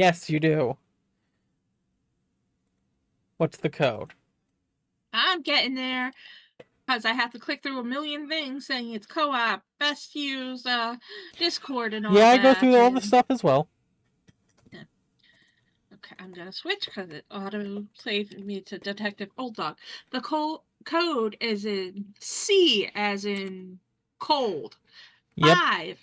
Yes, you do. What's the code? I'm getting there. Because I have to click through a million things saying it's co-op, best use, Discord and all that. Yeah, I go through all the stuff as well. Yeah. Okay, I'm gonna switch because it auto-saved me to Detective Old Dog. The code is in C as in cold. Yep. 5.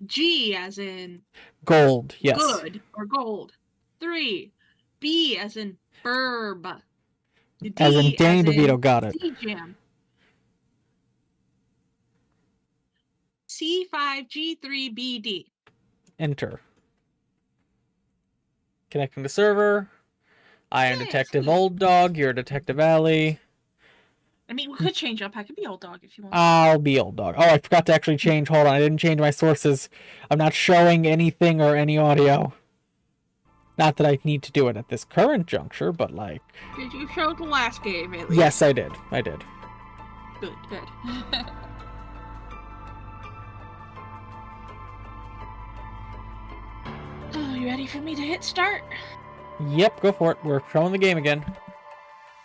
G as in gold, yes. Good or gold. 3. B as in Birb. D as in Danny DeVito, got it. D-Jam. C5G3BD. Enter. Connecting to server. I am Detective Old Dog. You're Detective Alley. I mean, we could change up. I could be Old Dog if you want. I'll be Old Dog. Oh, I forgot to actually change. Hold on. I didn't change my sources. I'm not showing anything or any audio. Not that I need to do it at this current juncture, but like... Did you show the last game at least? Yes, I did. I did. Good, good. Oh, you ready for me to hit start? Yep, go for it. We're showing the game again.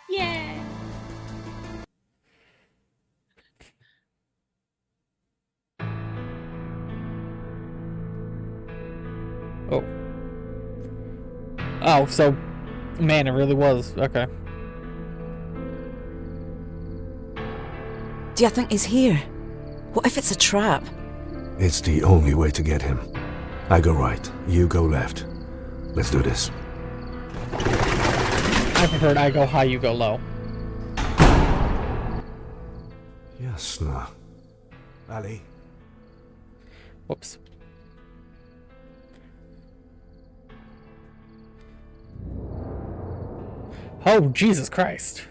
Yeah. Oh. Oh, so... Man, it really was. Okay. Do you think he's here? What if it's a trap? It's the only way to get him. I go right, you go left. Let's do this. I preferred I go high, you go low. Yes, no. Ali. Whoops. Oh, Jesus Christ.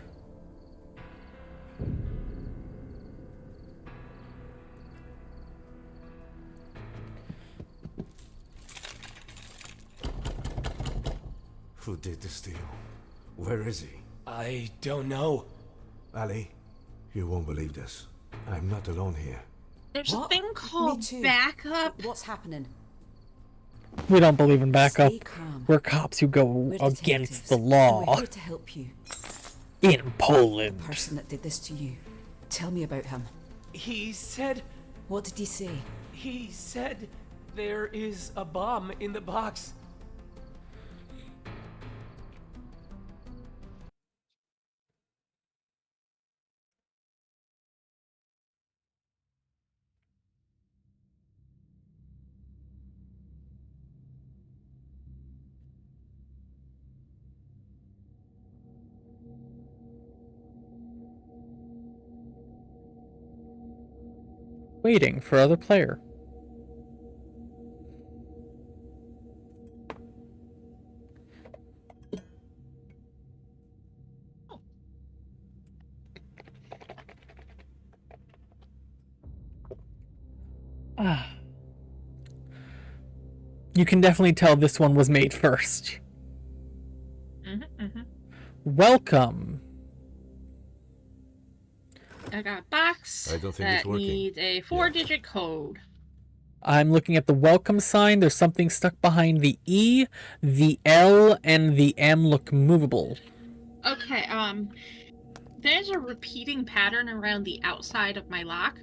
Who did this to you? Where is he? I don't know. Ali, you won't believe this. I'm not alone here. There's a thing called backup. What's happening? We don't believe in backup. Stay calm. We're cops who go against the law. We're here to help you. In Poland. The person that did this to you. Tell me about him. He said... What did he say? He said there is a bomb in the box. Waiting for other player. You can definitely tell this one was made first. Welcome. I got a box I don't think that it's working. needs a 4-digit code. I'm looking at the welcome sign. There's something stuck behind the E, the L, and the M look movable. Okay, there's a repeating pattern around the outside of my lock.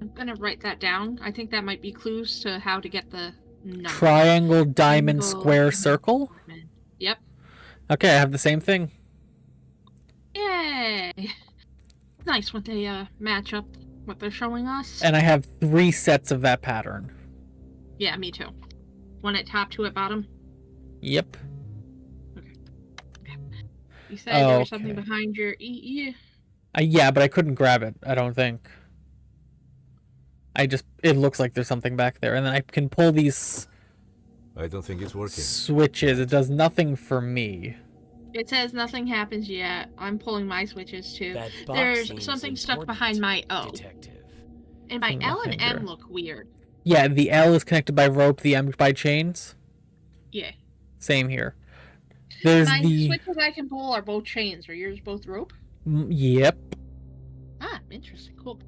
I'm gonna write that down. I think that might be clues to how to get the number. Triangle, diamond, square, circle? Yep. Okay, I have the same thing. Yay! Nice when they match up what they're showing us. And I have 3 sets of that pattern. Yeah, me too. One at top, 2 at bottom. Yep. Okay. You said there was something behind your E. Yeah, but I couldn't grab it, I don't think. It looks like there's something back there. And then I can pull these... I don't think it's working. Switches. It does nothing for me. It says nothing happens yet. I'm pulling my switches too. There's something stuck behind my O. Detective. And my L and M look weird. Yeah, the L is connected by rope, the M by chains. Yeah. Same here. There's my the switches I can pull are both chains. Are yours both rope? Yep. Ah, interesting. Cool.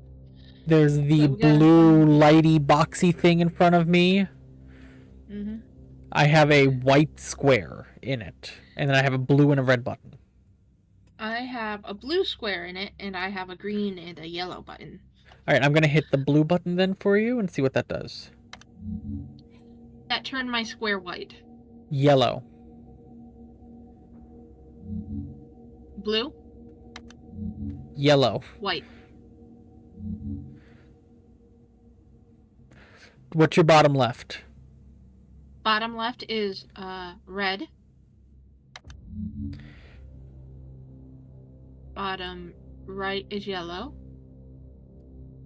There's the blue lighty boxy thing in front of me. I have a white square in it, and then I have a blue and a red button. I have a blue square in it, and I have a green and a yellow button. All right, I'm gonna hit the blue button then for you and see what that does. That turned my square white. Yellow. Blue, Yellow. white. What's your bottom left? Bottom left is red. Bottom right is yellow.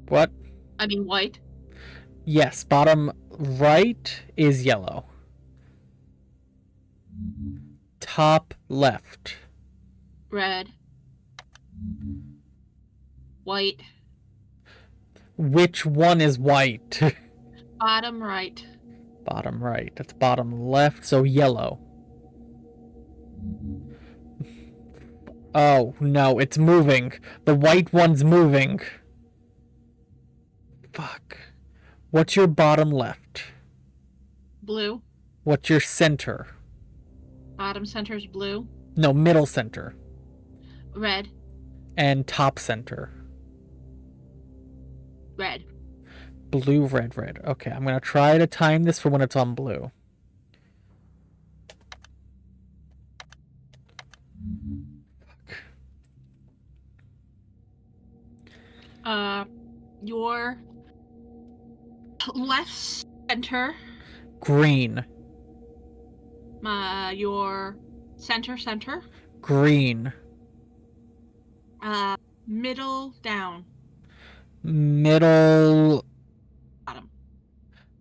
What? I mean white. Yes, bottom right is yellow. Top left. Red. White. Which one is white? Bottom right. Bottom right. That's bottom left, so yellow. Oh, no, it's moving. The white one's moving. Fuck. What's your bottom left? Blue. What's your center? Bottom center is blue. No, middle center. Red. And top center. Red. Blue, red, red. Okay, I'm going to try to time this for when it's on blue. Your left center. Green. Your center. Green. Middle down. Middle. Bottom.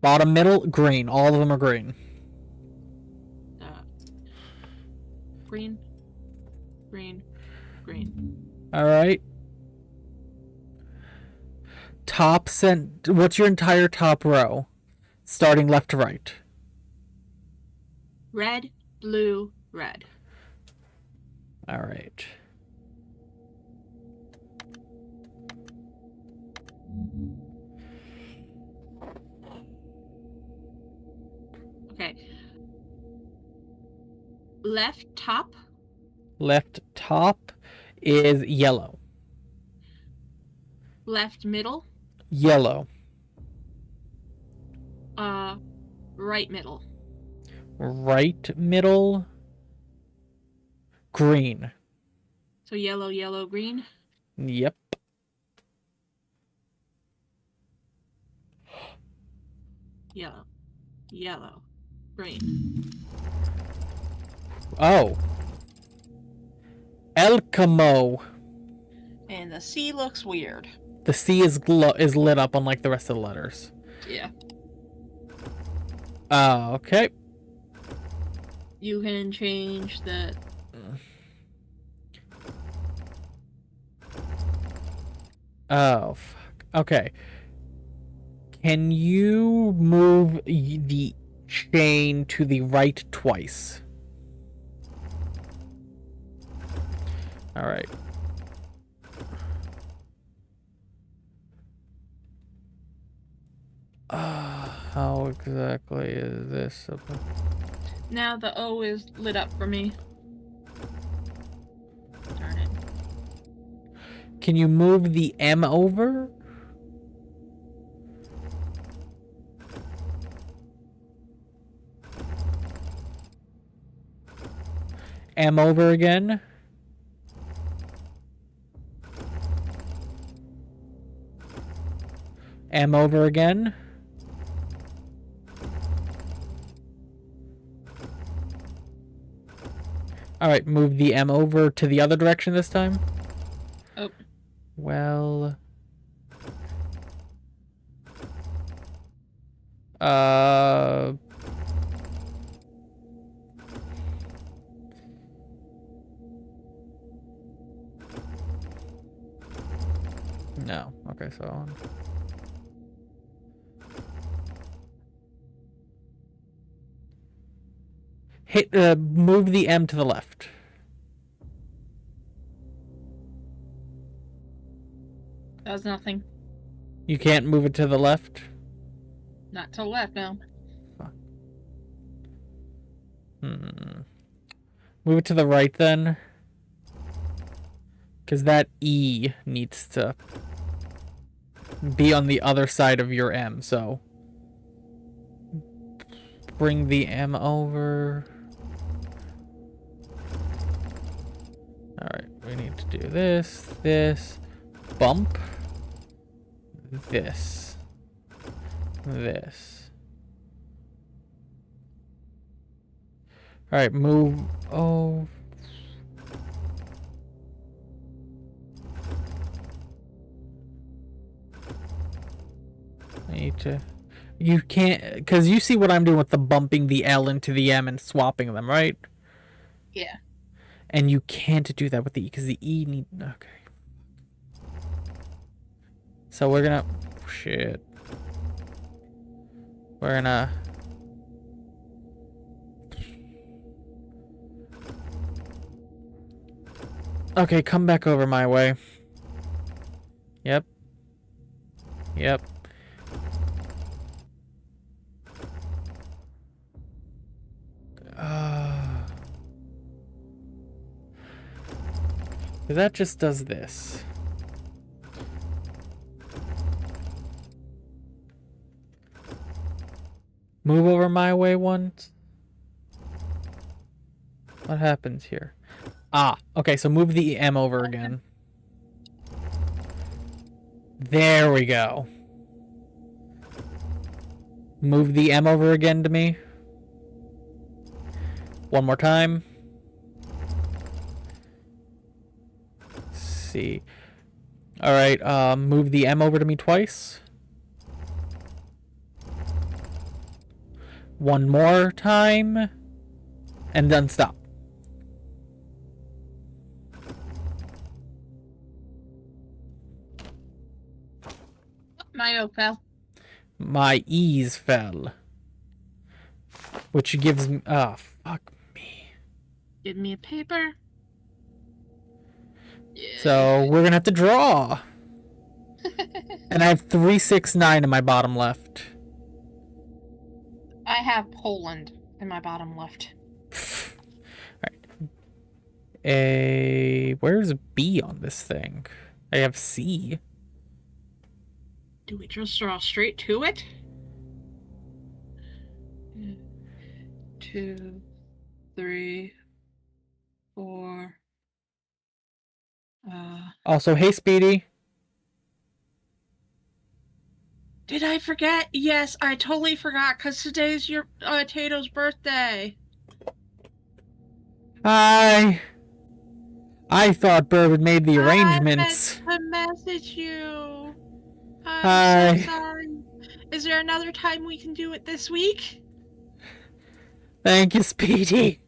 Bottom, middle, green. All of them are green. Green. All right. Top what's your entire top row? Starting left to right. Red, blue, red. All right. Okay. Left top. Left top is yellow. Left middle. Yellow. Right middle. Right middle. Green. So yellow, green. Yep. Yellow, green. Oh. El Camo. And the C looks weird. The C is lit up unlike the rest of the letters. Yeah. Okay. You can change the... Oh, fuck. Okay. Can you move the chain to the right twice? All right. How exactly is this supposed... Now the O is lit up for me. Darn it. Can you move the M over? M over again? M over again? Alright, move the M over to the other direction this time? Oh. Well... No. Okay, so... move the M to the left. Does nothing. You can't move it to the left? Not to the left, no. Fuck. Move it to the right then. Because that E needs to be on the other side of your M, so bring the M over. Alright, we need to do this, bump, this. Alright, move, oh. I need to, you can't, because you see what I'm doing with the bumping the L into the M and swapping them, right? Yeah. And you can't do that with the E, because the E need, okay. So we're gonna, shit. We're gonna, okay, come back over my way. Yep. That just does this. Move over my way once. What happens here? Ah, okay, so move the M over again. There we go. Move the M over again to me. One more time. See. Alright, move the M over to me twice. One more time. And then stop. My O fell. My E's fell. Which gives me... Oh, fuck me. Give me a paper. Yeah. So, we're gonna have to draw. And I have 3, 6, 9 in my bottom left. I have Poland in my bottom left. Alright. Where's B on this thing? I have C. Do we just draw straight to it? 2, 3, 4. Also, hey, Speedy. Did I forget? Yes, I totally forgot, because today's your Tato's birthday. Hi. I thought Birb had made the arrangements. I meant to message you. Hi. I'm so sorry. Is there another time we can do it this week? Thank you, Speedy.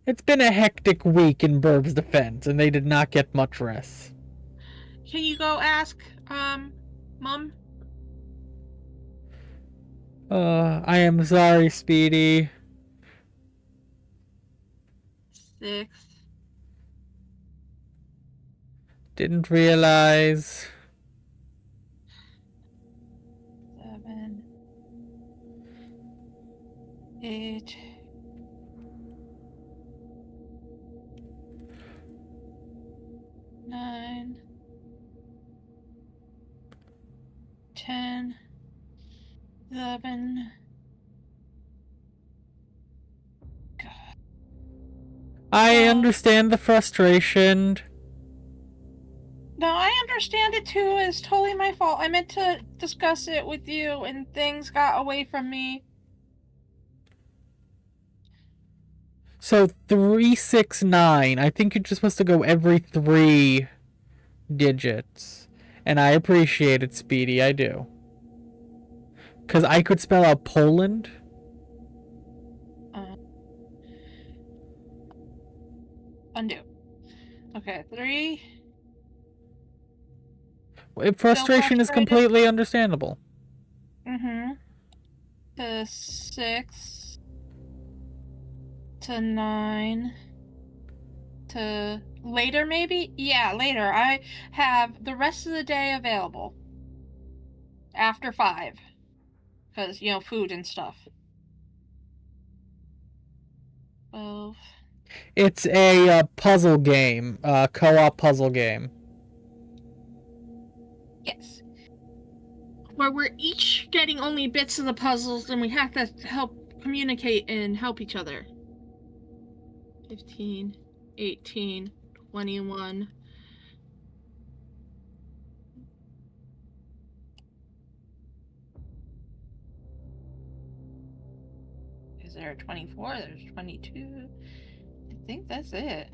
It's been a hectic week in Burb's defense, and they did not get much rest. Can you go ask, Mom? I am sorry, Speedy. 6. Didn't realize. 7. 8. 9. 10. 11. God. I understand the frustration. No, I understand it too. It's totally my fault. I meant to discuss it with you and things got away from me. So 3, 6, 9. I think you're just supposed to go every 3 digits. And I appreciate it, Speedy. I do. Because I could spell out Poland. Undo. Okay, 3. Frustration is completely understandable. To 6. To 9. To later, maybe? Yeah, later. I have the rest of the day available. After 5. because food and stuff. 12. It's a puzzle game, co-op puzzle game. Yes. Where we're each getting only bits of the puzzles, and we have to help communicate and help each other. 15, 18, 21. Is there a 24? There's 22. I think that's it.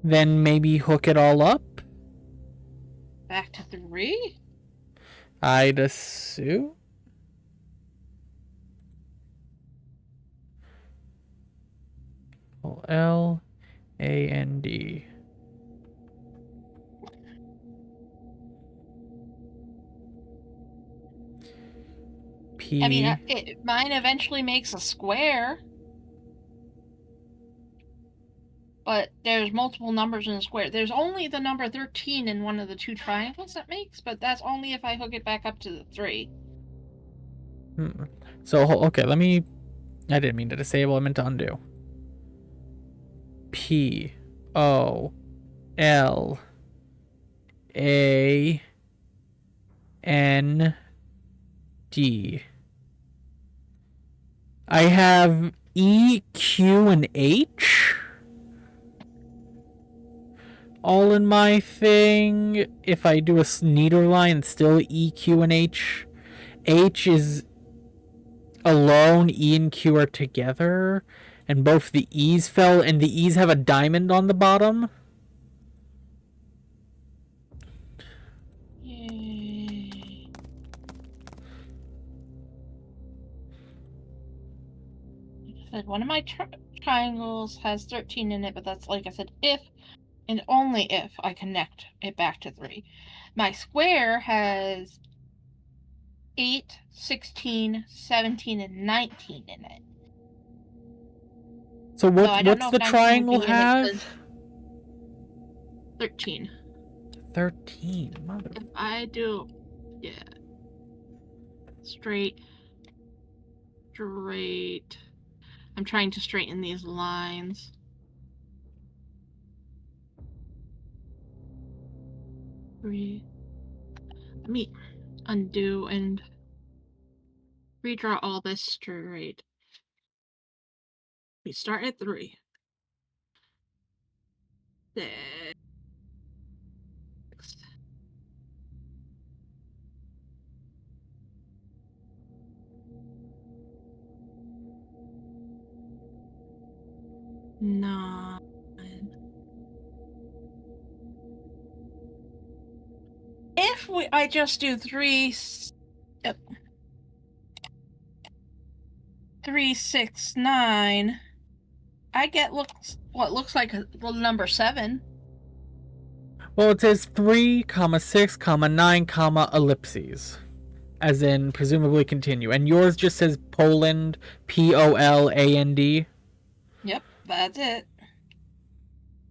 Then maybe hook it all up? Back to 3? I'd assume. L A N D. P. I mean, mine eventually makes a square. But there's multiple numbers in a square. There's only the number 13 in one of the 2 triangles that makes, but that's only if I hook it back up to the 3. So, okay, let me... I didn't mean to disable, I meant to undo. P. O. L. A. N. D. I have E, Q, and H all in my thing. If I do a neater line, it's still E, Q, and H. H is alone, E and Q are together, and both the E's fell, and the E's have a diamond on the bottom. Yay. Like I said, one of my triangles has 13 in it, but that's, like I said, if and only if I connect it back to 3. My square has 8, 16, 17, and 19 in it. So what's the triangle have? 13. 13. Mother. If I do, yeah. Straight. I'm trying to straighten these lines. Let me undo and redraw all this straight. We start at 3. 6. 9. If I just do 3, 3, 6, 9, I get what looks like a little number 7. Well, it says 3, 6, 9, ellipses. As in, presumably continue. And yours just says Poland, Poland. Yep, that's it.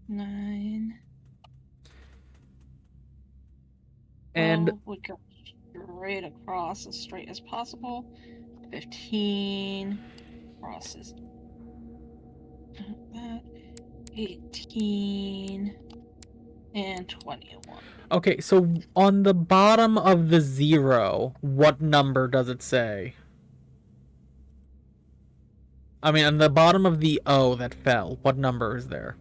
9. And would go straight across as straight as possible. 15 crosses. That 18 and 21. okay, so on the bottom of the 0, what number does it say? I mean, on the bottom of the O that fell, what number is there?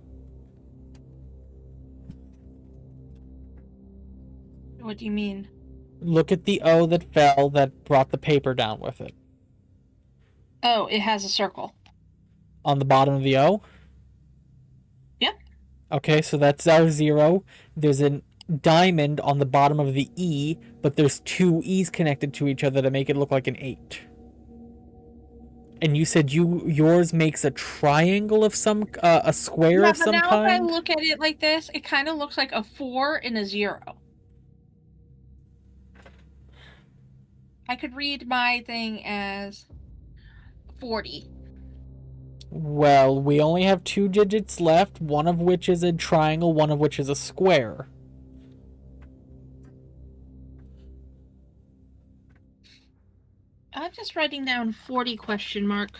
What do you mean? Look at the O that fell that brought the paper down with it. Oh, it has a circle. On the bottom of the O? Yep. Okay, so that's our 0. There's a diamond on the bottom of the E, but there's 2 E's connected to each other to make it look like an 8. And you said yours makes a triangle of some, a square of some kind? kind? Now if I look at it like this, it kind of looks like a 4 and a 0. I could read my thing as 40. Well, we only have 2 digits left, one of which is a triangle, one of which is a square. I'm just writing down 40 question mark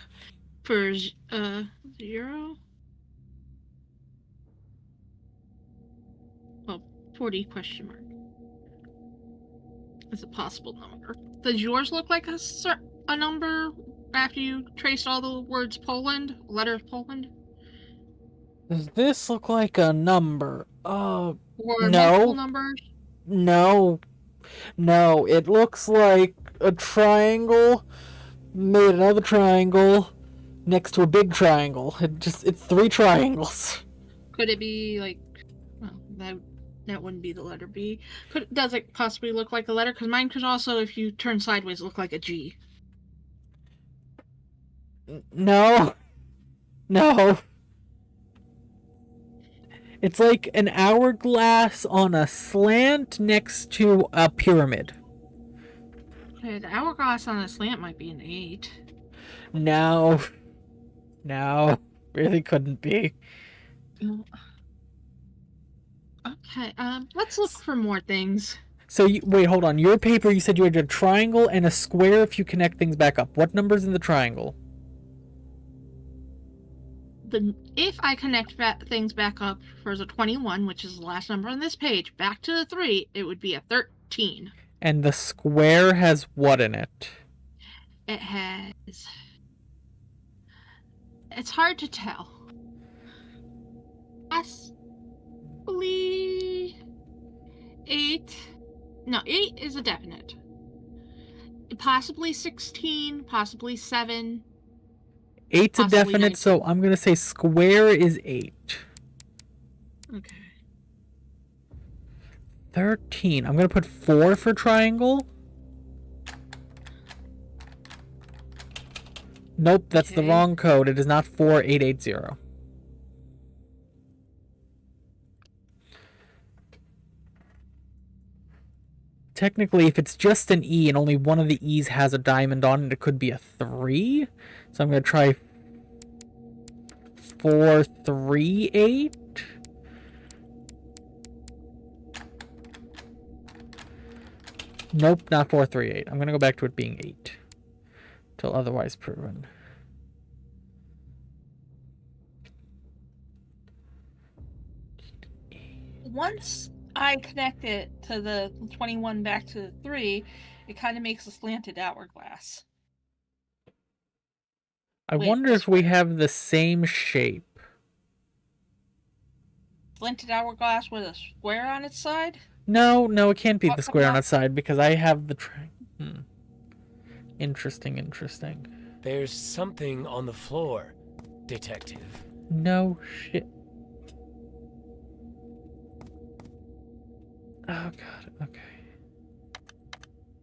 for 0. Well, 40 question mark. It's a possible number. Does yours look like a number after you traced all the words Poland, letters Poland? Does this look like a number? Or No. multiple numbers? No. No, it looks like a triangle made another triangle next to a big triangle. It's 3 triangles. Could it be like, well, that wouldn't be the letter B. Does it possibly look like a letter? Because mine could also, if you turn sideways, look like a G. No. No. It's like an hourglass on a slant next to a pyramid. Okay, the hourglass on a slant might be an 8. No. No. Really couldn't be. Okay, let's look for more things. So, wait, hold on. Your paper, you said you had a triangle and a square if you connect things back up. What number's in the triangle? If I connect things back up for the 21, which is the last number on this page, back to the 3, it would be a 13. And the square has what in it? It has... It's hard to tell. Possibly 8. No, 8 is a definite. Possibly 16, possibly 7. 8's a Possibly definite, 19. so I'm going to say square is 8. Okay. 13. I'm going to put 4 for triangle. Nope, that's the Okay. wrong code. It is not 4880. Technically, if it's just an E and only one of the E's has a diamond on it, it could be a 3. So I'm going to try 438. Nope, not 438. I'm going to go back to it being 8. Till otherwise proven. Once I connect it to the 21 back to the 3, it kind of makes a slanted hourglass. I Wait, wonder if we have the same shape. Slanted hourglass with a square on its side? No, it can't be What the square on about- its side because I have the Interesting. There's something on the floor, Detective. No shit. Oh god, okay.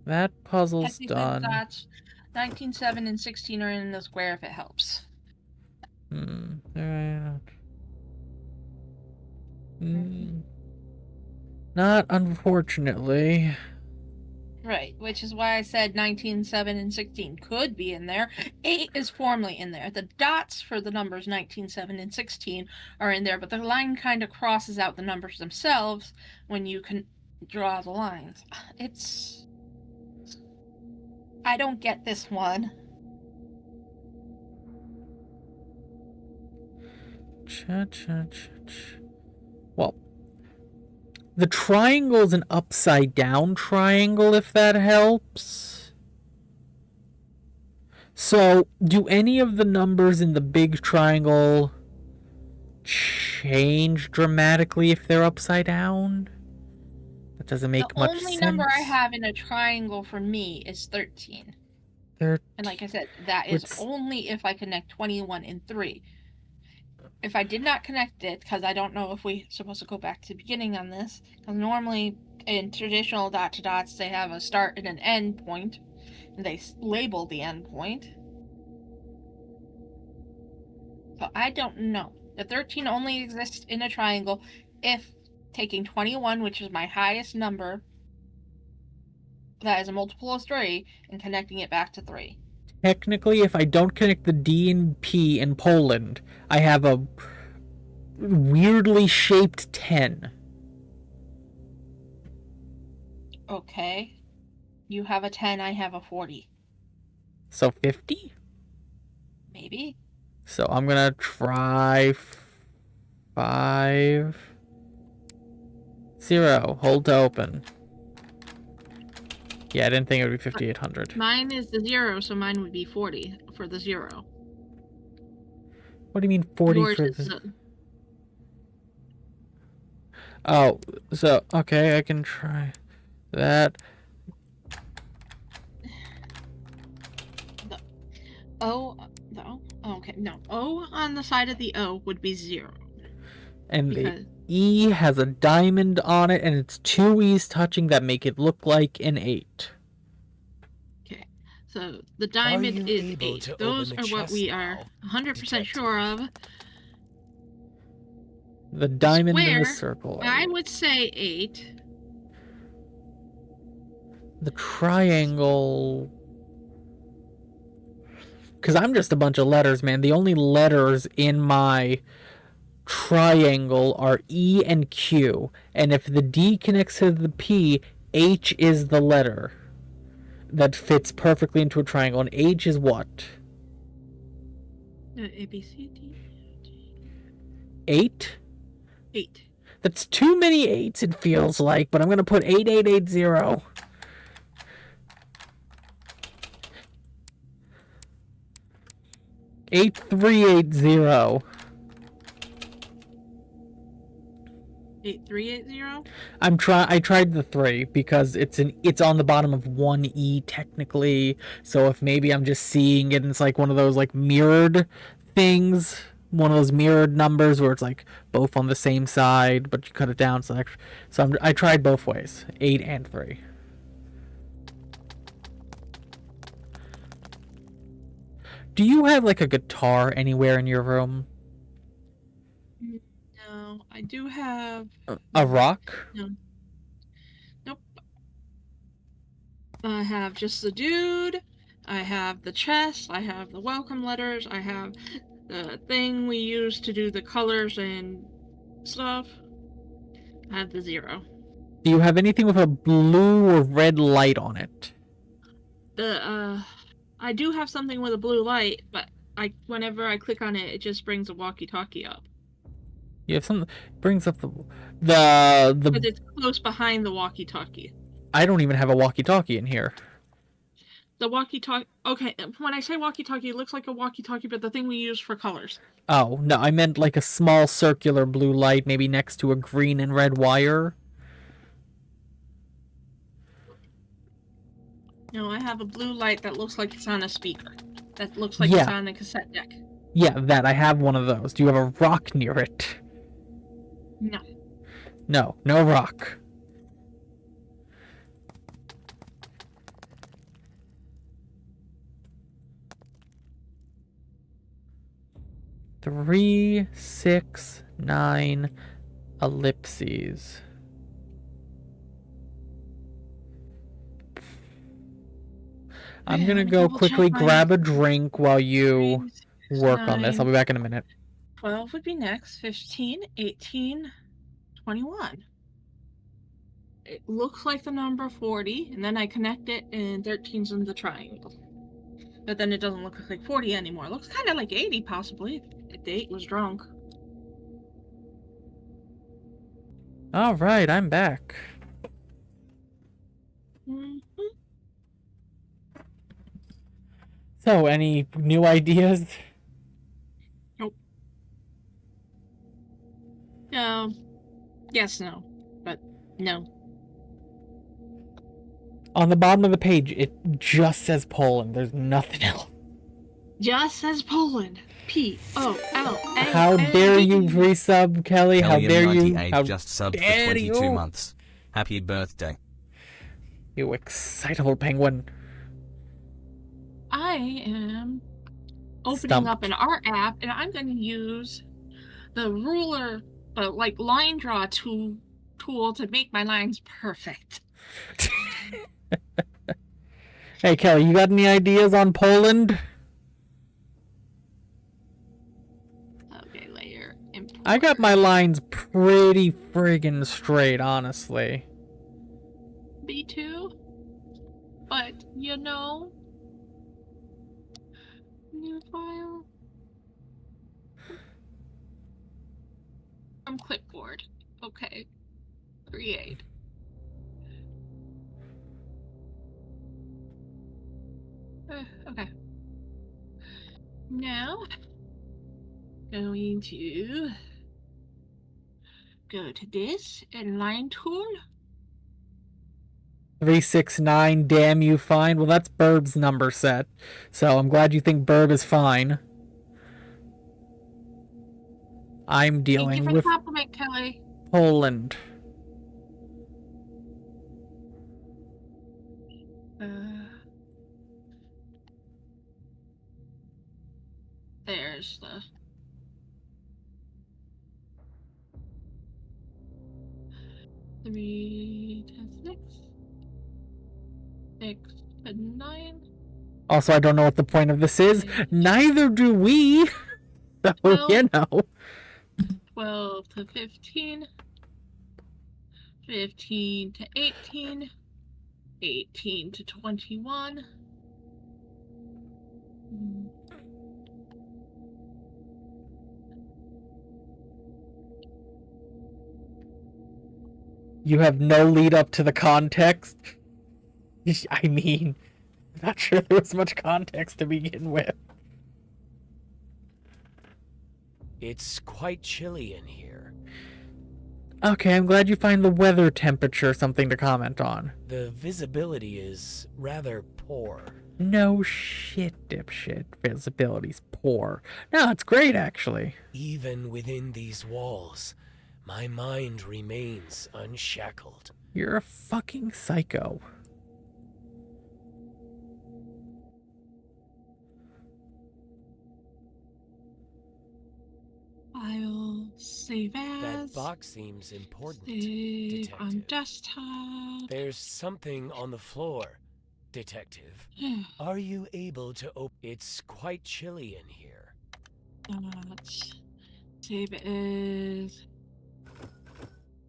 That puzzle's Technically, done. the dots 19, 7, and 16 are in the square if it helps. Not unfortunately. Right, which is why I said 19, 7, and 16 could be in there. 8 is formally in there. The dots for the numbers 19, 7, and 16 are in there, but the line kind of crosses out the numbers themselves when you can draw the lines. I don't get this one. Well, the triangle's an upside down triangle, if that helps. So, do any of the numbers in the big triangle change dramatically if they're upside down? That doesn't make much sense. The only number I have in a triangle for me is 13. And like I said, that is only if I connect 21 and 3. If I did not connect it, because I don't know if we're supposed to go back to the beginning on this, because normally in traditional dot-to-dots, they have a start and an end point, and they label the end point. So I don't know. The 13 only exists in a triangle if taking 21, which is my highest number, that is a multiple of 3, and connecting it back to 3. Technically, if I don't connect the D and P in Poland, I have a weirdly shaped 10. Okay. You have a 10, I have a 40. So 50? Maybe. So I'm gonna try 5 0. Hold to open. Yeah, I didn't think it would be 5800. Mine is the 0, so mine would be 40 for the 0. What do you mean 40 Yours for is the... Oh, so okay, I can try that. the O. The O. Oh, okay, no. O on the side of the O would be 0. And Because the E has a diamond on it, and it's 2 E's touching that make it look like an 8. okay, so the diamond you is able 8. to Those open are the what chest we are now, 100% sure of. The diamond in the Square, circle. I would say 8. The triangle... Because I'm just a bunch of letters, man. The only letters in my triangle are E and Q. And if the D connects to the P, H is the letter that fits perfectly into a triangle. And H is what? A, B, C, D. 8? 8. That's too many 8s, it feels like, but I'm going to put 8880. Eight 380. 8380. I tried the 3 because it's on the bottom of one E technically. So if maybe I'm just seeing it and it's like one of those like mirrored things, one of those mirrored numbers where it's like both on the same side, but you cut it down. So I tried both ways, 8 and 3. Do you have like a guitar anywhere in your room? No, I do have. A rock? No. Nope. I have just the dude. I have the chest. I have the welcome letters. I have the thing we use to do the colors and stuff. I have the 0. Do you have anything with a blue or red light on it? I do have something with a blue light, but whenever I click on it, it just brings a walkie-talkie up. You have something brings up the But it's close behind the walkie-talkie. I don't even have a walkie-talkie in here. The walkie-talkie. Okay, when I say walkie-talkie, it looks like a walkie-talkie, but the thing we use for colors. Oh, no, I meant like a small circular blue light, maybe next to a green and red wire. No, I have a blue light that looks like it's on a speaker. That looks like it's on a cassette deck. Yeah, that. I have one of those. Do you have a rock near it? No. No rock. Three, 6, 9, ellipses. I'm gonna go quickly grab a drink while you work on this. I'll be back in a minute. 12 would be next. 15, 18, 21. It looks like the number 40, and then I connect it, and 13's in the triangle. But then it doesn't look like 40 anymore. It looks kind of like 80, possibly, if the 8 was drunk. Alright, I'm back. Mm-hmm. So, any new ideas? Nope. No. Yes, no. But no. On the bottom of the page, it just says Poland. There's nothing else. Just says Poland. P-O-L-A. How dare you resub, Kelly? How dare you? How just subbed for dare 22 you? months. Happy birthday. You excitable penguin. I am opening Stumped. up an art app, and I'm going to use the ruler, like line draw tool to make my lines perfect. Hey, Kelly, you got any ideas on Poland? Okay, layer. Import. I got my lines pretty friggin' straight, honestly. B2. But, you know, New file. From clipboard. Okay. Create. Okay. Now, going to go to this and line tool. 369, damn you, fine. Well, that's Birb's number set. So I'm glad you think Birb is fine. I'm Thank you dealing for the with compliment, Kelly. Poland. There's the 3 to 6, 6 to 9, Also, I don't know what the point of this is. Neither do we. So, Well- you know. 12 to 15, 15 to 18, 18 to 21. You have no lead up to the context. I mean, not sure there was much context to begin with. It's quite chilly in here. Okay, I'm glad you find the weather temperature something to comment on. The visibility is rather poor. No shit, dipshit. Visibility's poor. No, it's great, actually. Even within these walls, my mind remains unshackled. You're a fucking psycho. File, save as. That box seems important, Save on Detective. desktop. There's something on the floor, Detective. Are you able to open? It's quite chilly in here. Save as.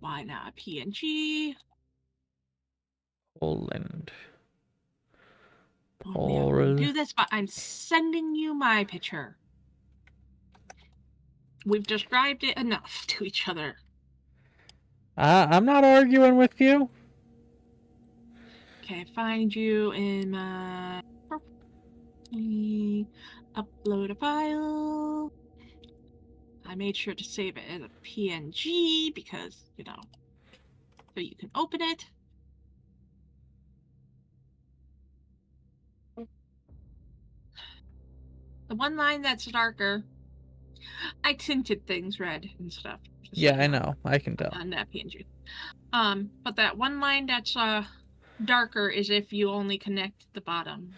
Why not PNG? Poland. Normally I wouldn't do this, but I'm sending you my picture. We've described it enough to each other. I'm not arguing with you. Okay, find you in my upload a file. I made sure to save it as a PNG because, you know, so you can open it. The one line that's darker, I tinted things red and stuff. Yeah, I know. I can tell. On that PNG. But that one line that's darker is if you only connect the bottom.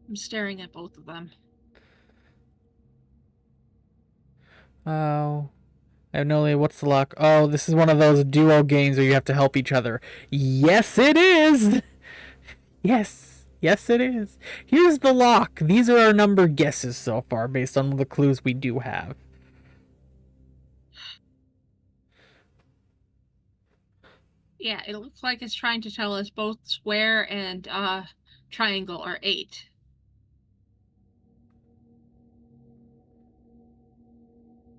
I'm staring at both of them. Oh. I have no idea. What's the lock? Oh, this is one of those duo games where you have to help each other. Yes, it is! Yes. Yes, it is. Here's the lock. These are our number guesses so far based on the clues we do have. Yeah, it looks like it's trying to tell us both square and triangle are 8.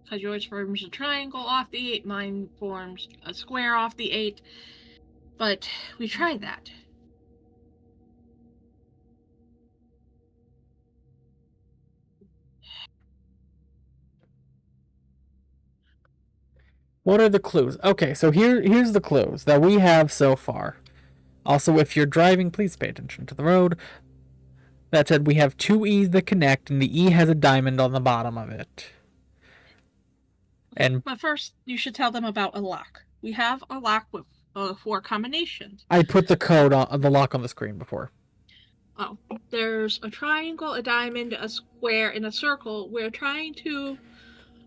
Because yours forms a triangle off the 8, mine forms a square off the 8. But we tried that. What are the clues? Okay, so here's the clues that we have so far. Also, if you're driving, please pay attention to the road. That said, we have 2 E's that connect, and the E has a diamond on the bottom of it. And But first, you should tell them about a lock. We have a lock with 4 combinations. I put the code on the lock on the screen before. Oh, there's a triangle, a diamond, a square, and a circle. We're trying to,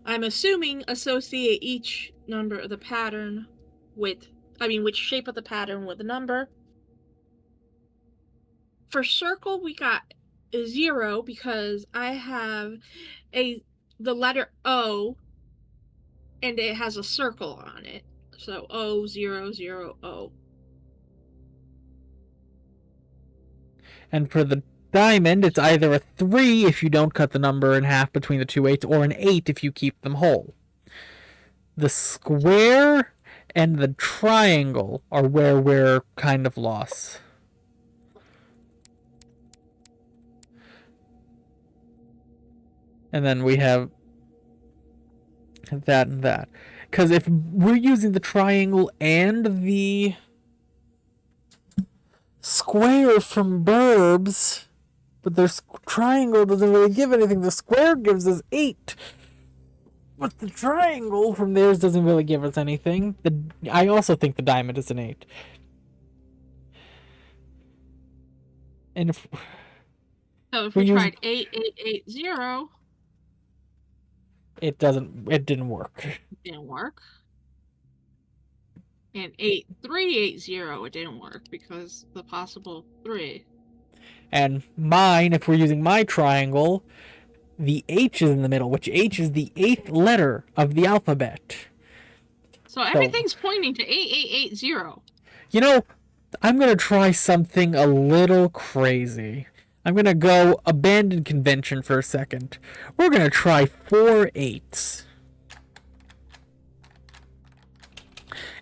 I'm assuming, associate each number of the pattern with, which shape of the pattern with the number. for circle, we got a 0 because I have the letter O, and it has a circle on it. So O, 0, 0, O. And for the diamond, it's either a 3 if you don't cut the number in half between the two 8s, or an 8 if you keep them whole. The square and the triangle are where we're kind of lost. And then we have that and that. Because if we're using the triangle and the square from Birb's, but their triangle doesn't really give anything. The square gives us 8. But the triangle from theirs doesn't really give us anything. I also think the diamond is an 8. And if we tried 8, 8, 8, 0... it didn't work. It didn't work. And 8, 3, 8, 0, it didn't work because the possible 3. And mine, if we're using my triangle, the H is in the middle, which H is the 8th letter of the alphabet. So everything's pointing to 8880. You know, I'm going to try something a little crazy. I'm going to go abandon convention for a second. We're going to try 4 8s.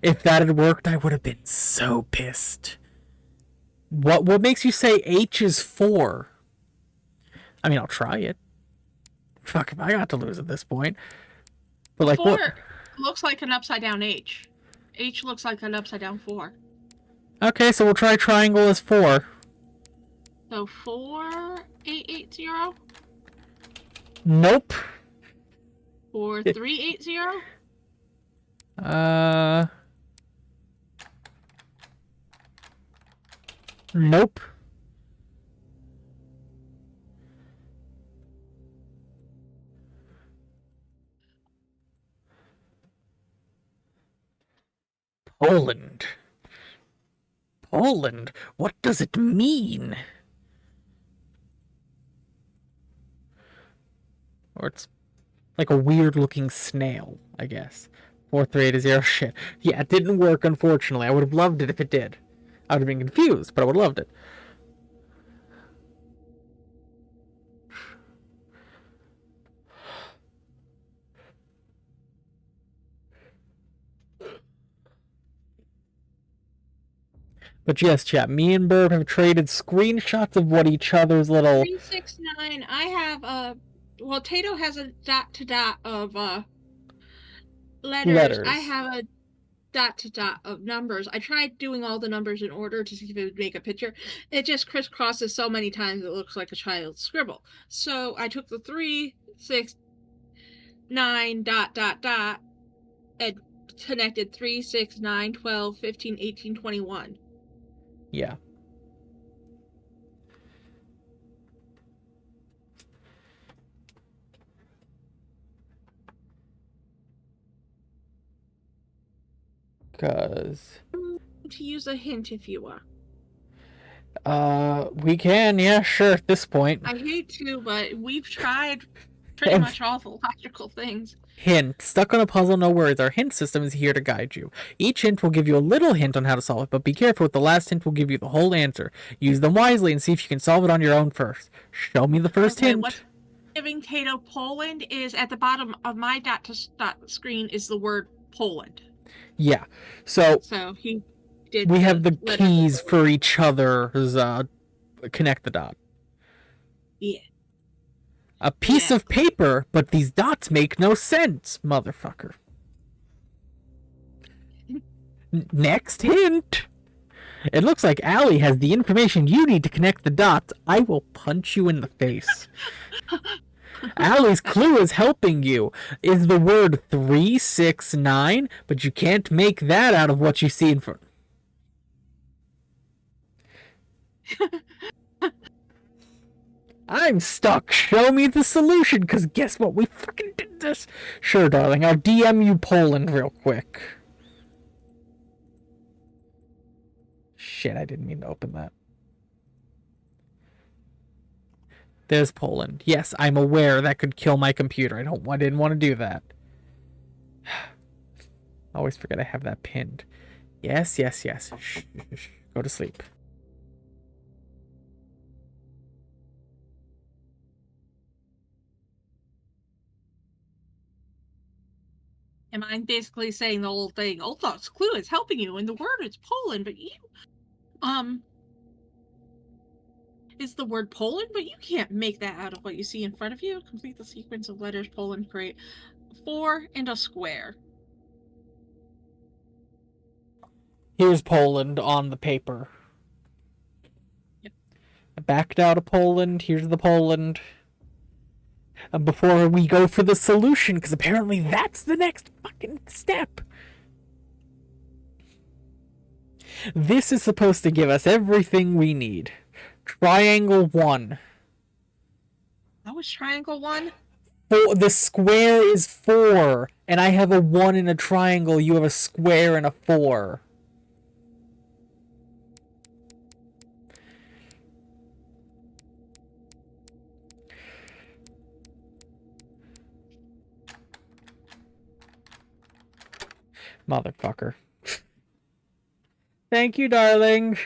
If that had worked, I would have been so pissed. What makes you say H is 4? I mean, I'll try it. Fuck, if I got to lose at this point. But like 4 what? Looks like an upside down H. H looks like an upside down 4. Okay, so we'll try triangle as 4. So 4, 8, 8, 0? Nope. 4, 3, 8, 0? Nope. Poland. Poland? What does it mean? Or it's like a weird looking snail, I guess. 438 shit. Yeah, it didn't work, unfortunately. I would have loved it if it did. I would have been confused, but I would have loved it. But yes, chat, me and Birb have traded screenshots of what each other's little... 369, I have a... Well, Tato has a dot-to-dot of letters. I have a dot-to-dot of numbers. I tried doing all the numbers in order to see if it would make a picture. It just crisscrosses so many times it looks like a child's scribble. So I took the 3, 6, 9, dot, dot, dot, and connected 3, 6, 9, 12, 15, 18, 21. Yeah. Because... To use a hint if you are. We can, yeah, sure, at this point. I hate to, but we've tried pretty much all the logical things. Hint. Stuck on a puzzle, no worries. Our hint system is here to guide you. Each hint will give you a little hint on how to solve it, but be careful with the last hint will give you the whole answer. Use them wisely and see if you can solve it on your own first. Show me the first hint. What's giving Tato Poland is at the bottom of my dot screen is the word Poland. Yeah. So he did. We have the keys for each other's connect the dot. Yeah. A piece of paper, but these dots make no sense, motherfucker. Next hint. It looks like Allie has the information you need to connect the dots. I will punch you in the face. Allie's clue is helping you. Is the word 369, but you can't make that out of what you see in front. I'm stuck. Show me the solution, because guess what? We fucking did this. Sure, darling. I'll DM you Poland real quick. Shit, I didn't mean to open that. There's Poland. Yes, I'm aware that could kill my computer. I didn't want to do that. I always forget I have that pinned. Yes. Shh. Go to sleep. And I'm basically saying the whole thing. Old Dog's clue is helping you, and the word is Poland, but you, is the word Poland, but you can't make that out of what you see in front of you. Complete the sequence of letters Poland, create 4 and a square. Here's Poland on the paper. Yep. I backed out of Poland. Here's the Poland. And before we go for the solution, because apparently that's the next fucking step. This is supposed to give us everything we need. Triangle 1. That was triangle 1? The square is 4, and I have a 1 in a triangle. You have a square and a 4. Motherfucker. Thank you, darling.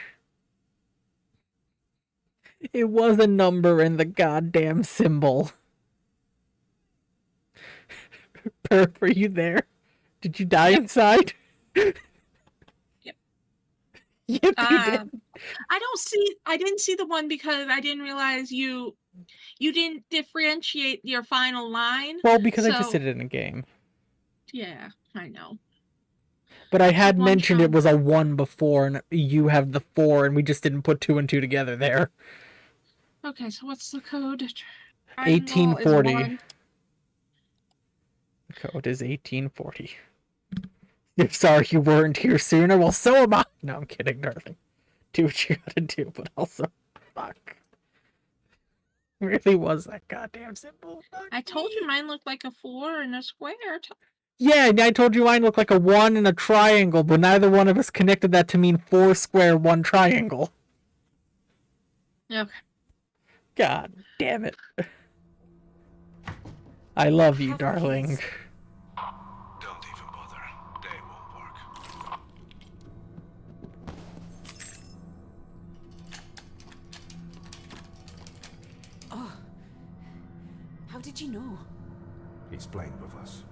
It was a number in the goddamn symbol. Birb, are you there? Did you die inside? Yep. Yep, you did. I didn't see the one because I didn't realize you didn't differentiate your final line. Well, because I just did it in a game. Yeah, I know. But I had One mentioned it time. was a 1 before, and you have the 4, and we just didn't put 2 and 2 together there. Okay, so what's the code? 1840. The code is 1840. You're sorry you weren't here sooner? Well, so am I. No, I'm kidding, darling. Do what you gotta do, but also, fuck. It really was that goddamn simple. Fuck I told me. you mine looked like a 4 and a square. Yeah, and I told you mine looked like a 1 and a triangle, but neither one of us connected that to mean 4 square, 1 triangle. Okay. God damn it. I love you, Have darling. these. Don't even bother. They won't work. Oh. How did you know? He's playing with us.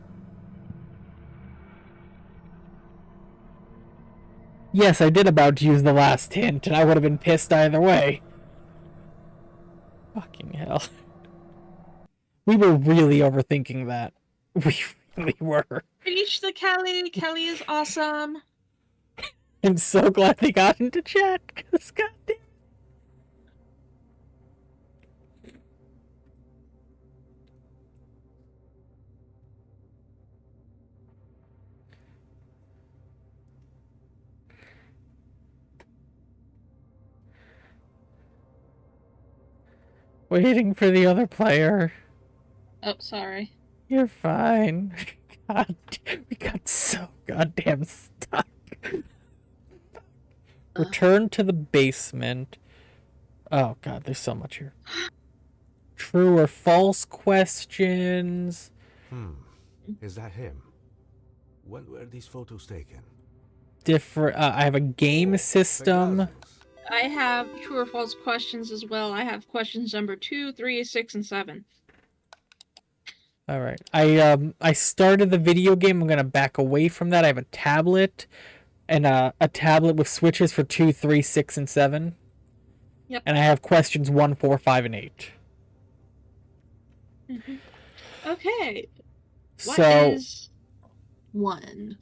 Yes, I did about to use the last hint, and I would have been pissed either way. Fucking hell. We were really overthinking that. We really were. Finish the Kelly. Kelly is awesome. I'm so glad they got into chat, because goddamn. Waiting for the other player. Oh, sorry. You're fine. God, we got so goddamn stuck. Return to the basement. Oh god, there's so much here. True or false questions. Is that him? When were these photos taken? Different. I have a game system. I have true or false questions as well. I have questions number 2, 3, 6, and 7. All right. I started the video game. I'm gonna back away from that. I have a tablet, and a tablet with switches for 2, 3, 6, and 7. Yep. And I have questions 1, 4, 5, and 8. Okay. What So is 1?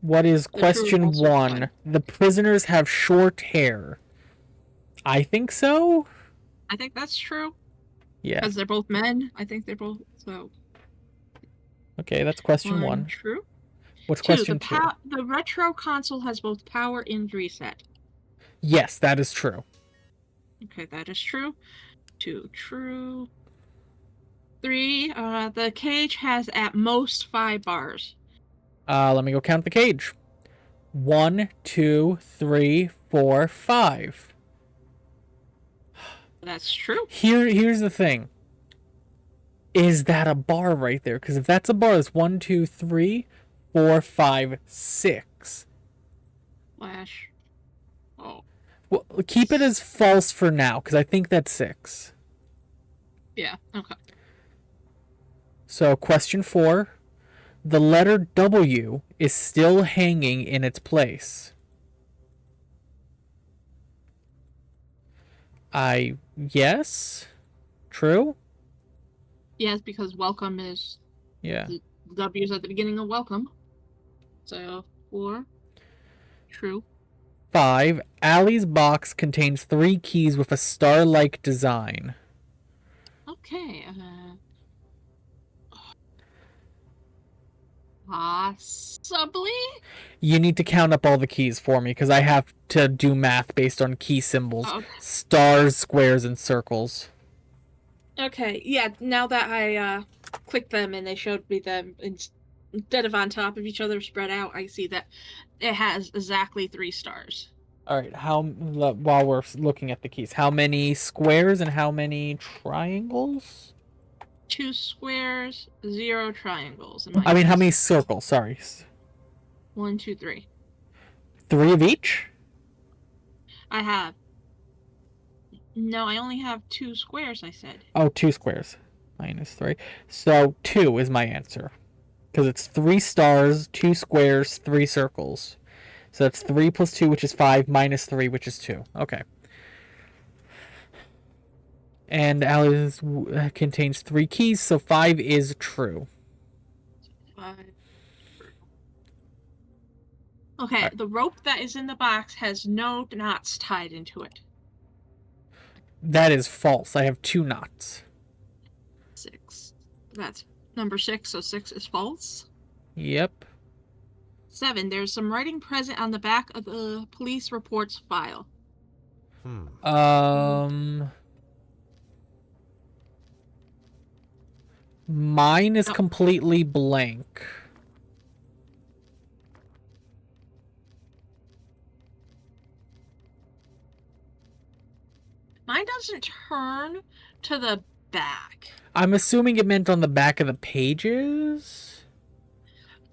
what is The true or question false 1? one. The prisoners have short hair. I think so. I think that's true. Yeah. Because they're both men. I think they're both. So. Okay, that's question 1. True. What's 2. question 2? The retro console has both power and reset. Yes, that is true. Okay, that is true. 2. True. 3. The cage has at most 5 bars. Let me go count the cage. 1, 2, 3, 4, 5. That's true. Here's the thing. Is that a bar right there? Because if that's a bar, it's 1, 2, 3, 4, 5, 6. Flash. Oh. Well, keep it as false for now, because I think that's 6. Yeah, okay. So, question 4. The letter W is still hanging in its place. Yes? True? Yes, because welcome is Yeah. the W's at the beginning of welcome. So 4. True. 5. Allie's box contains 3 keys with a star-like design. Okay. Possibly. You need to count up all the keys for me, because I have to do math based on key symbols. Oh. Stars, squares, and circles. Okay. Yeah. Now that I clicked them and they showed me them instead of on top of each other, spread out, I see that it has exactly 3 stars. Alright, while we're looking at the keys, how many squares and how many triangles? 2 squares, 0 triangles. I mean, how many circles? Sorry. 1, 2, 3. 3 of each? No, I only have 2 squares, I said. Oh, 2 squares. Minus 3. So 2 is my answer. Because it's 3 stars, 2 squares, 3 circles. So that's 3 plus 2, which is 5, minus 3, which is 2. Okay. And Alice contains 3 keys, so 5 is true. 5. Okay, Right. the rope that is in the box has no knots tied into it. That is false. I have 2 knots. 6. That's number 6, so 6 is false. Yep. 7. There's some writing present on the back of the police reports file. Mine is completely blank. Mine doesn't turn to the back. I'm assuming it meant on the back of the pages?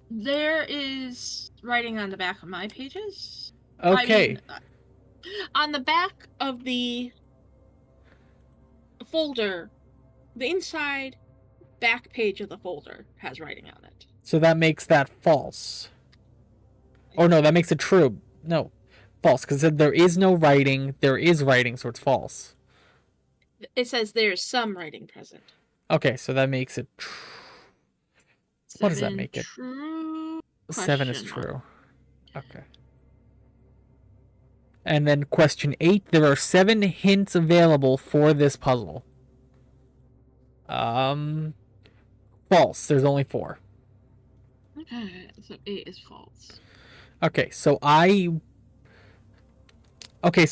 There is writing on the back of my pages. Okay. I mean, on the back of the folder, the inside back page of the folder has writing on it. So that makes that false. Or no, that makes it true. No, false, because there is no writing. There is writing, so it's false. It says there's some writing present. Okay, so that makes it true. What does that make it? True. 7 is Question true. Okay. And then question 8, there are 7 hints available for this puzzle. False. There's only 4. Okay, so 8 is false. Okay, so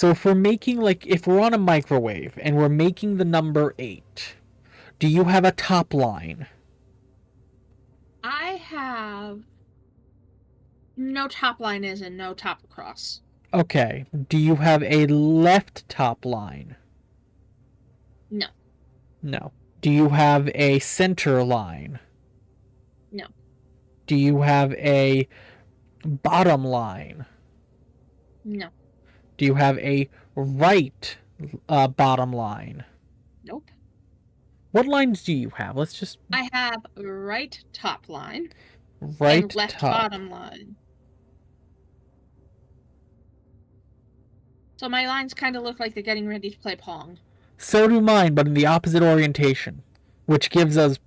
if we're making, if we're on a microwave and we're making the number 8, do you have a top line? I have no top line is and no top across. Okay. Do you have a left top line? No. No. Do you have a center line? No. Do you have a bottom line? No. Do you have a right bottom line? Nope. What lines do you have? Let's just... I have right top line right and left top. bottom line. So my lines kind of look like they're getting ready to play Pong. So do mine, but in the opposite orientation, which gives us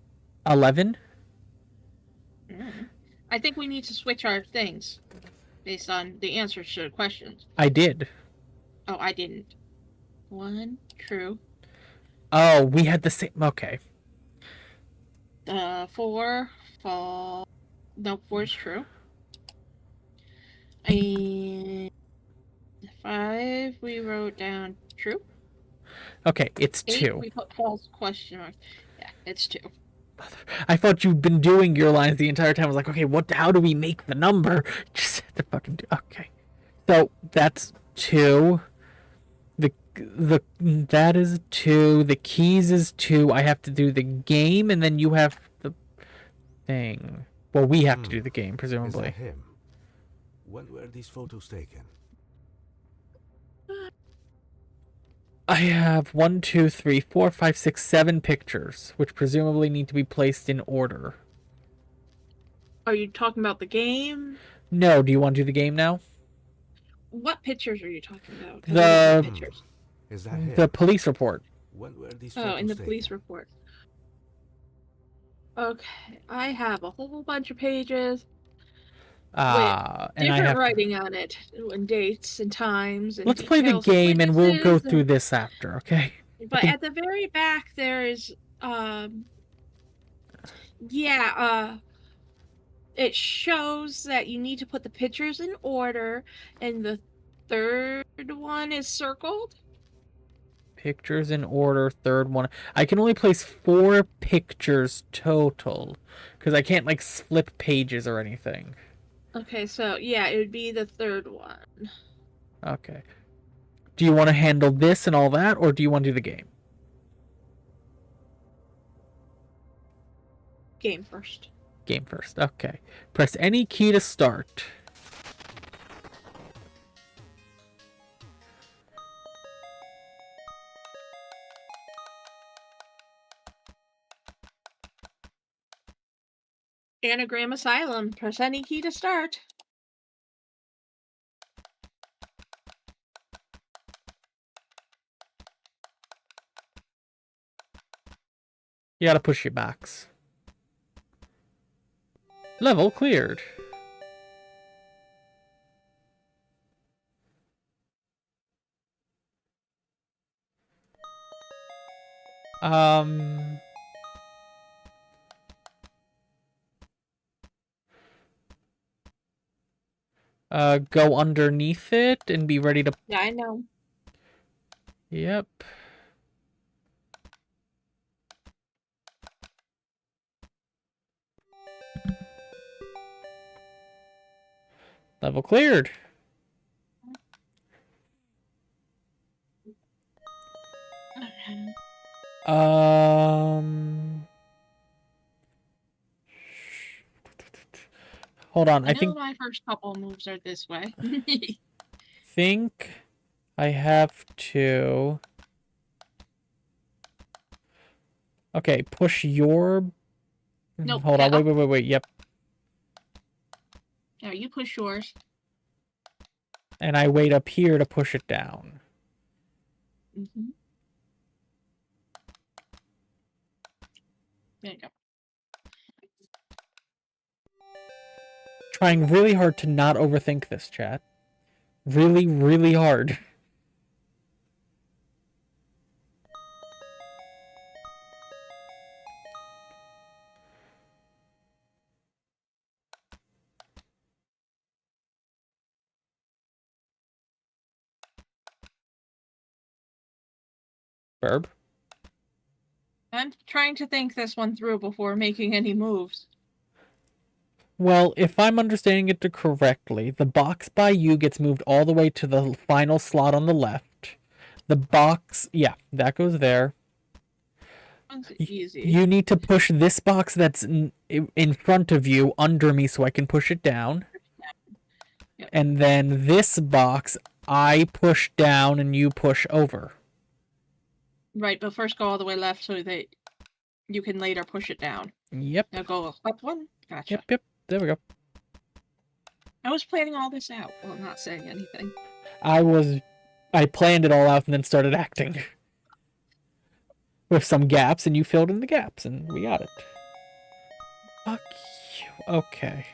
11. I think we need to switch our things based on the answers to the questions. I did. Oh, I didn't. 1, true. Oh, we had the same... Okay. 4, false. No, 4 is true. And 5, we wrote down true. Okay, it's 8, 2. we put false question mark. Yeah, it's 2. I thought you'd been doing your lines the entire time. I was like, okay, how do we make the number? Just had to fucking do... Okay. So, that's 2. That is 2. The keys is 2. I have to do the game, and then you have the thing. Well, we have to do the game, Is presumably. that him? When were these photos taken? I have 1, 2, 3, 4, 5, 6, 7 pictures, which presumably need to be placed in order. Are you talking about the game? No, do you want to do the game now? What pictures are you talking about? 'Cause I don't have pictures. Is that him? The police report. When were these Oh, photos in the taken? police report. Okay, I have a whole bunch of pages And I different have to... writing on it, and dates and times and Let's play the details of game, and we'll go witnesses through this after, okay? But at the very back there is it shows that you need to put the pictures in order, and the third one is circled. Pictures in order, third one. I can only place 4 pictures total, because I can't, like, flip pages or anything. Okay, so yeah, it would be the third one. Okay. Do you want to handle this and all that, or do you want to do the game? Game first. Game first. Okay. Press any key to start. Anagram Asylum. Press any key to start. You gotta push your box. Level cleared. Go underneath it and be ready to... Yeah, I know. Yep. Level cleared. Hold on. I think my first couple moves are this way. I have to... Okay, push your... Nope, Hold on. get up. Wait. Yep. Yeah, you push yours. And I wait up here to push it down. Mm-hmm. There you go. Trying really hard to not overthink this, chat. Really, really hard. Birb? I'm trying to think this one through before making any moves. Well, if I'm understanding it correctly, the box by you gets moved all the way to the final slot on the left. The box... Yeah, that goes there. One's easy. You need to push this box that's in front of you under me so I can push it down. Yep. And then this box, I push down and you push over. Right, but first go all the way left so that you can later push it down. Yep. Now go up one. Gotcha. Yep. There we go. I was planning all this out while not saying anything. I planned it all out and then started acting. With some gaps, and you filled in the gaps, and we got it. Fuck you. Okay.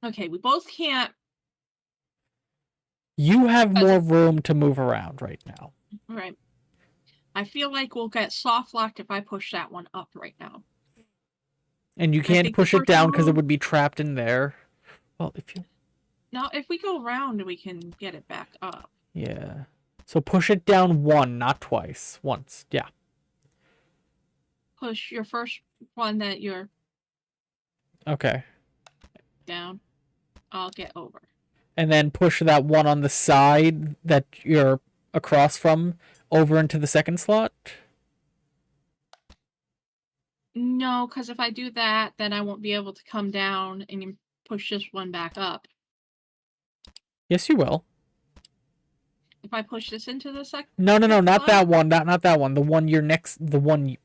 Okay, we both can't... You have more room to move around right now. Right. I feel like we'll get soft locked if I push that one up right now. And you can't push it down because it would be trapped in there. Well, if you... Now, if we go around, we can get it back up. Yeah. So push it down 1, not twice. Once. Yeah. Push your first one that you're Okay. down. I'll get over. And then push that one on the side that you're across from over into the second slot? No, because if I do that, then I won't be able to come down and push this one back up. Yes, you will. If I push this into the second. No, not slot? that one. Not that one. The one you're next. The one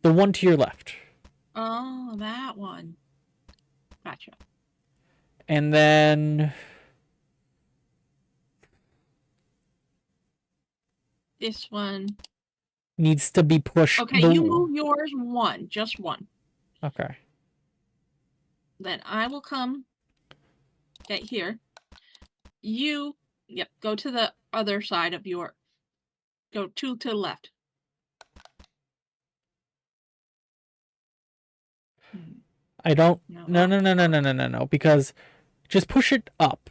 to your left. Oh, that one. Gotcha. And then This one. needs to be pushed. Okay, you move yours one, just one. Okay. Then I will come. Get here. You, yep, go to the other side of your. Go to the left. I don't. No. Because just push it up.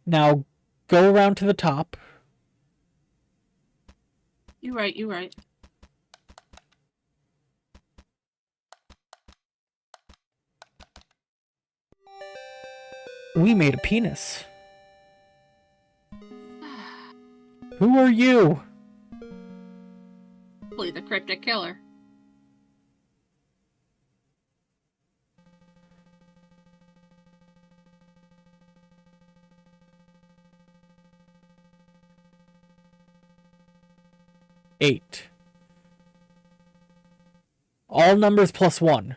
Now go around to the top. You're right. We made a penis. Who are you? Probably the cryptic killer. Eight. All numbers plus 1.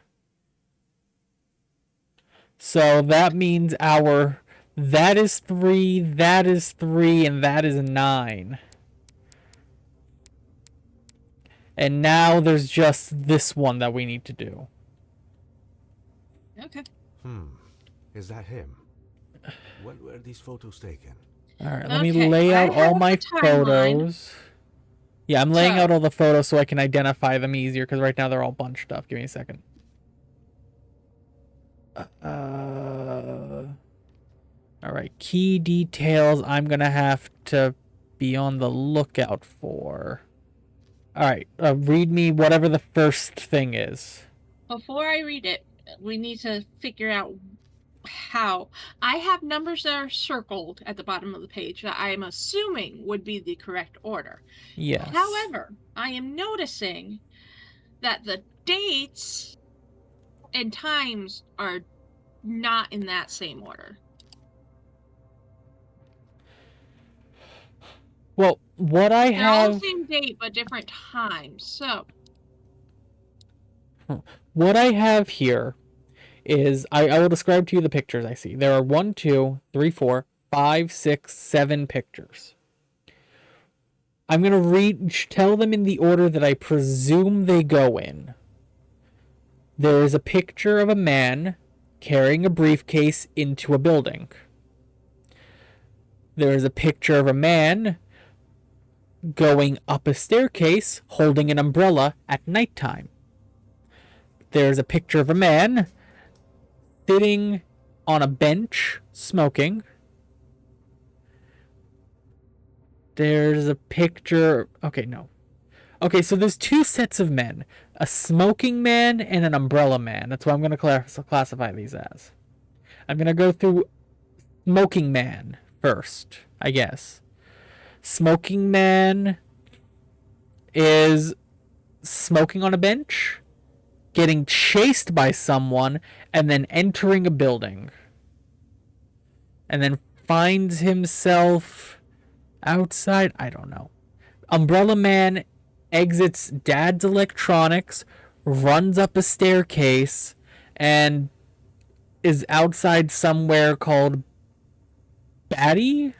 So that means that is 3, that is 3, and that is 9. And now there's just this one that we need to do. Okay. Is that him? When were these photos taken? Alright, let me lay out all my photos. Yeah, I'm laying out all the photos so I can identify them easier, because right now they're all bunched up. Give me a second. Alright, key details I'm gonna have to be on the lookout for. Alright, read me whatever the first thing is. Before I read it, we need to figure out how. I have numbers that are circled at the bottom of the page that I am assuming would be the correct order. Yes. However, I am noticing that the dates and times are not in that same order. Well, what I They're all have... the same date, but different times, so... What I have here is... I will describe to you the pictures I see. There are 1, 2, 3, 4, 5, 6, 7 pictures. I'm going to tell them in the order that I presume they go in. There is a picture of a man carrying a briefcase into a building. There is a picture of a man going up a staircase holding an umbrella at nighttime. There's a picture of a man sitting on a bench smoking. There's a picture... Okay, no. Okay, so there's 2 sets of men. A smoking man and an umbrella man. That's what I'm going to classify these as. I'm going to go through smoking man first, I guess. Smoking man is smoking on a bench, getting chased by someone, and then entering a building. And then finds himself outside. I don't know. Umbrella man exits Dad's Electronics, runs up a staircase, and is outside somewhere called Batty?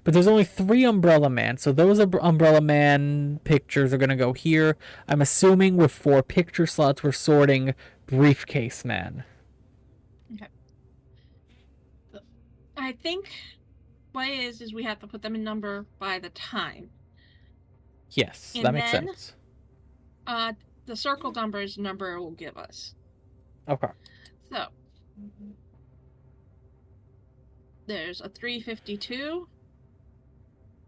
But there's only 3 Umbrella Man, so those Umbrella Man pictures are going to go here. I'm assuming with 4 picture slots, we're sorting Briefcase Man. Okay. I think what it is we have to put them in number by the time. Yes, and that makes then, sense. The circle number will give us. Okay. So, there's a 352,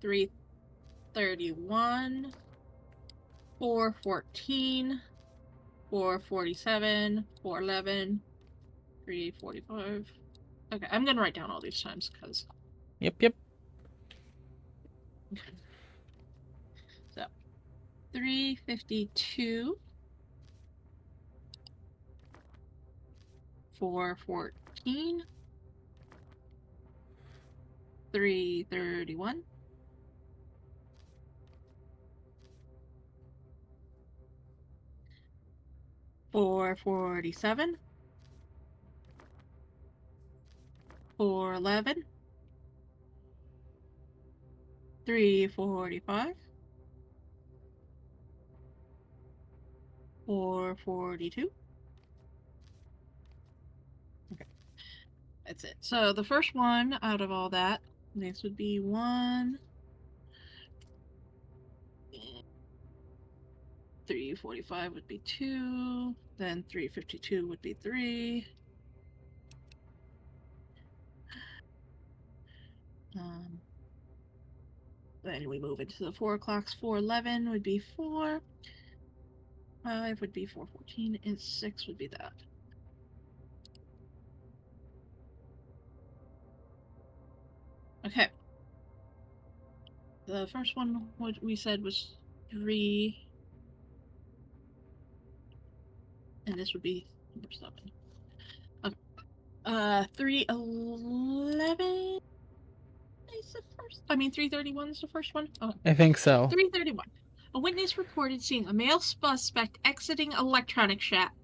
331, 414, 447, 411, 3:45. Okay, I'm gonna write down all these times because. Yep. Okay. So 3:52. 4:14. 3:31. 4:47. 4:11. 3:45. 4:42. Okay, that's it. So the first one out of all that, this would be 1. 3:45 would be 2. Then 3:52 would be 3. Then we move into the 4 o'clocks. 4:11 would be 4. 5 would be 4:14, and 6 would be that. Okay. The first one, what we said was 3. And this would be number 7. Okay. 3:11 is the first. 3:31 is the first one. Oh, I think so. 3:31. A witness reported seeing a male suspect exiting electronic shack,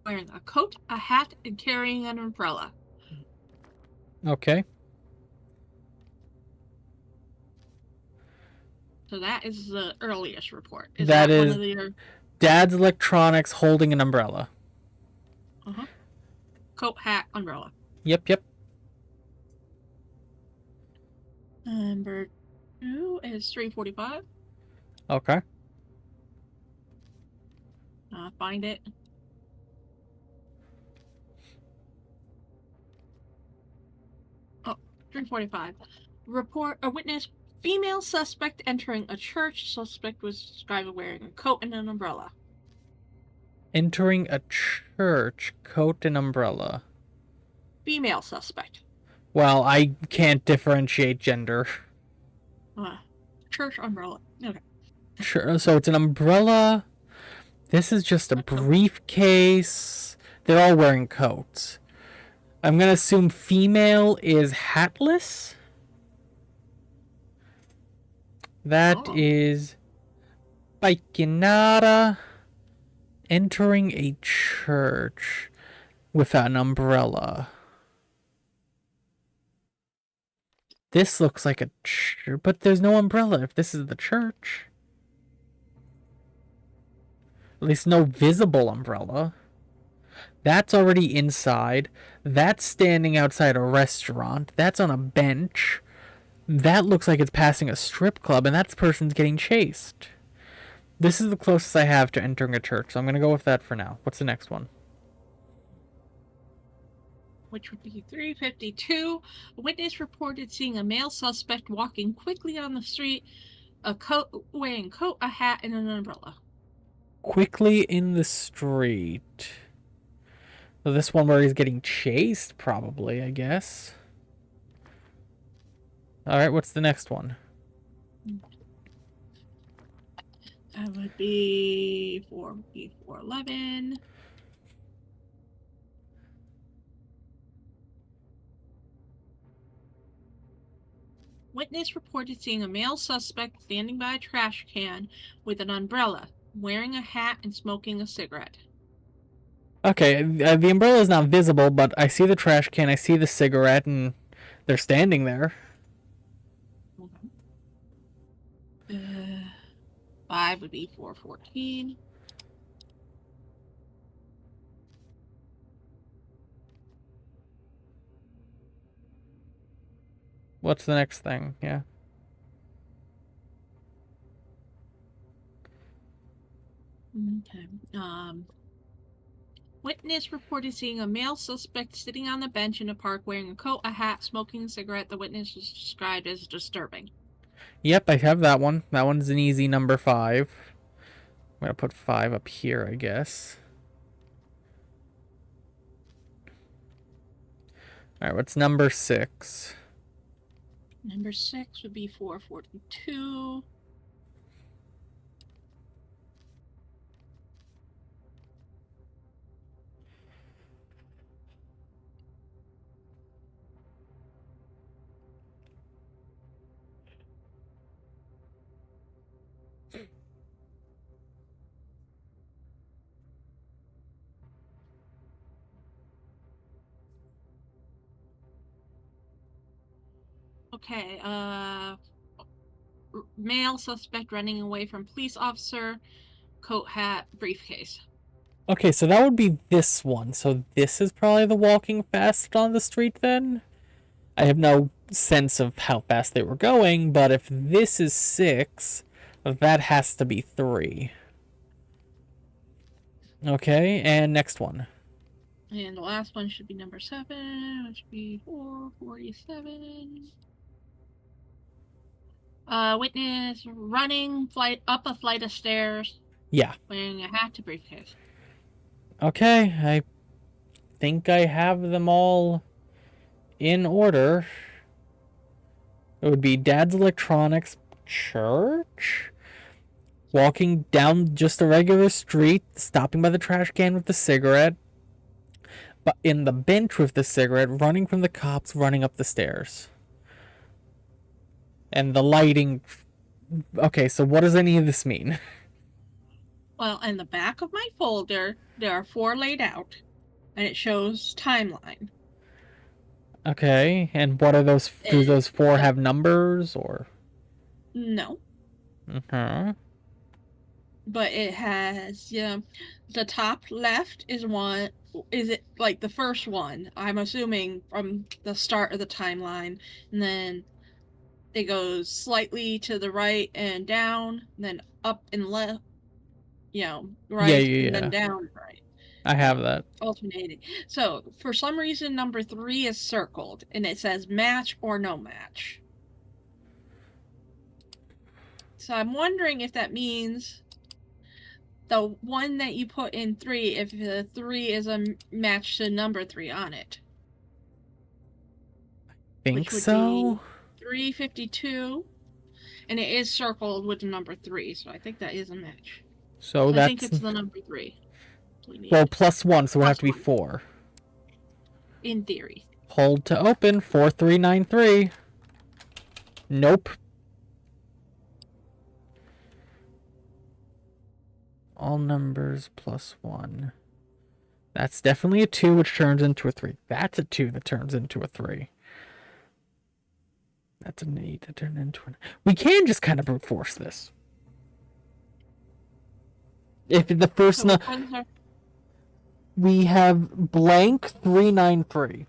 wearing a coat, a hat, and carrying an umbrella. Okay. So that is the earliest report. That one is of the Dad's electronics holding an umbrella. coat, hat, umbrella. Yep. Number 2 is 3:45. Okay. Find it. Oh, 3:45. Report a witness. Female suspect entering a church. Suspect was described wearing a coat and an umbrella. Entering a church, coat and umbrella. Female suspect. Well, I can't differentiate gender. Church umbrella. Okay. Sure. So it's an umbrella. This is just a briefcase. They're all wearing coats. I'm gonna assume female is hatless. That is Baikinara entering a church with an umbrella. This looks like a church, but there's no umbrella if this is the church. At least no visible umbrella. That's already inside. That's standing outside a restaurant. That's on a bench. That looks like it's passing a strip club, and that person's getting chased. This is the closest I have to entering a church, so I'm going to go with that for now. What's the next one? Which would be 3:52. A witness reported seeing a male suspect walking quickly on the street, wearing a coat, a hat, and an umbrella. Quickly in the street. So this one where he's getting chased, probably, I guess. Alright, what's the next one? That would be 4:11. Witness reported seeing a male suspect standing by a trash can with an umbrella, wearing a hat and smoking a cigarette. Okay, the umbrella is not visible, but I see the trash can, I see the cigarette, and they're standing there. 5 would be 4:14. What's the next thing? Yeah. Okay. Witness reported seeing a male suspect sitting on the bench in a park wearing a coat, a hat, smoking a cigarette. The witness was described as disturbing. Yep, I have that one. That one's an easy number 5. I'm going to put 5 up here, I guess. All right, what's number 6? Number 6 would be 442. Okay, male suspect running away from police officer, coat, hat, briefcase. Okay, so that would be this one. So this is probably the walking fast on the street then? I have no sense of how fast they were going, but if this is 6, that has to be 3. Okay, and next one. And the last one should be number 7, which would be 447. Witness running up a flight of stairs. Yeah. Wearing a hat to briefcase. Okay, I think I have them all in order. It would be Dad's Electronics, church, walking down just a regular street, stopping by the trash can with the cigarette, but in the bench with the cigarette, running from the cops, running up the stairs. And the lighting... Okay, so what does any of this mean? Well, in the back of my folder, there are 4 laid out, and it shows timeline. Okay, and what are those... Do those 4 have numbers, or...? No. Uh-huh. But it has, the top left is it like the first one, I'm assuming, from the start of the timeline, and then it goes slightly to the right and down, and then up and left, right, and then down, right. I have that. Alternating. So, for some reason, number 3 is circled, and it says match or no match. So I'm wondering if that means the one that you put in 3, if the 3 is a match to number 3 on it. Think so? 352, and it is circled with the number 3, so I think that is a match. So I think it's the number 3. Well, +1, so it would have to be 4. In theory. Hold to open, 4393. Nope. All numbers +1. That's definitely a 2, which turns into a 3. That's a 2 that turns into a 3. That's an 8 that turned into an... We can just kind of brute force this. If the first... So we have blank 393.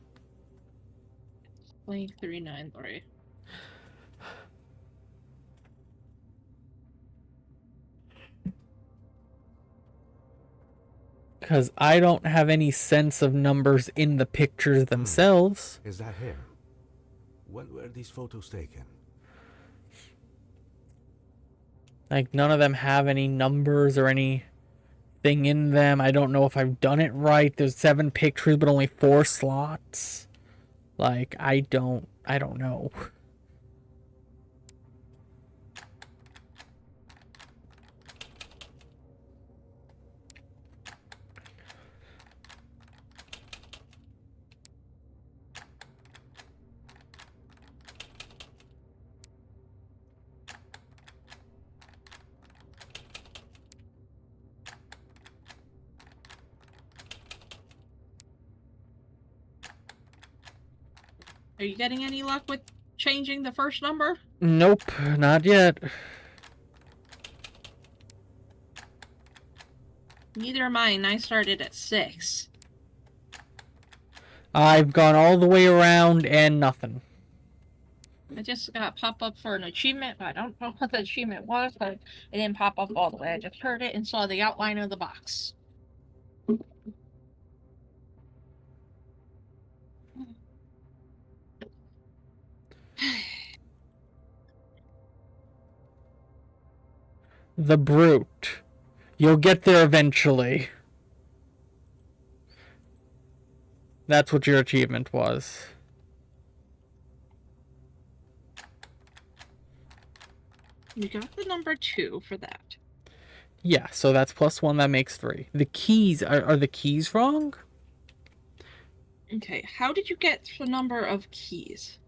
Blank 393. Because I don't have any sense of numbers in the pictures themselves. Is that him? When were these photos taken? Like, none of them have any numbers or anything in them. I don't know if I've done it right. There's 7 pictures, but only 4 slots. Like, I don't know. Are you getting any luck with changing the first number? Nope, not yet. Neither am I, and I started at 6. I've gone all the way around and nothing. I just got pop-up for an achievement, but I don't know what the achievement was, but it didn't pop up all the way. I just heard it and saw the outline of the box. The brute. You'll get there eventually. That's what your achievement was. You got the number 2 for that. Yeah, so that's +1, that makes 3. The keys, are the keys wrong? Okay, how did you get the number of keys?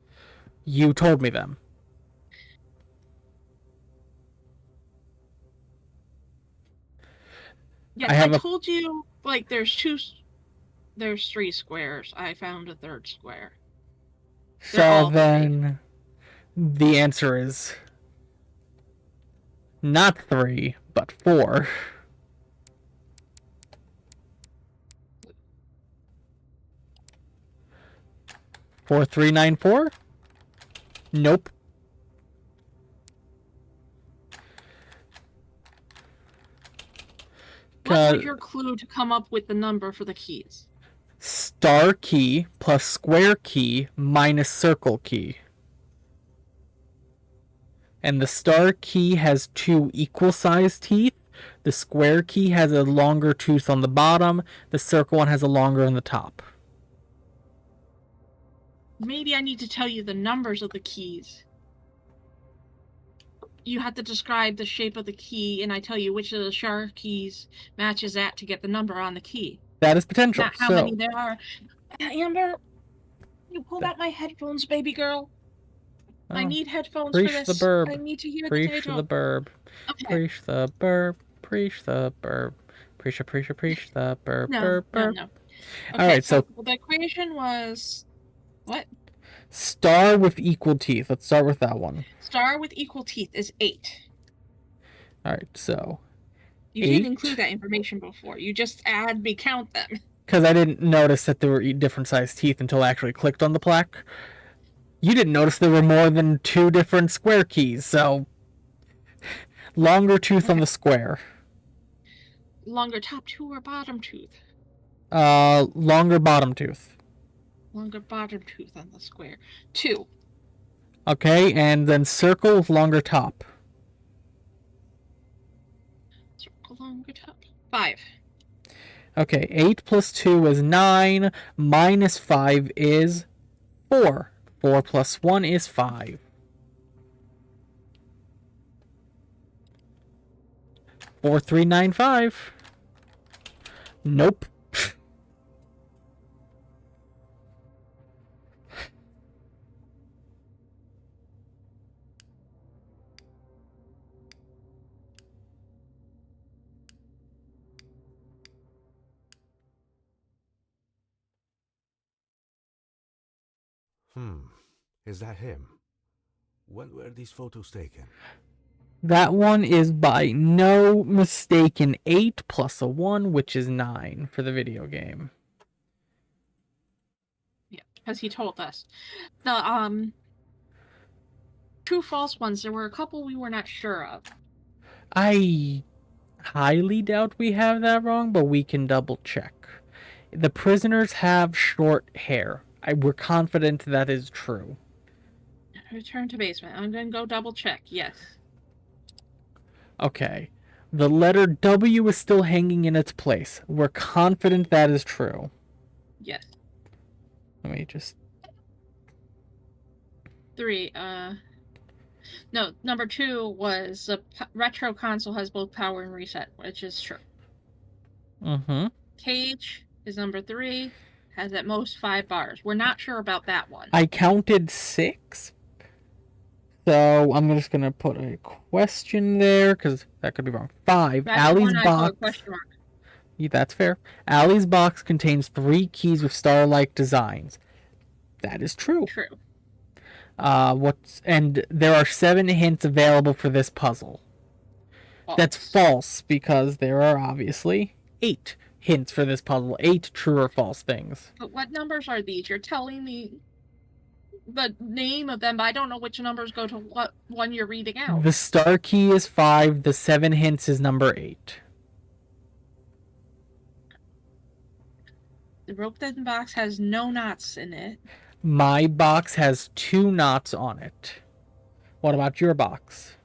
You told me them. Yes, I told you, like, there's 3 squares. I found a 3rd square. So then, the answer is not 3, but 4. 4394? Nope. What was your clue to come up with the number for the keys? Star key plus square key minus circle key. And the star key has 2 equal-sized teeth. The square key has a longer tooth on the bottom. The circle one has a longer on the top. Maybe I need to tell you the numbers of the keys. You have to describe the shape of the key, and I tell you which of the star keys matches that to get the number on the key. That is potential. Not how many there are. Amber, you pulled out my headphones, baby girl. Oh. I need headphones for this. The Birb. I need to hear Preach the Birb. Okay. Preach the Birb. Preach the Birb. Preach the Birb. No, Birb, Birb. no. Okay, all right, so the equation was what? Star with equal teeth. Let's start with that one. Star with equal teeth is 8. All right, so you 8. Didn't include that information before. You just had me count them. Because I didn't notice that there were different sized teeth until I actually clicked on the plaque. You didn't notice there were more than 2 different square keys, so longer tooth on the square. Longer top tooth or bottom tooth? Longer bottom tooth. Longer bottom tooth on the square. 2. Okay, and then circle with longer top. Circle longer top. 5. Okay, 8 plus 2 is 9, minus 5 is 4. 4 plus 1 is 5. 4395. Nope. Is that him? When were these photos taken? That one is by no mistaken 8 plus a 1, which is 9 for the video game. Yeah, because he told us. The true false ones, there were a couple we were not sure of. I highly doubt we have that wrong, but we can double check. The prisoners have short hair. We're confident that is true. Return to basement. I'm going to go double check. Yes. Okay. The letter W is still hanging in its place. We're confident that is true. Yes. Let me just... 3. No, number 2 was the retro console has both power and reset, which is true. Mm-hmm. Cage is number 3. Has at most 5 bars. We're not sure about that one. I counted 6. So I'm just going to put a question there, because that could be wrong. 5. That's Allie's one box. Question mark. Yeah, that's fair. Allie's box contains 3 keys with star-like designs. That is true. True. And there are 7 hints available for this puzzle. False. That's false, because there are obviously 8 hints for this puzzle. 8 true or false things. But what numbers are these? You're telling me the name of them, but I don't know which numbers go to what one you're reading out. The star key is 5. The 7 hints is number 8. The rope then box has no knots in it. My box has 2 knots on it. What about your box?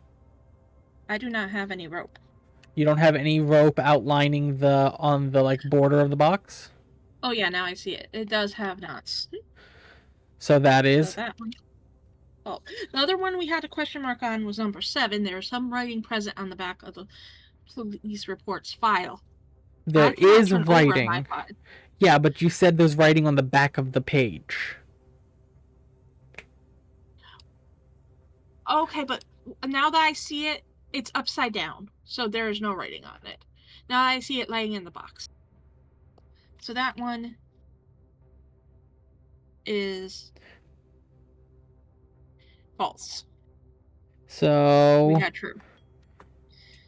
I do not have any rope. You don't have any rope outlining on the border of the box? Oh yeah, now I see it. It does have knots. So that is So that one. Oh, the other one we had a question mark on was number 7. There's some writing present on the back of the police reports file. There I cannot is turn over my writing. file. Yeah, but you said there's writing on the back of the page. Okay, but now that I see it, it's upside down, so there is no writing on it. Now I see it laying in the box. So that one is false. So We got true.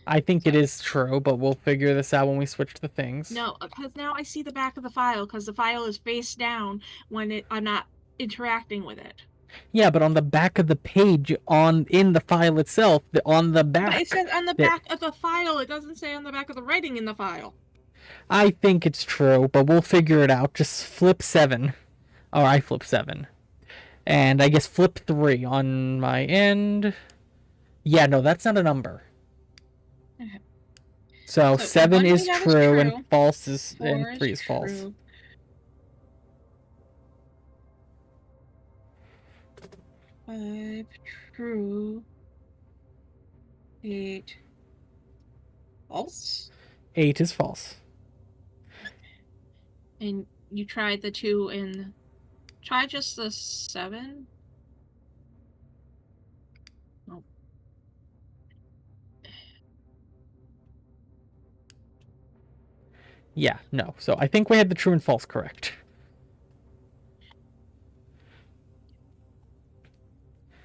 I think it is true, but we'll figure this out when we switch the things. No, because now I see the back of the file, because the file is face down when I'm not interacting with it. Yeah, but on the back of the page, in the file itself, on the back. But it says on the back of the file. It doesn't say on the back of the writing in the file. I think it's true, but we'll figure it out. Just flip 7. Or I flip 7. And I guess flip 3 on my end. Yeah, no, that's not a number. Okay. So 7 is true, and false is, 4 and 3 is false. True. 5 true. 8 false. 8 is false. And you tried the 2 and try just the 7. Nope. Yeah, no. So I think we had the true and false correct.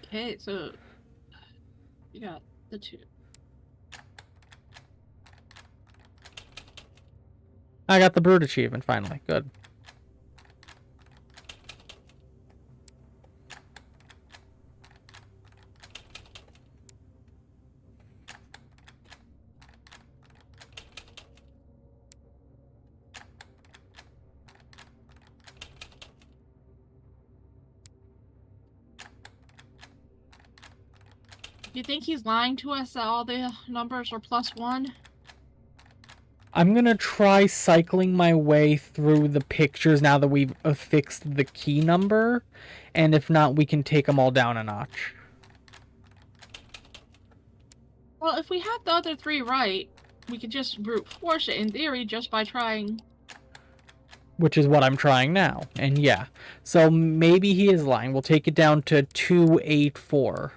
Okay, so you got the 2. I got the Brood achievement finally. Good. Do you think he's lying to us that all the numbers are +1? I'm gonna try cycling my way through the pictures now that we've affixed the key number, and if not, we can take them all down a notch. Well, if we have the other 3 right, we could just brute force it in theory just by trying. Which is what I'm trying now, and yeah. So maybe he is lying. We'll take it down to 284.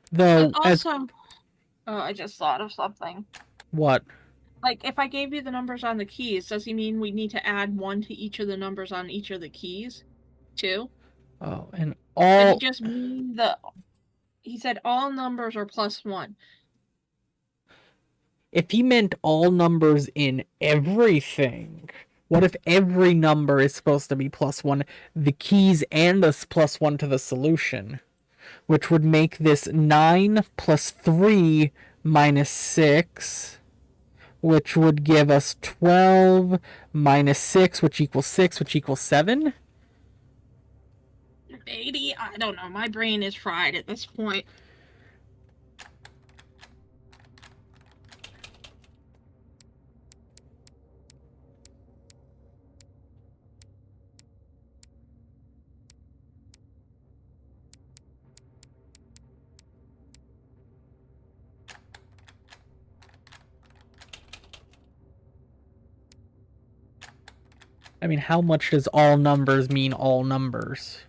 Though, Also, oh, I just thought of something. What? Like, if I gave you the numbers on the keys, does he mean we need to add 1 to each of the numbers on each of the keys? 2? Oh, and Did all... he just mean he said all numbers are +1. If he meant all numbers in everything, what if every number is supposed to be +1, the keys and the +1 to the solution? Which would make this 9 plus 3 minus 6, which would give us 12 minus 6, which equals 6, which equals 7? 80? I don't know. My brain is fried at this point. I mean, how much does all numbers mean all numbers?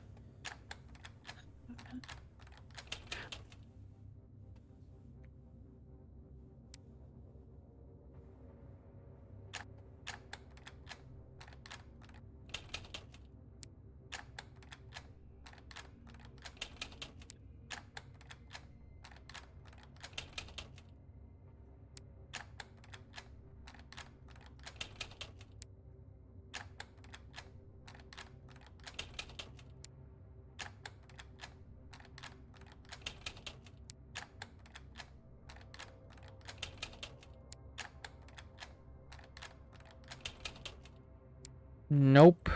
Nope.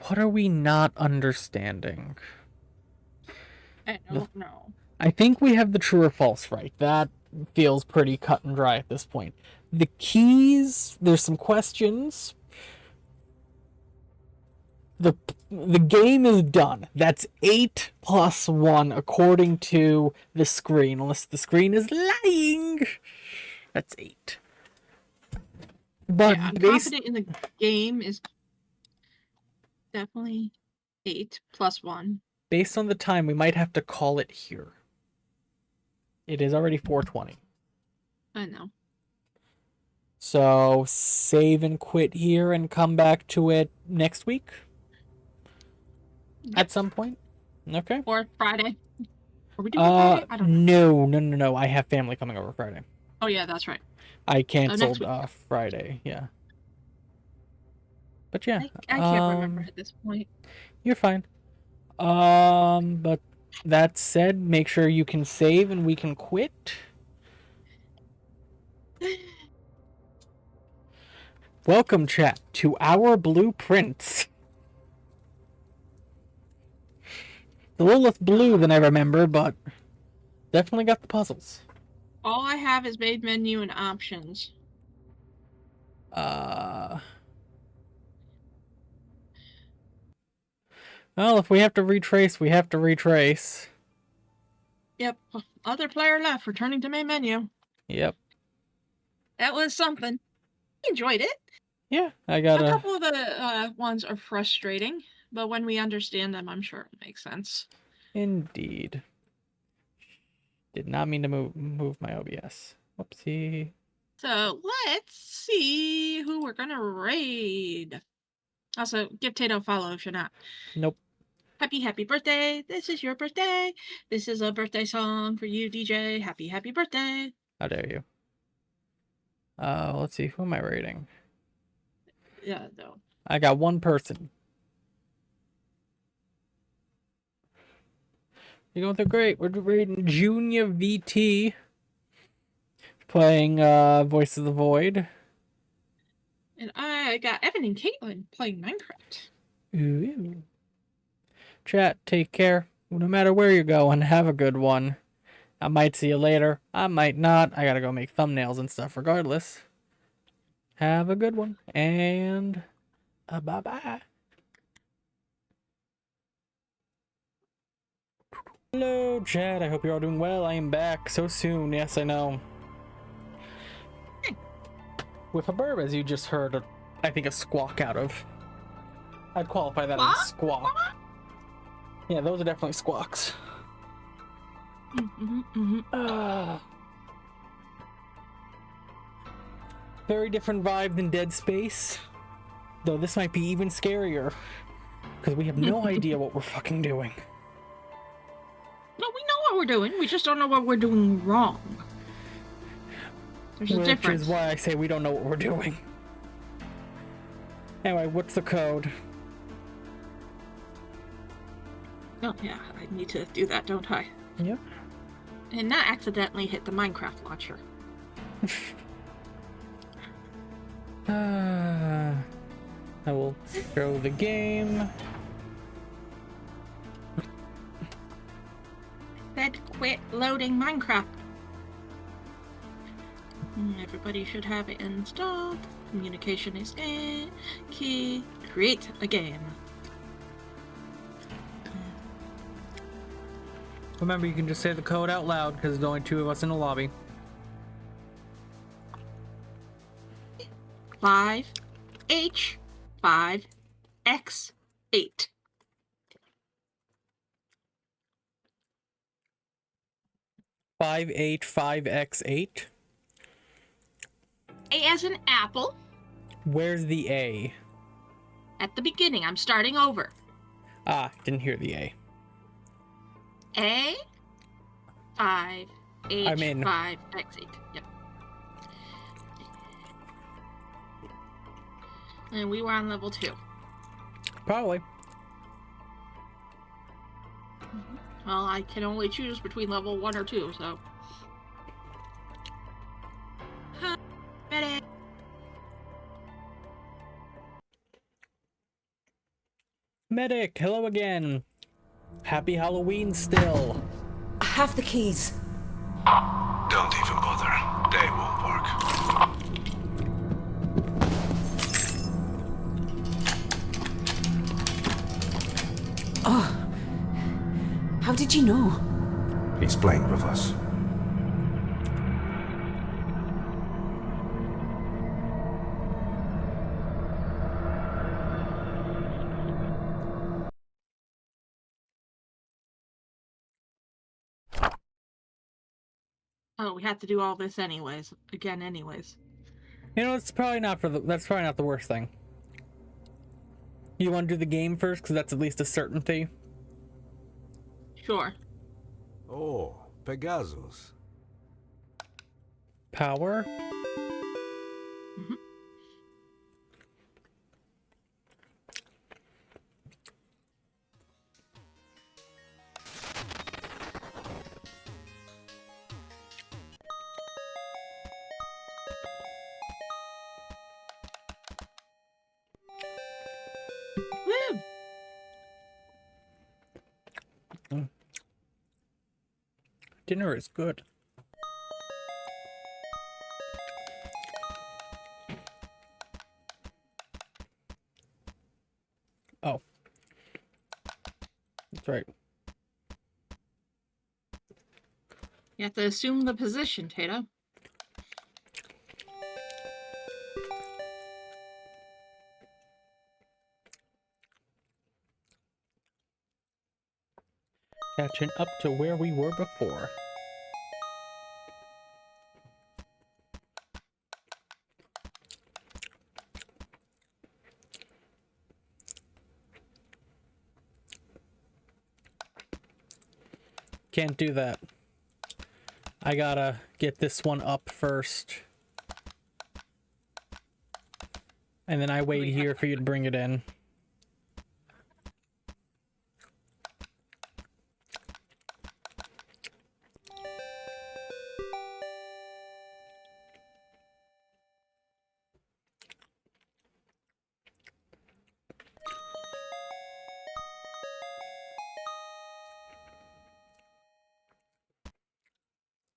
What are we not understanding? I don't know. I think we have the true or false right. That feels pretty cut and dry at this point. The keys, there's some questions. The game is done. That's 8 plus 1 according to the screen. Unless the screen is lying. That's 8. But Yeah, I'm based, confident in the game is definitely 8 plus 1. based on the time, we might have to call it here. It is already 4:20. I know. So save and quit here and come back to it next week Yep. at some point. Okay. Or Friday. Are we doing Friday? I don't know. No. I have family coming over Friday. Oh yeah, that's right. I canceled week. Friday. Yeah. But yeah, I can't remember at this point. you're fine. But that said, make sure you can save and we can quit. Welcome, chat, to our blueprints. A little less blue than I remember, but definitely got the puzzles. All I have is main menu and options. Well, if we have to retrace, we have to retrace. Yep. Other player left, returning to main menu. Yep. That was something. Enjoyed it. Yeah, I got A couple of the ones are frustrating, but when we understand them, I'm sure it makes sense. Indeed. Did not mean to move my OBS. Whoopsie. So let's see who we're gonna raid. Also, give Tato a follow if you're not. Nope. Happy birthday. This is your birthday. This is a birthday song for you, DJ. Happy birthday. How dare you? Let's see. Who am I rating? Yeah, no. I got one person. You're going through great. We're rating Junior VT. Playing Voice of the Void. And I got Evan and Caitlin playing Minecraft. Ooh. Chat, take care. No matter where you're going, have a good one. I might see you later. I might not. I gotta go make thumbnails and stuff regardless. Have a good one. And bye-bye. Hello, chat. I hope you're all doing well. I am back so soon. Yes, I know. With a Birb, as you just heard, I think a squawk out of. I'd qualify that as a squawk. Yeah, those are definitely squawks. Very different vibe than Dead Space. Though this might be even scarier. Because we have no idea what we're fucking doing. No, we know what we're doing. We just don't know what we're doing wrong. There's a difference. Which is why I say we don't know what we're doing. Anyway, what's the code? Oh, yeah, I need to do that, don't I? Yep. And not accidentally hit the Minecraft launcher. I will show the game. Said quit loading Minecraft. Everybody should have it installed. Communication is key. Create a game. Remember, you can just say the code out loud because there's only 2 of us in the lobby. 5H5X8. 5H5X8. A as in apple. Where's the A? At the beginning, I'm starting over. Ah, didn't hear the A. A 5 I'm in. H5X8. Yep. And we were on level 2. Probably. Well, I can only choose between level 1 or 2, so. Ready? Medic, hello again. Happy Halloween still. I have the keys. Don't even bother. They won't work. Oh. How did you know? He's playing with us. Oh, we have to do all this anyways. Again, anyways. You know, that's probably not the worst thing. You want to do the game first, because that's at least a certainty. Sure. Oh, Pegasus. Power. Mhm. Woo! Dinner is good. Oh. That's right. You have to assume the position, Tato. Catching up to where we were before. Can't do that. I gotta get this one up first. And then I wait here for you to bring it in.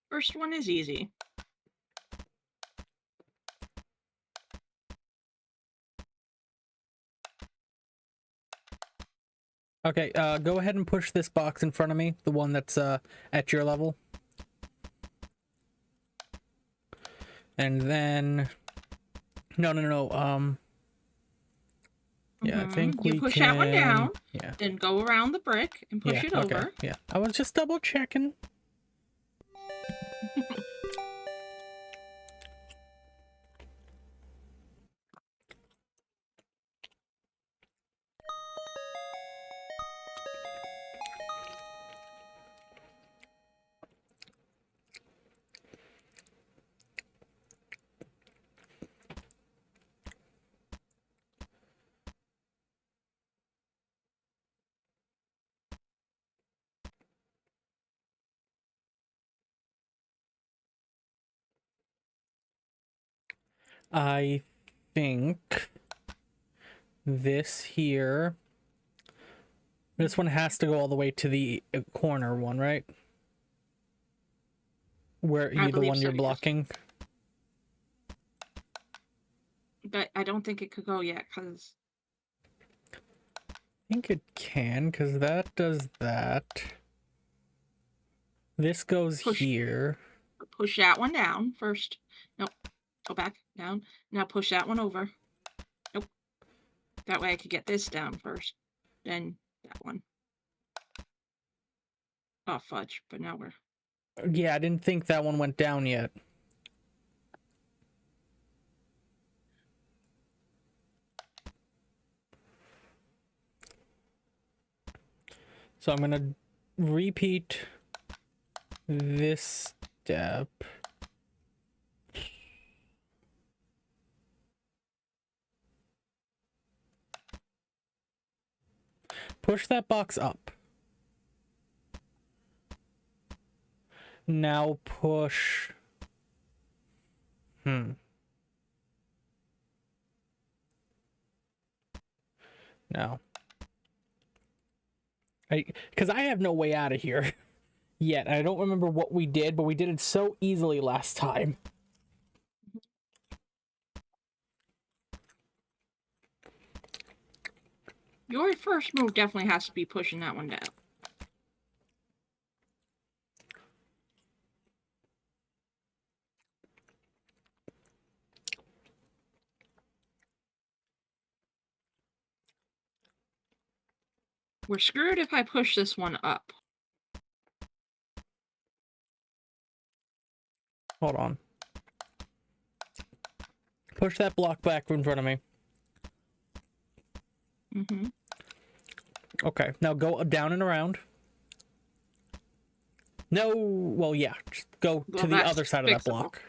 First one is easy. Okay, go ahead and push this box in front of me, the one that's at your level. And then no. Yeah, I think you we push can... that one down, yeah. then go around the brick and push it over. Yeah, I was just double checking. I think this here, this one has to go all the way to the corner one, right? Where I the believe one so, you're yes. blocking. But I don't think it could go yet, because... I think it can, because that does that. This goes here. Push that one down first. Nope. Go back, down. Now push that one over. Nope. That way I could get this down first. Then that one. Oh, fudge. But now we're... Yeah, I didn't think that one went down yet. So I'm gonna repeat this step. Push that box up. Now push... No. Because I have no way out of here yet. I don't remember what we did, but we did it so easily last time. Your first move definitely has to be pushing that one down. We're screwed if I push this one up. Hold on. Push that block back in front of me. Mm-hmm. Okay, now go down and around. No, well, yeah, just go Well, to the that's other side of that fixable. block.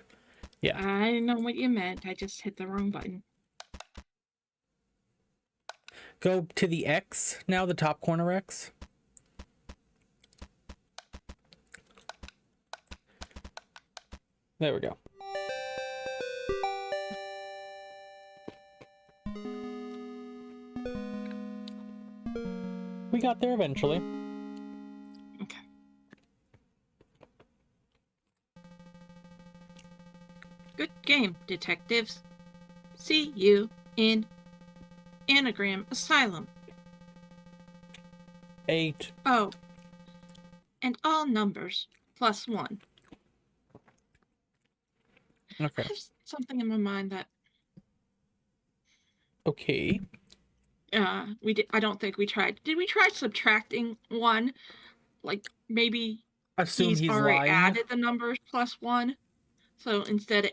Yeah. I know what you meant. I just hit the wrong button. Go to the X now, the top corner X. There we go. We got there eventually. Okay. Good game, detectives. See you in Anagram Asylum. 8. Oh. And all numbers plus 1. Okay. I have something in my mind that Okay. we did. I don't think we tried. Did we try subtracting 1? Like maybe Assume he's already lying. added the numbers plus 1. So instead of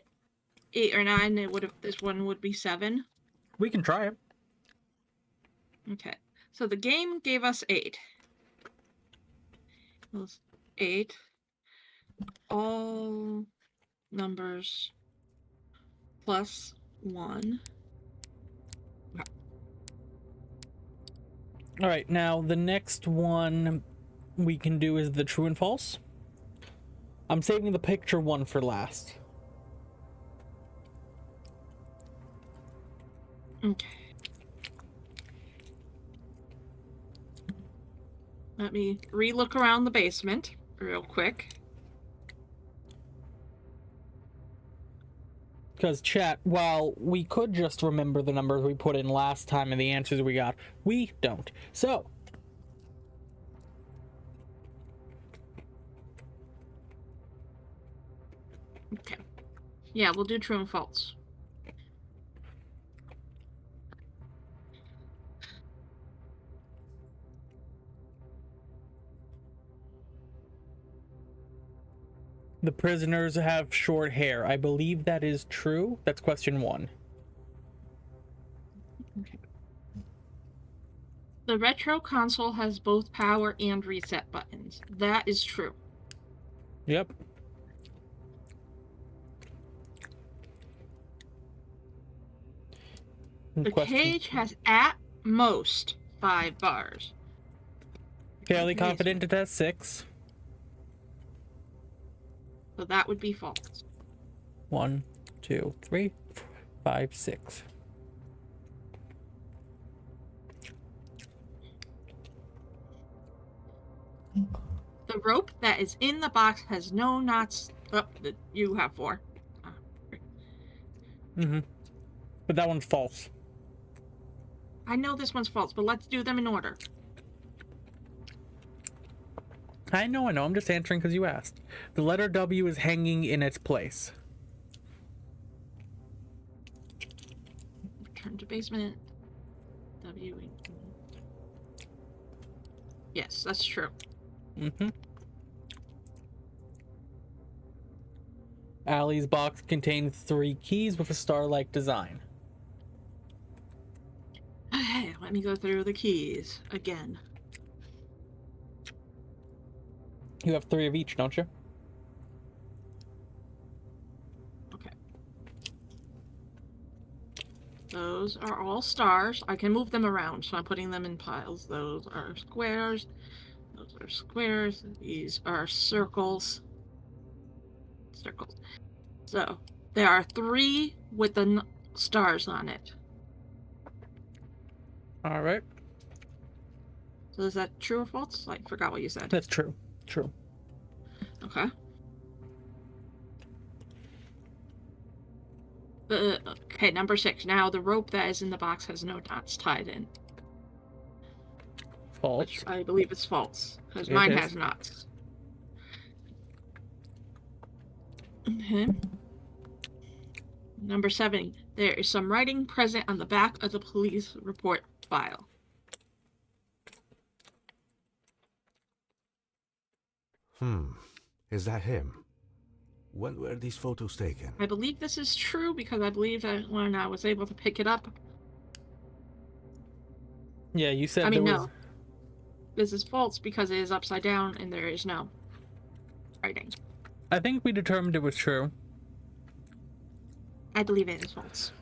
8 or 9, it would have. This one would be 7. We can try it. Okay. So the game gave us 8. It was 8. All numbers plus 1. All right, now the next one we can do is the true and false. I'm saving the picture one for last. Okay. Let me re-look around the basement real quick. Because chat, while we could just remember the numbers we put in last time and the answers we got, we don't. So, Okay. Yeah, we'll do true and false. the prisoners have short hair. I believe that is true. That's question 1. Okay. The retro console has both power and reset buttons. That is true. Yep. The cage has at most 5 bars. Fairly confident it has 6. So that would be false. 1, 2, 3, 4, 5, 6. The rope that is in the box has no knots. Oh, you have 4. Mm-hmm. But that one's false. I know this one's false, but let's do them in order. I know. I'm just answering because you asked. The letter W is hanging in its place. Return to basement. W. Yes, that's true. Mm-hmm. Allie's box contains 3 keys with a star-like design. Okay, let me go through the keys again. You have 3 of each, don't you? Okay. Those are all stars. I can move them around, so I'm putting them in piles. Those are squares. Those are squares. These are circles. Circles. So, there are 3 with the stars on it. All right. So is that true or false? I forgot what you said. That's true. True. Okay. Okay, number 6. Now, the rope that is in the box has no knots tied in. False. Which I believe is false. Because It mine is. has knots. Okay. Number 7. There is some writing present on the back of the police report file. Is that him? When were these photos taken? I believe this is true because I believe that when I was able to pick it up... Yeah, you said I mean, there was... no. This is false because it is upside down and there is no writing. I think we determined it was true. I believe it is false.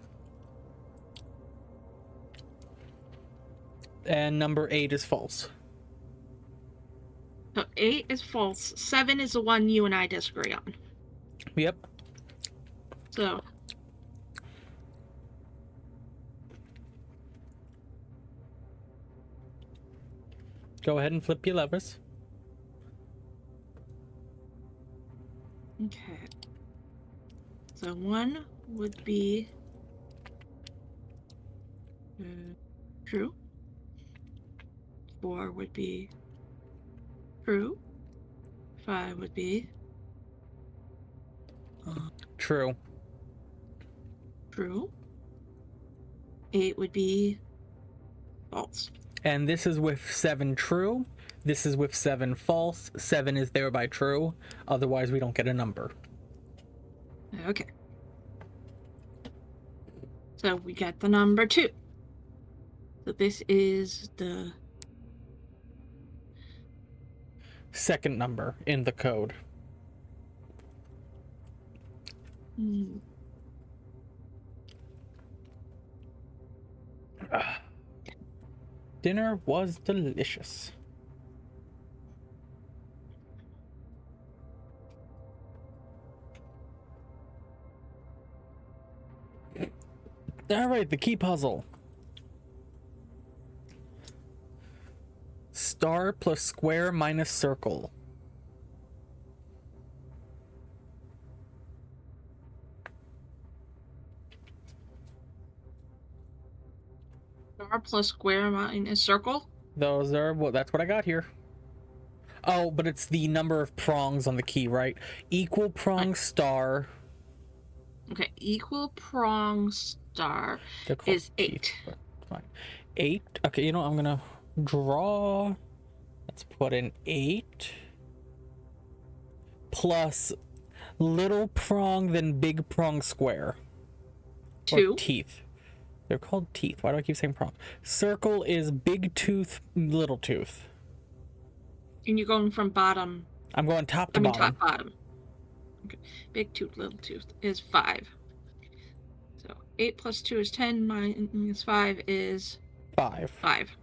And number 8 is false. So 8 is false. 7 is the one you and I disagree on. Yep. So... Go ahead and flip your levers. Okay. So 1 would be... true. 4 would be... true. 5 would be... True. true. 8 would be... false. And this is with 7 true. This is with 7 false. 7 is thereby true. Otherwise, we don't get a number. Okay. So we got the number 2. So this is the... second number in the code. Dinner was delicious. All right, the key puzzle. Star plus square minus circle. Star plus square minus circle? Those are well, that's what I got here. Oh, but it's the number of prongs on the key, right? Equal prong star. Okay, equal prong star They're called is 8. teeth, but it's fine. 8. Okay, you know, I'm gonna draw. Let's put in 8 plus little prong, then big prong square. 2. Or teeth. They're called teeth. Why do I keep saying prong? Circle is big tooth, little tooth. And you're going from bottom... I'm going top to bottom. top bottom. Okay. Big tooth, little tooth is 5. So 8 plus 2 is 10, minus 5 is... 5. 5.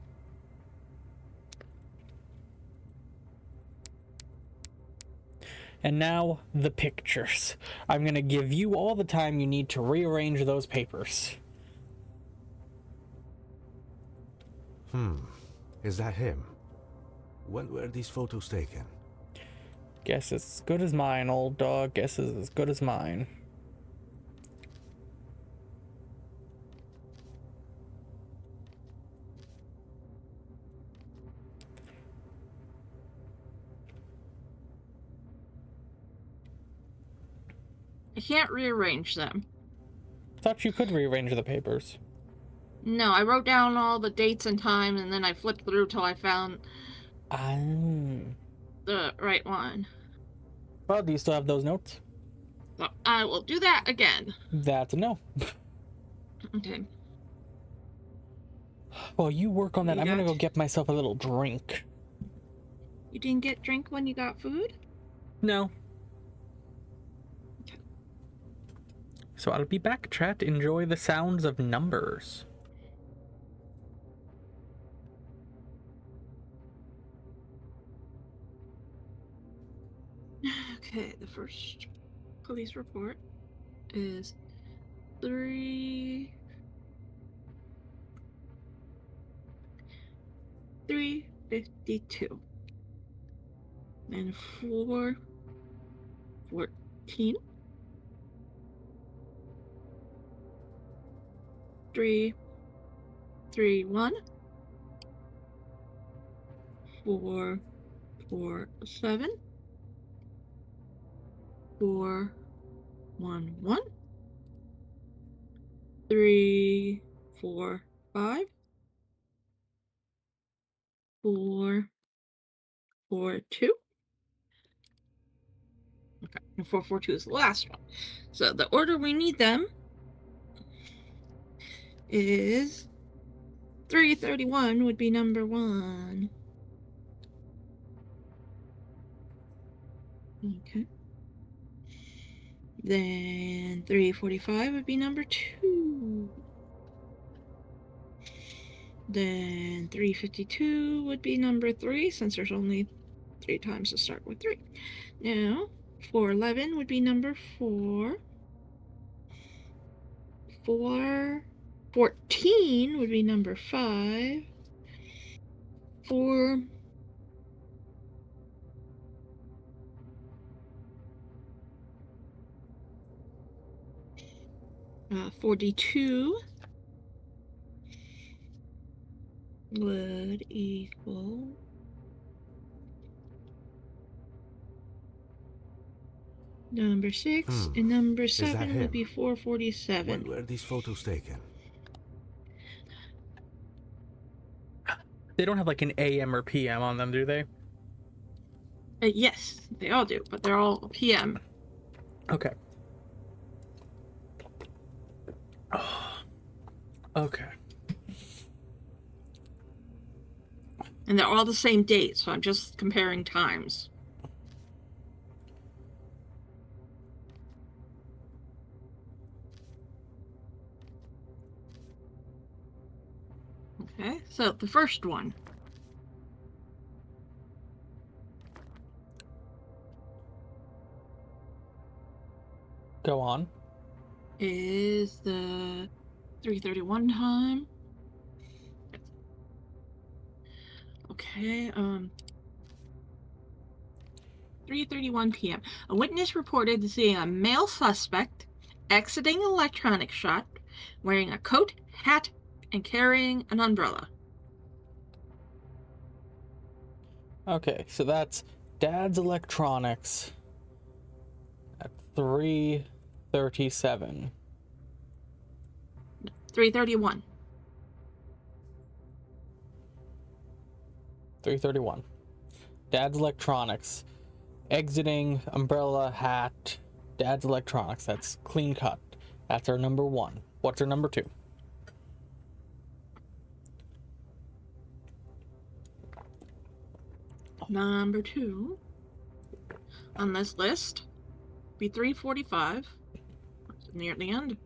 And now, the pictures. I'm gonna give you all the time you need to rearrange those papers. Is that him? When were these photos taken? Guess is as good as mine, old dog. Guess is as good as mine. I can't rearrange them. Thought you could rearrange the papers. No, I wrote down all the dates and times, and then I flipped through till I found the right one. Well, do you still have those notes? So I will do that again. That's a no. Okay. Well, you work on that. You I'm gonna got- go get myself a little drink. You didn't get drink when you got food? No. So I'll be back, chat. Enjoy the sounds of numbers. Okay, the first police report is 3 52. And 4, 14. 3, 3, 1. 4, 4, 7. 4, 1, 1. 3, 4, 5. 4, 4, 2. Okay, and 4, 4, 2 is the last one. So the order we need them is 331 would be number 1. Okay. Then 345 would be number 2. Then 352 would be number 3, since there's only 3 times to start with 3. Now, 411 would be number 4. 414 would be number 5. 4 42 would equal number 6, and number 7 would be 447. When were these photos taken? They don't have like an AM or PM on them, do they? Yes, they all do, but they're all PM. Okay. Okay. And they're all the same date, so I'm just comparing times. Okay, so the first one. Go on. Is the 3:31 time. Okay, 3:31 p.m. A witness reported seeing a male suspect exiting an electronics shop wearing a coat, hat, and carrying an umbrella. Okay, so that's Dad's Electronics at 3:37. 3:31. 3:31. Dad's Electronics. Exiting, umbrella, hat. Dad's Electronics. That's clean cut. That's our number 1. What's our number 2? Number 2 on this list be 3:45. Near the end.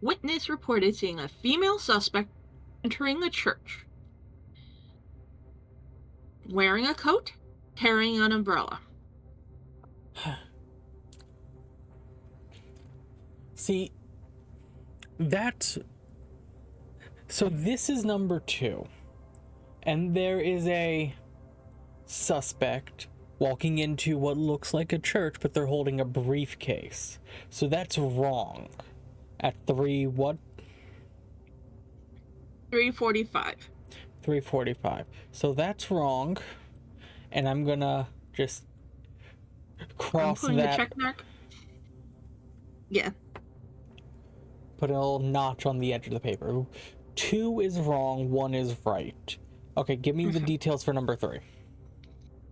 Witness reported seeing a female suspect entering the church, wearing a coat, carrying an umbrella. See, that's... So this is number 2. And there is a suspect walking into what looks like a church, but they're holding a briefcase. So that's wrong. At 3:45. 3:45. So that's wrong. And I'm gonna just cross putting that. a check mark. Yeah. Put a little notch on the edge of the paper. 2 is wrong, 1 is right. Okay, give me the details for number 3.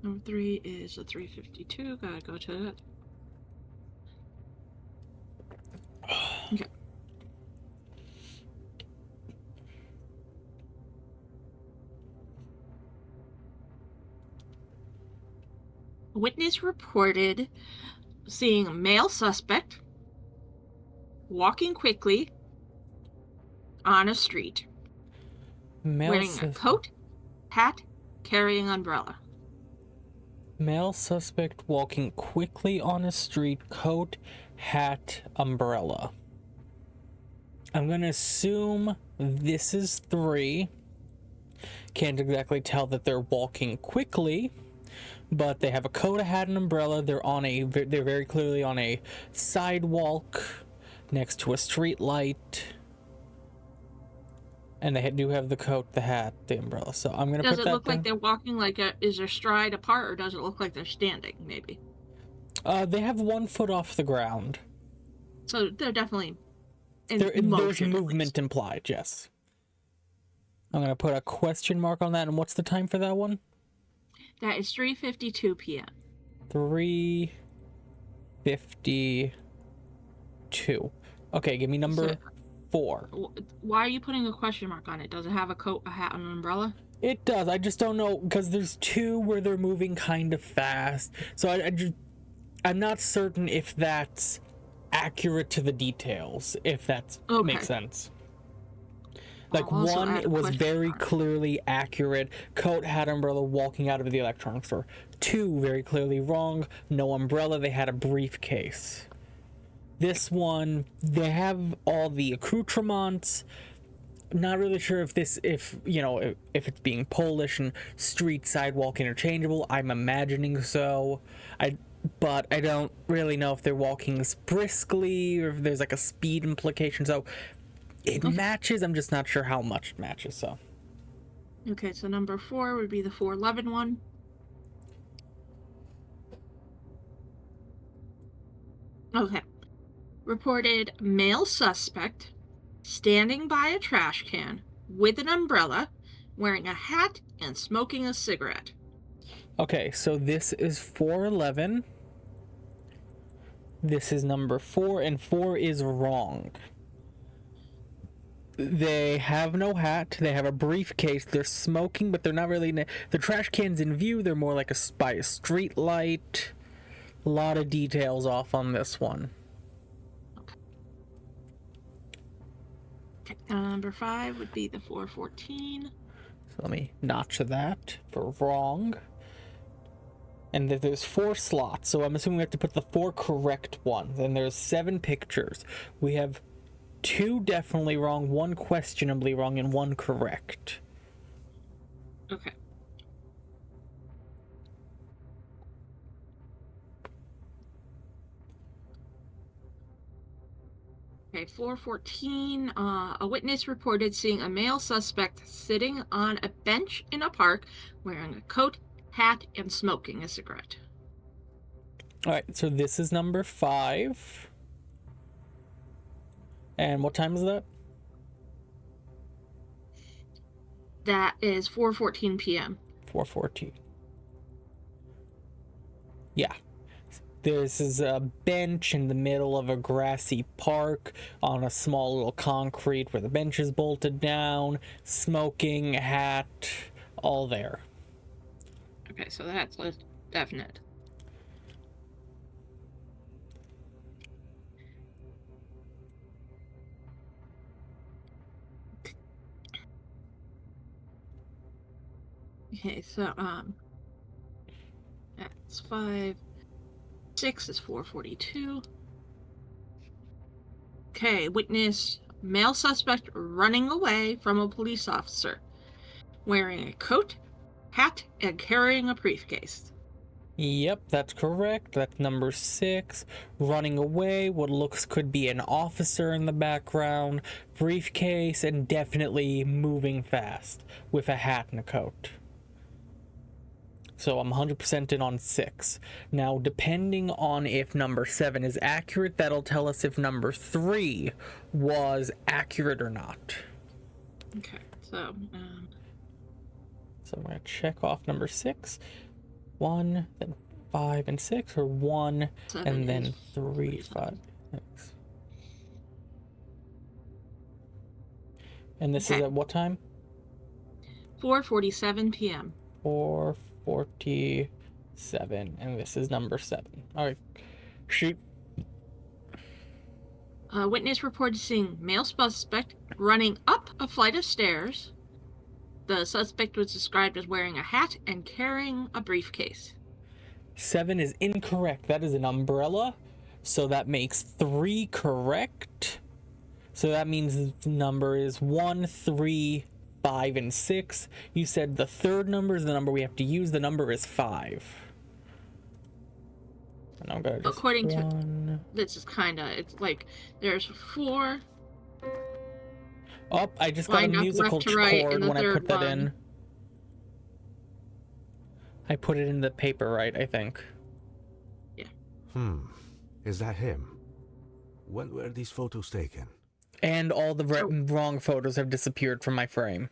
Number 3 is a 3:52. Gotta go to that. Okay. A witness reported seeing a male suspect walking quickly on a street, wearing a coat, hat, carrying an umbrella. Male suspect walking quickly on a street, coat, hat, umbrella. I'm gonna assume this is 3. Can't exactly tell that they're walking quickly, but they have a coat, a hat, and umbrella. They're very clearly on a sidewalk next to a street light. And they do have the coat, the hat, the umbrella. So I'm going to put that Does it look down. like they're walking is their stride apart, or does it look like they're standing, maybe? They have 1 foot off the ground. So they're definitely in There's motion. movement implied, yes. I'm going to put a question mark on that. And what's the time for that one? That is 3:52 p.m. 3:52. Okay, give me number 4. Why are you putting a question mark on it? Does it have a coat, a hat, and an umbrella? It does. I just don't know, because there's 2 where they're moving kind of fast. So I'm not certain if that's accurate to the details, if that makes sense. Like, I'll also add one a was question very mark. clearly accurate, coat, hat, umbrella, walking out of the electronics store. 2 very clearly wrong, no umbrella, they had a briefcase. This one, they have all the accoutrements. Not really sure if it's being Polish and street sidewalk interchangeable. I'm imagining so. But I don't really know if they're walking briskly or if there's like a speed implication. So it matches. I'm just not sure how much it matches. So Okay, so number 4 would be the 411 one. Okay. Reported male suspect standing by a trash can with an umbrella, wearing a hat and smoking a cigarette. okay, so this is 411. This is number 4, and 4 is wrong. They have no hat. They have a briefcase. They're smoking, but they're not really. The trash can's in view. They're more like by a street light. A lot of details off on this one. Okay. Number 5 would be the 414. So let me notch that for wrong. And there's 4 slots, so I'm assuming we have to put the 4 correct ones. And there's 7 pictures. We have 2 definitely wrong, 1 questionably wrong, and 1 correct. Okay. Okay, 414. A witness reported seeing a male suspect sitting on a bench in a park wearing a coat, hat, and smoking a cigarette. All right, so this is number 5. And what time is that? That is 4:14 p.m. 4:14. Yeah. This is a bench in the middle of a grassy park on a small little concrete where the bench is bolted down, smoking, hat, all there. Okay, so that's definite. Okay, so that's 5. 6 is 442. Okay, witness male suspect running away from a police officer, wearing a coat, hat, and carrying a briefcase. Yep, that's correct. That's number 6. Running away, what looks could be an officer in the background, briefcase, and definitely moving fast with a hat and a coat. So I'm 100% in on 6. Now, depending on if number 7 is accurate, that'll tell us if number 3 was accurate or not. Okay, so So I'm going to check off number 6. 1, then 5 and 6, or 1, 7 and then is 3, 5, 6. And this is Okay. at what time? 4:47 p.m. 4:47, and this is number 7. All right, shoot. A witness reported seeing male suspect running up a flight of stairs. The suspect was described as wearing a hat and carrying a briefcase. 7 is incorrect. That is an umbrella, so that makes 3 correct. So that means the number is 1, 3, 5 and 6. You said the third number is the number we have to use. The number is 5. And I'm gonna just According to this is it's like there's 4. Oh, I just got a Line up musical left to right in chord the when I put third that one. in. I put it in the paper right, I think. Is that him? When were these photos taken? And all the wrong photos have disappeared from my frame.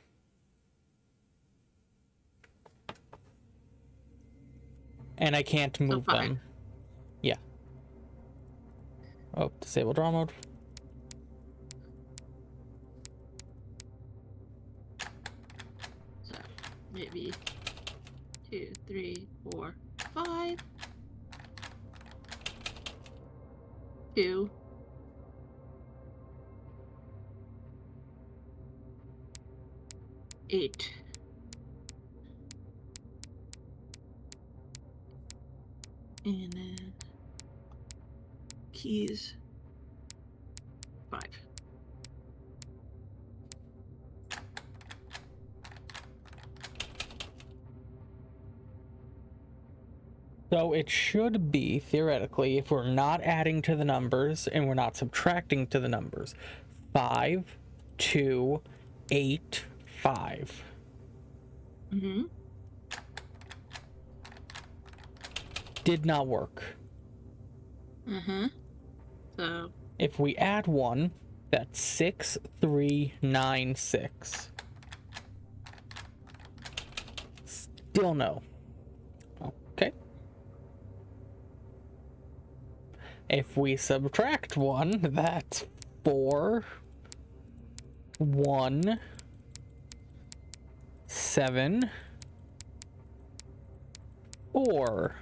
And I can't move them. Yeah. Oh, disable draw mode. So maybe 2, 3, 4, 5. 2. 8. And then keys 5. So it should be, theoretically, if we're not adding to the numbers and we're not subtracting to the numbers, 5, 2, 8, 5. Mm-hmm. Did not work. Mm-hmm. So If we add 1, that's 6, 3, 9, 6. Still no. Okay. If we subtract 1, that's 4, 1, 7, 4.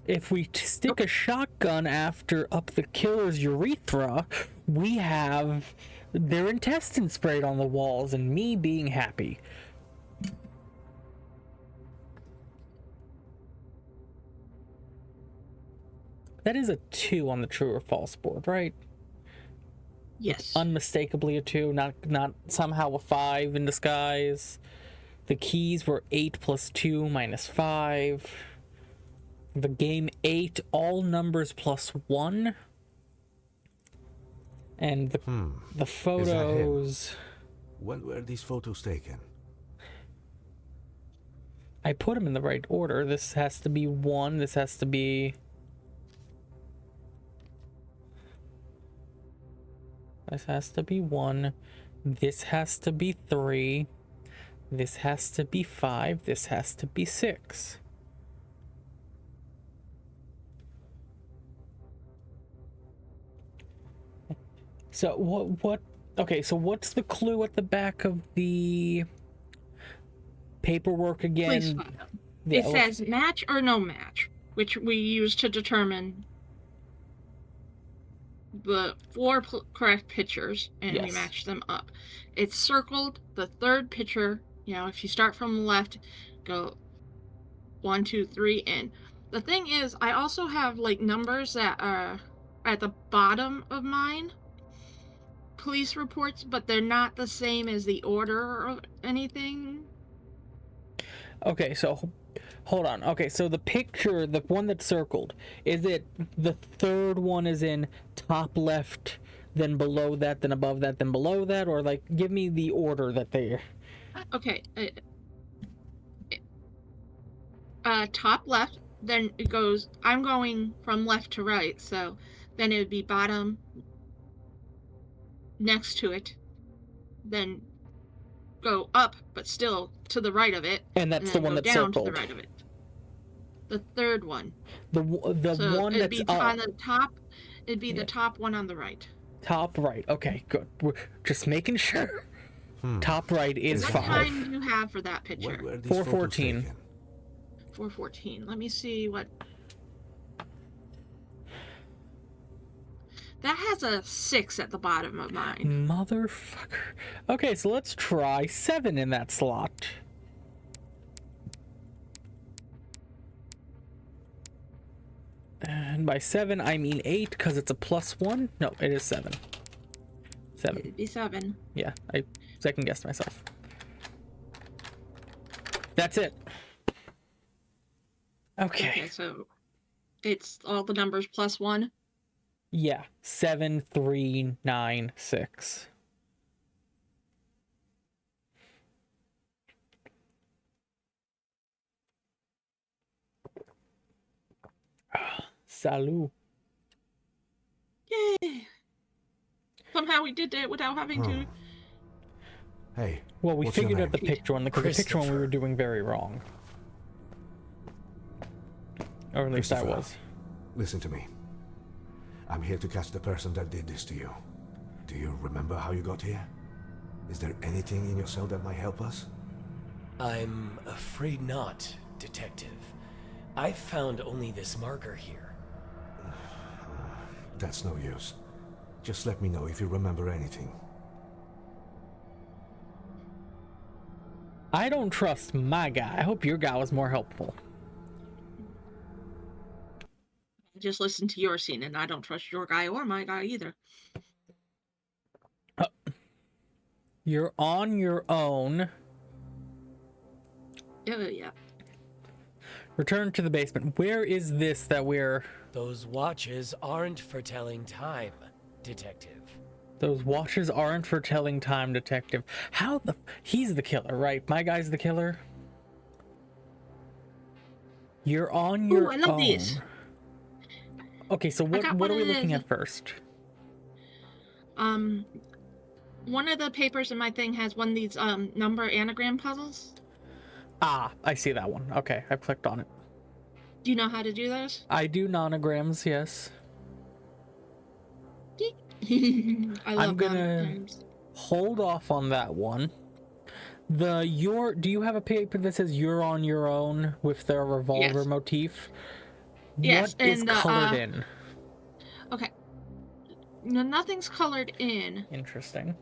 If we stick a shotgun up the killer's urethra, we have their intestines sprayed on the walls and me being happy. That is a 2 on the true or false board, right? yes. Unmistakably a 2, not somehow a 5 in disguise. The keys were 8 plus 2 minus 5. The game 8, all numbers plus 1. And the photos... When were these photos taken? I put them in the right order. This has to be 1. This has to be... This has to be 1. This has to be 3. This has to be 5. This has to be 6. So what okay, so what's the clue at the back of the paperwork again? Please file. It says match or no match, which we use to determine the 4 correct pictures, and we Yes. match them up. It's circled the third picture. If you start from the left, go 1, 2, 3 in. The thing is, I also have like numbers that are at the bottom of mine, police reports, but they're not the same as the order or anything. Okay, so hold on. Okay, so the picture, the one that's circled, is it the third one is in top left, then below that, then above that, then below that, or like give me the order that they... Okay. Top left, then it goes, I'm going from left to right, so then it would be bottom next to it, then go up, but still to the right of it, And that's the then one go that's down circled. to the right of it. The third one. The So one it'd that's be on the top. It'd be the top one on the right. top right. Okay, good. We're just making sure. Top right is What 5. time do you have for that picture? When were these 4:14. photos taken? 4:14. Let me see what. That has a 6 at the bottom of mine. Motherfucker. Okay, so let's try 7 in that slot. And by 7, I mean 8 because it's a +1. No, it is 7. 7. It'd be 7. Yeah, I second guessed myself. That's it. Okay, Okay. so it's all the numbers +1. Yeah, 7, 3, 9, 6. Salut. Yay! Somehow we did it without having to. Hey, Well, we what's your figured out the name? picture one because the picture one we were Christopher. doing very wrong. Or at least I Christopher. was. Listen to me. I'm here to catch the person that did this to you. Do you remember how you got here? Is there anything in your cell that might help us? I'm afraid not, Detective. I've found only this marker here. That's no use. Just let me know if you remember anything. I don't trust my guy. I hope your guy was more helpful. Just listen to your scene, and I don't trust your guy or my guy either. You're on your own. Yeah. Return to the basement. Where is this that we're... Those watches aren't for telling time, Detective. Those watches aren't for telling time, Detective. How the... He's the killer, right? My guy's the killer? You're on your I love own. these. Okay, so what got are one we of looking those- at first? One of the papers in my thing has one of these number anagram puzzles. Ah, I see that one. Okay, I've clicked on it. Do you know how to do those? I do nonograms, yes. I love I'm gonna anagrams. hold off on that one. Do you have a paper that says you're on your own with the revolver Yes. motif? Yes, What is and, colored in? Okay. No, nothing's colored in. Interesting.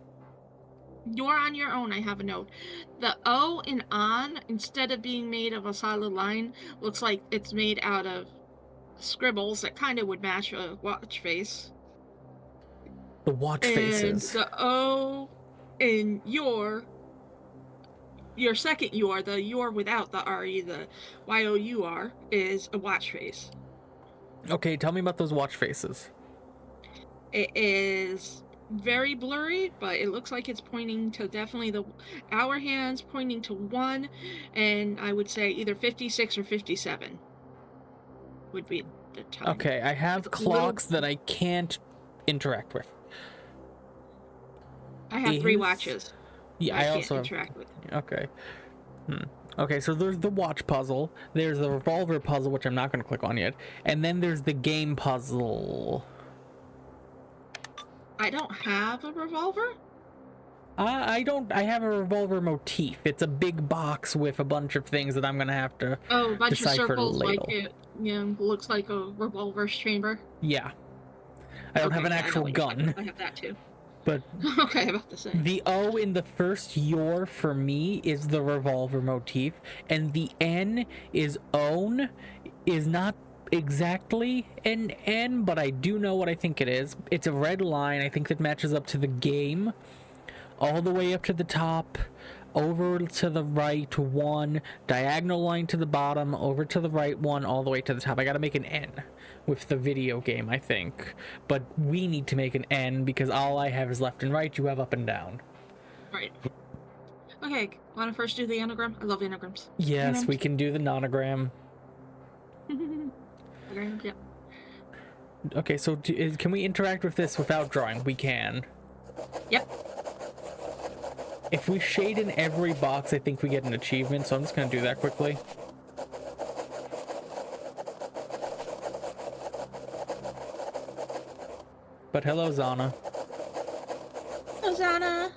You're on your own, I have a note. The O in on, instead of being made of a solid line, looks like it's made out of scribbles that kind of would match a watch face. The watch And faces. the O in your second your, the your without the RE, the YOUR, is a watch face. Okay, tell me about those watch faces. It is very blurry, but it looks like it's pointing to definitely our hands pointing to 1, and I would say either 56 or 57 would be the time. Okay, I have It's a clocks little- that I can't interact with. I have 3 is- watches. Yeah, I I can't also have... interact with. Okay. Okay, so there's the watch puzzle, there's the revolver puzzle, which I'm not going to click on yet, and then there's the game puzzle. I don't have a revolver. I have a revolver motif. It's a big box with a bunch of things that I'm going to have to... Oh, a bunch of Decipher circles, like later. it looks like a revolver's chamber. Yeah. I don't have an Okay, yeah, I know actual what you're talking gun, about. I have that too. but Okay, about the same. the O in the first your for me is the revolver motif, and the N is own is not exactly an N, but I do know what I think it is. It's a red line, I think, that matches up to the game, all the way up to the top, over to the right 1, diagonal line to the bottom, over to the right 1, all the way to the top. I gotta make an N with the video game, I think, but we need to make an N because all I have is left and right, you have up and down. Right. Okay, want to first do the anagram? I love anagrams. Yes, we can do the nonogram. Anagrams, yep. Okay, so can we interact with this without drawing? We can. Yep. If we shade in every box, I think we get an achievement, so I'm just going to do that quickly. But hello, Zana. Hosanna!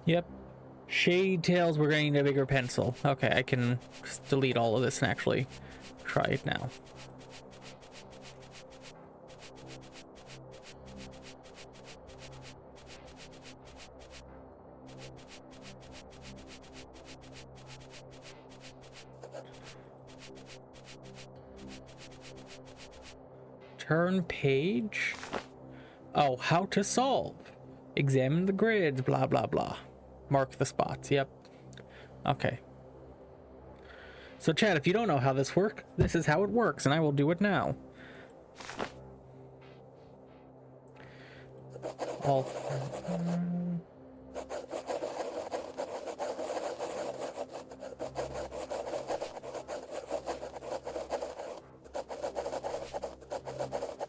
Yep. Shade tails, we're going to need a bigger pencil. Okay, I can just delete all of this and actually try it now. Turn page. Oh, how to solve. Examine the grids, blah, blah, blah. Mark the spots, yep. Okay. So, Chad, if you don't know how this works, this is how it works, and I will do it now. All.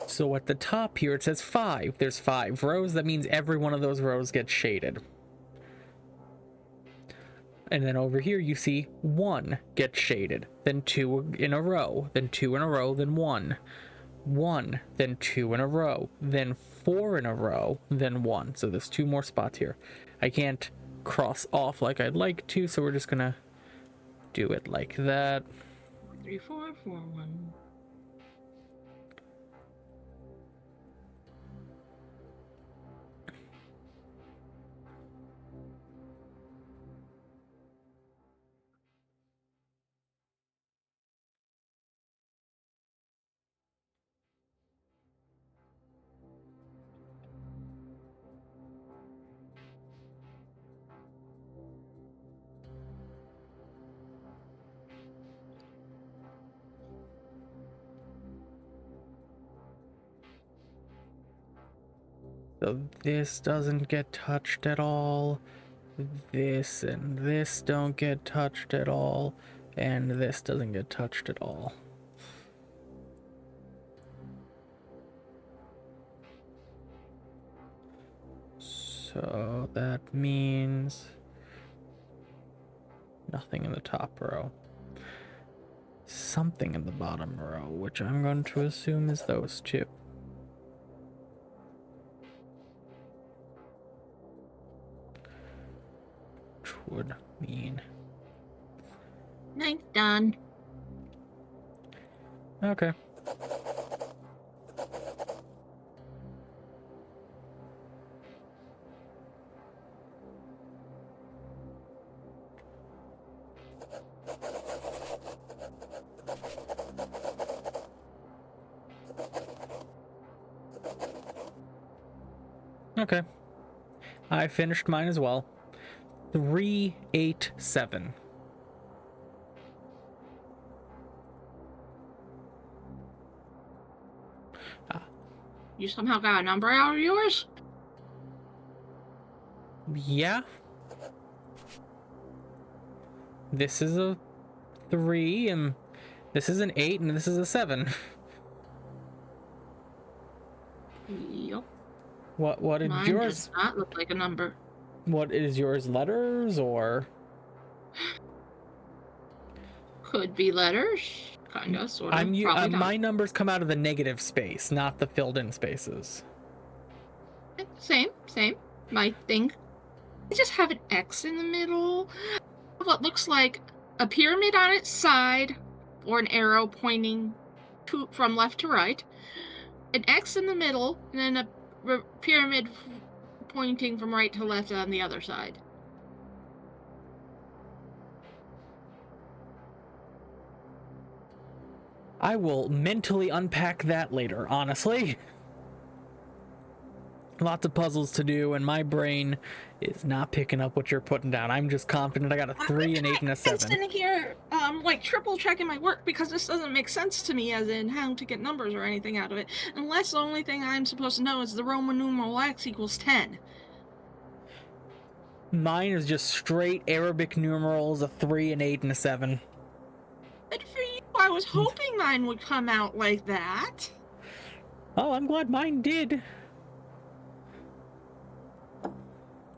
So at the top here, it says 5. There's 5 rows. That means every one of those rows gets shaded. And then over here, you see 1 gets shaded. Then 2 in a row. Then 2 in a row. Then 1. 1. Then 2 in a row. Then 4 in a row. Then 1. So there's 2 more spots here. I can't cross off like I'd like to, so we're just going to do it like that. 3, 4, 4, 1. So this doesn't get touched at all. This and this don't get touched at all. And this doesn't get touched at all. So that means nothing in the top row. Something in the bottom row, which I'm going to assume is those two. Which would mean... Nice, done. Okay. Okay. I finished mine as well. 3, 8, 7. You somehow got a number out of yours? Yeah. This is a 3, and this is an 8, and this is a 7. Yep. What did Mine yours? does not look like a number. What is yours? Letters or? Could be letters. Kinda, sort of. Probably not. My numbers come out of the negative space, not the filled-in spaces. Same. My thing. I just have an X in the middle. What looks like a pyramid on its side, or an arrow pointing from left to right. An X in the middle, and then a pyramid pointing from right to left on the other side. I will mentally unpack that later, honestly. Lots of puzzles to do, and my brain is not picking up what you're putting down. I'm just confident I got a 3, an 8, and a 7. I'm sitting here, like triple checking my work because this doesn't make sense to me as in how to get numbers or anything out of it. Unless the only thing I'm supposed to know is the Roman numeral X equals 10. Mine is just straight Arabic numerals, a 3, an 8, and a 7. Good for you. I was hoping mine would come out like that. Oh, I'm glad mine did.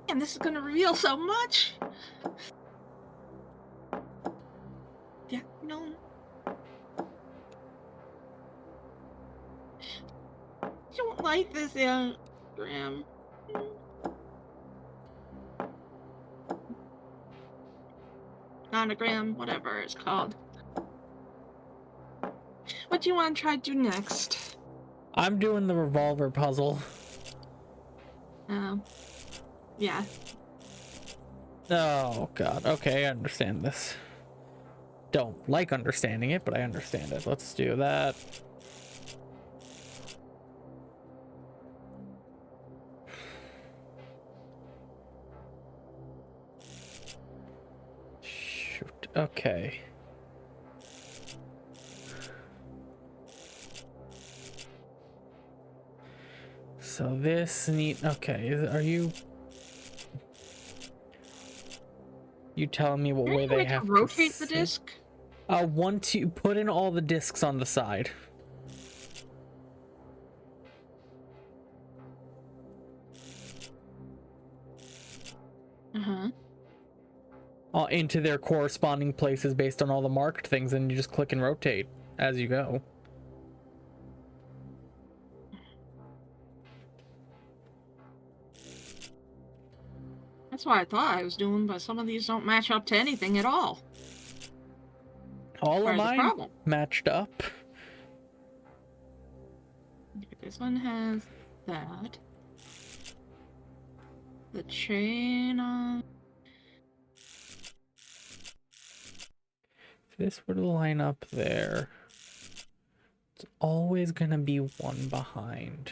And this is gonna reveal so much. Yeah, no. I don't like this Graham. Monogram, whatever it's called. What do you want to try to do next? I'm doing the revolver puzzle. Yeah. Oh, God. Okay, I understand this. Don't like understanding it, but I understand it. Let's do that. Okay. So this need. Okay, are you? You telling me what Is there way any they way to have rotate the sit? disc? Once you put in all the discs on the side. Uh-huh. Into their corresponding places based on all the marked things, and you just click and rotate as you go. That's what I thought I was doing, but some of these don't match up to anything at all. All of Part of the mine problem. matched up. This one has that. The chain on. If this were to line up there, it's always gonna be one behind.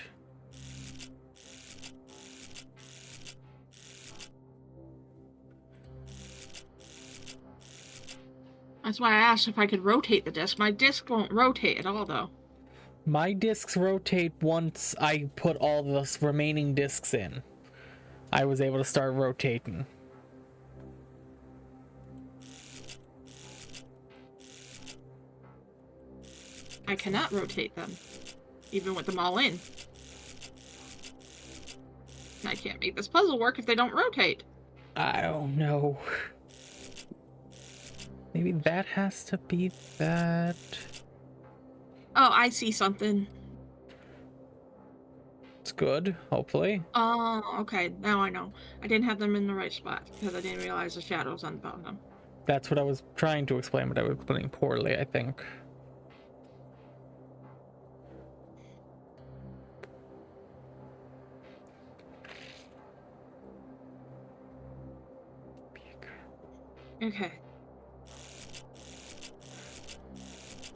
That's why I asked if I could rotate the disc. My disc won't rotate at all, though. My discs rotate once I put all the remaining discs in. I was able to start rotating. I cannot rotate them, even with them all in. I can't make this puzzle work if they don't rotate. I don't know. Maybe that has to be that. Oh, I see something. It's good, hopefully. Oh, okay. Now I know. I didn't have them in the right spot because I didn't realize the shadows on the bottom. That's what I was trying to explain, but I was explaining poorly, I think. Okay.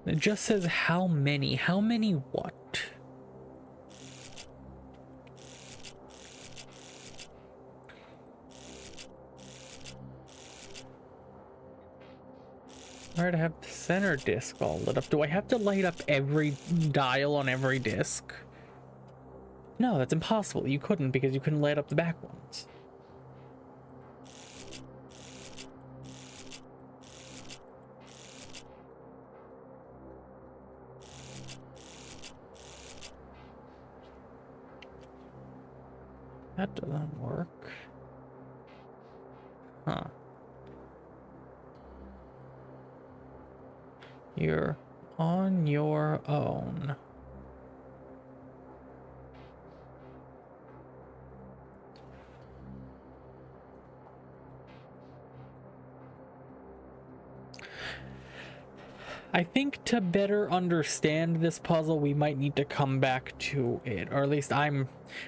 It just says how many. How many what? Alright, I have the center disc all lit up. Do I have to light up every dial on every disc? No, that's impossible. You couldn't because you couldn't light up the back ones. That doesn't work. Huh. You're on your own. I think to better understand this puzzle, we might need to come back to it, or at least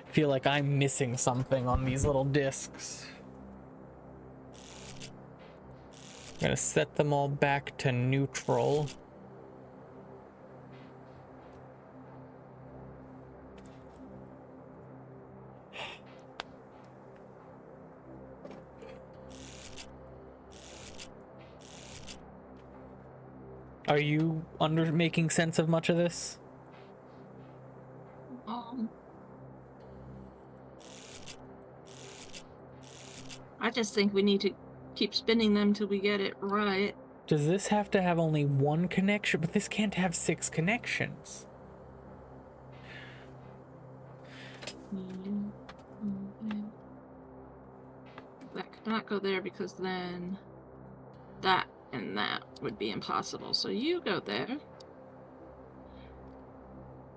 feel like I'm missing something on these little discs. I'm gonna set them all back to neutral. Are you making sense of much of this? I just think we need to keep spinning them till we get it right. Does this have to have only one connection? But this can't have 6 connections. That could not go there because then that and that would be impossible. So you go there.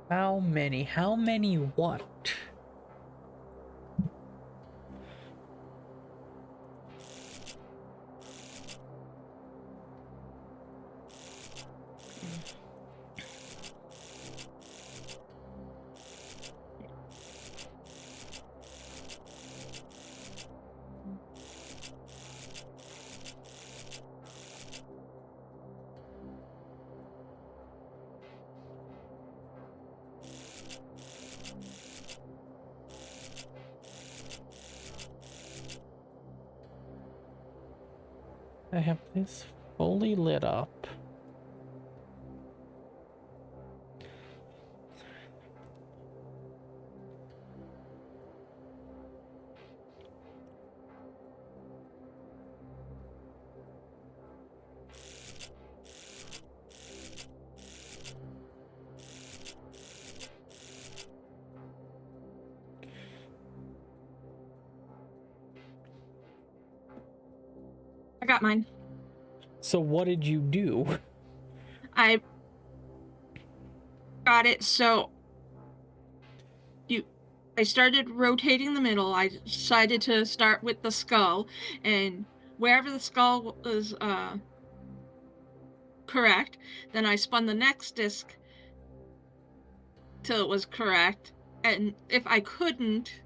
How many? How many what? I have this Fully lit up. I got mine. So what did you do? I got it. So I started rotating the middle. I decided to start with the skull, and wherever the skull was correct, then I spun the next disc till it was correct. And if I couldn't,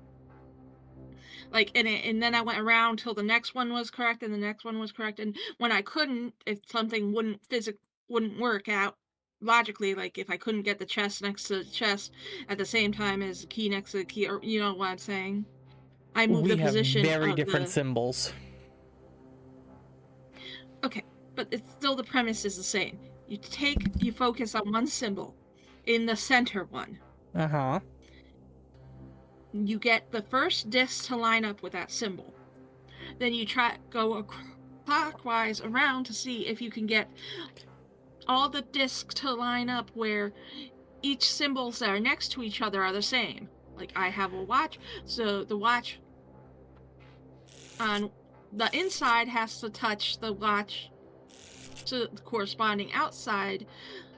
and then I went around till the next one was correct, and the next one was correct. And when I couldn't, if something wouldn't work out logically, like if I couldn't get the chest next to the chest at the same time as the key next to the key, or you know what I'm saying, I moved We the have position very of different the... symbols. Okay, but it's still, the premise is the same. You focus on one symbol, in the center one. Uh-huh. You get the first disc to line up with that symbol. Then you go clockwise around to see if you can get all the discs to line up where each symbols that are next to each other are the same. Like I have a watch, so the watch on the inside has to touch the watch to the corresponding outside,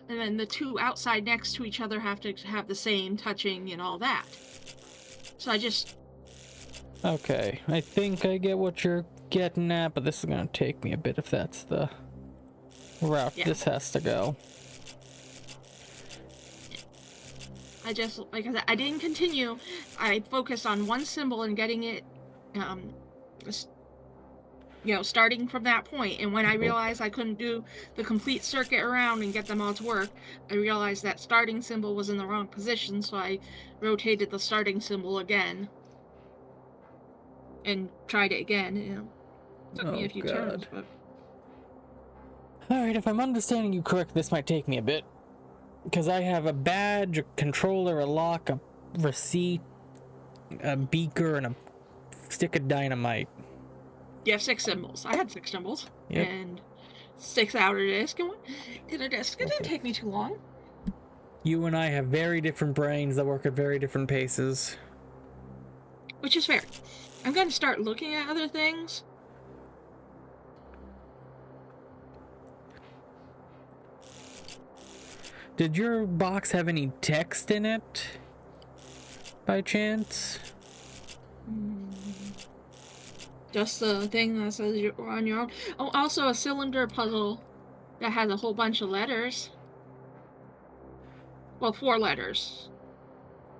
and then the two outside next to each other have to have the same touching and all that. So I just... Okay, I think I get what you're getting at, but this is gonna take me a bit if that's the route this has to go. I just, like I said, I didn't continue. I focused on one symbol and getting it, starting from that point. And when I realized I couldn't do the complete circuit around and get them all to work, I realized that starting symbol was in the wrong position, so I rotated the starting symbol again and tried it again. Took me a few turns, but... Alright, if I'm understanding you correct, this might take me a bit. Because I have a badge, a controller, a lock, a receipt, a beaker, and a stick of dynamite. You have 6 symbols. I had 6 symbols. Yep. And 6 outer disc and 1 inner disc. It didn't take me too long. You and I have very different brains that work at very different paces. Which is fair. I'm going to start looking at other things. Did your box have any text in it? By chance? Just the thing that says you're on your own. Oh, also a cylinder puzzle that has a whole bunch of letters. Well, 4 letters.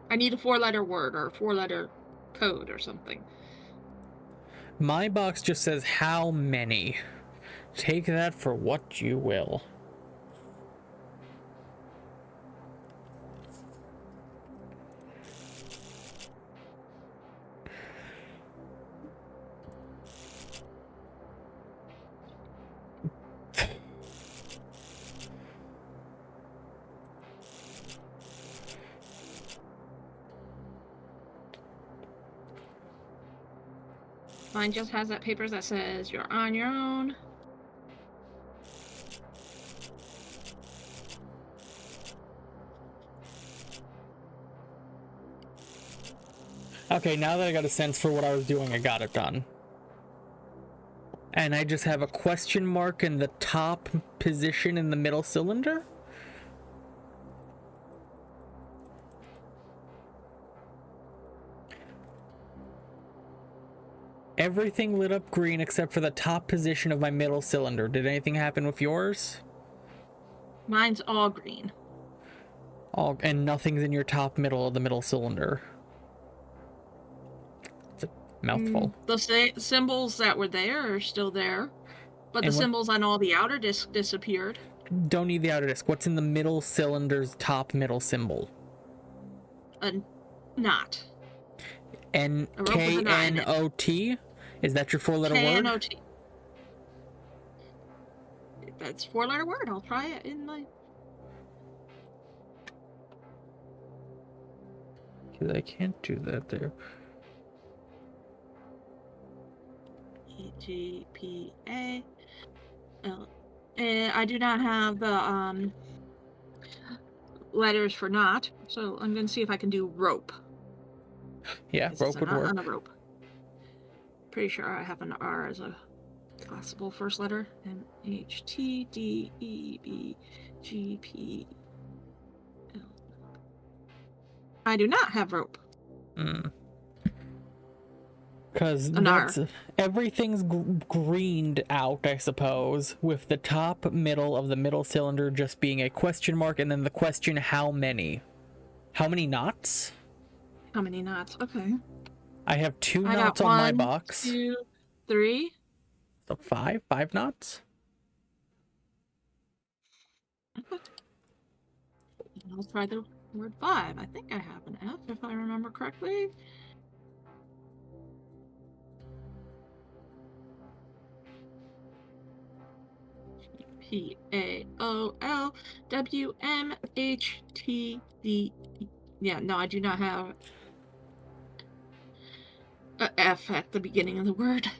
I need a 4-letter word or a 4-letter code or something. My box just says how many. Take that for what you will. Mine just has that paper that says you're on your own. Okay, now that I got a sense for what I was doing, I got it done. And I just have a question mark in the top position in the middle cylinder? Everything lit up green except for the top position of my middle cylinder. Did anything happen with yours? Mine's all green. And nothing's in your top middle of the middle cylinder. It's a mouthful. The symbols that were there are still there, but the symbols on all the outer discs disappeared. Don't need the outer disc. What's in the middle cylinder's top middle symbol? A knot. K-N-O-T? Is that your 4-letter word? K-N-O-T. That's 4-letter word. I'll try it in my. Because I can't do that there. E-G-P-A. L. I do not have the letters for not, so I'm going to see if I can do rope. Yeah, rope would work. On a rope. Pretty sure I have an R as a possible first letter. M-H-T-D-E-B-G-P-L. I do not have rope. Because everything's greened out, I suppose, with the top middle of the middle cylinder just being a question mark, and then the question, how many? How many knots? How many knots? Okay. I have 2 I knots got on my 1, box. 2, 3. So 5 knots? Okay. I'll try the word 5. I think I have an F, if I remember correctly. P-A-O-L-W-M-H-T-D. Yeah, no, I do not have a F at the beginning of the word.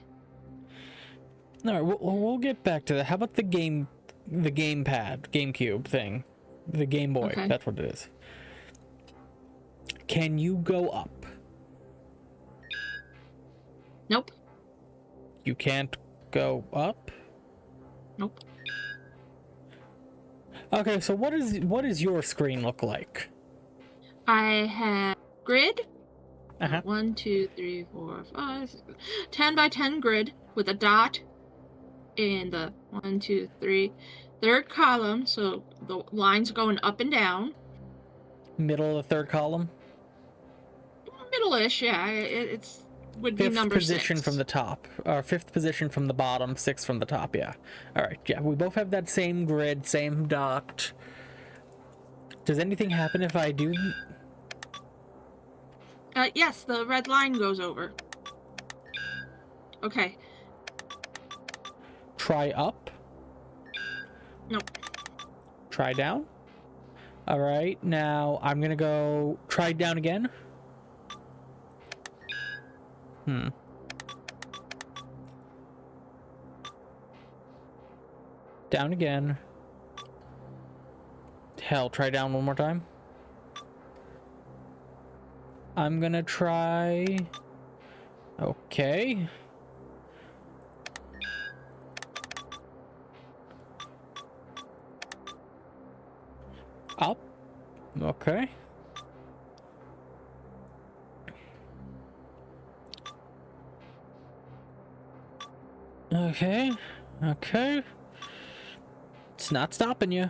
All right, we'll get back to that. How about the gamepad, GameCube thing? The Game Boy, Okay. That's what it is. Can you go up? Nope. You can't go up? Nope. Okay, so what does your screen look like? I have grid. Uh-huh. 1, 2, 3, 4, 5, 6, 10 by 10 grid with a dot in the 1, 2, 3, third column. So the lines going up and down. Middle of the third column? Middle-ish, yeah. It's would be Fifth number position 6. from the top. Or 5th position from the bottom, 6th from the top, yeah. Alright, yeah, we both have that same grid, same dot. Does anything happen if I do... Yes, the red line goes over. Okay. Try up? Nope. Try down? Alright, now I'm gonna go try down again. Down again. Hell, try down one more time. I'm gonna try... Okay. Up. Okay. Okay. Okay. It's not stopping you.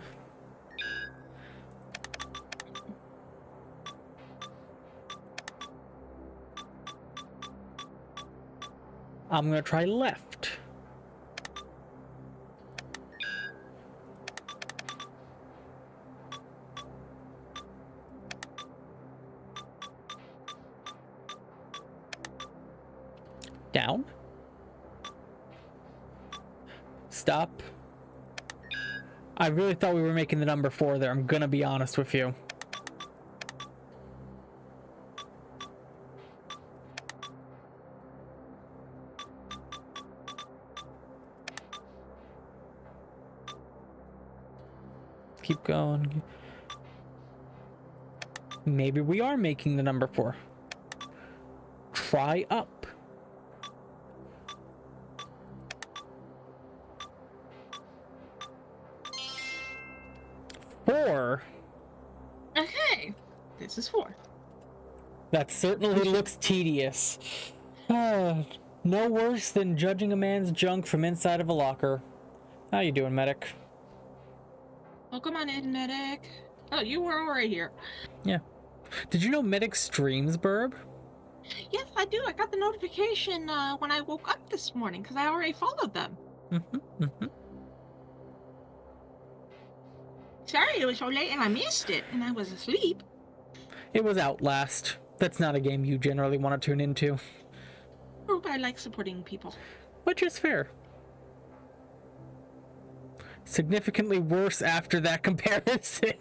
I'm gonna try left. Down. Stop. I really thought we were making the number 4 there, I'm gonna be honest with you. Keep going. Maybe we are making the number 4. Try up. Four. Okay. This is 4. That certainly looks tedious. No worse than judging a man's junk from inside of a locker. How you doing, medic? Oh, come on in, medic. Oh, you were already here. Yeah. Did you know medic streams, Birb? Yes, I do. I got the notification when I woke up this morning because I already followed them. Sorry it was so late and I missed it and I was asleep. It was Outlast. That's not a game you generally want to tune into. Oh, but I like supporting people. Which is fair. significantly worse after that comparison.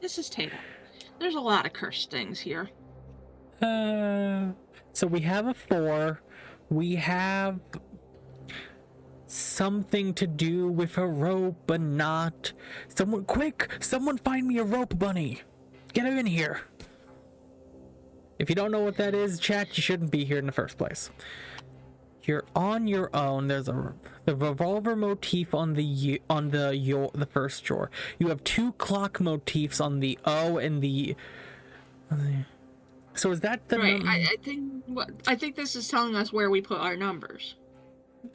This is table. There's a lot of cursed things here. So we have a 4. We have something to do with a rope, but not. Someone, quick! Someone find me a rope bunny! Get him in here! If you don't know what that is, chat, you shouldn't be here in the first place. You're on your own. There's the revolver motif on the first drawer. You have 2 clock motifs on the O and the. So is that the right? I think this is telling us where we put our numbers.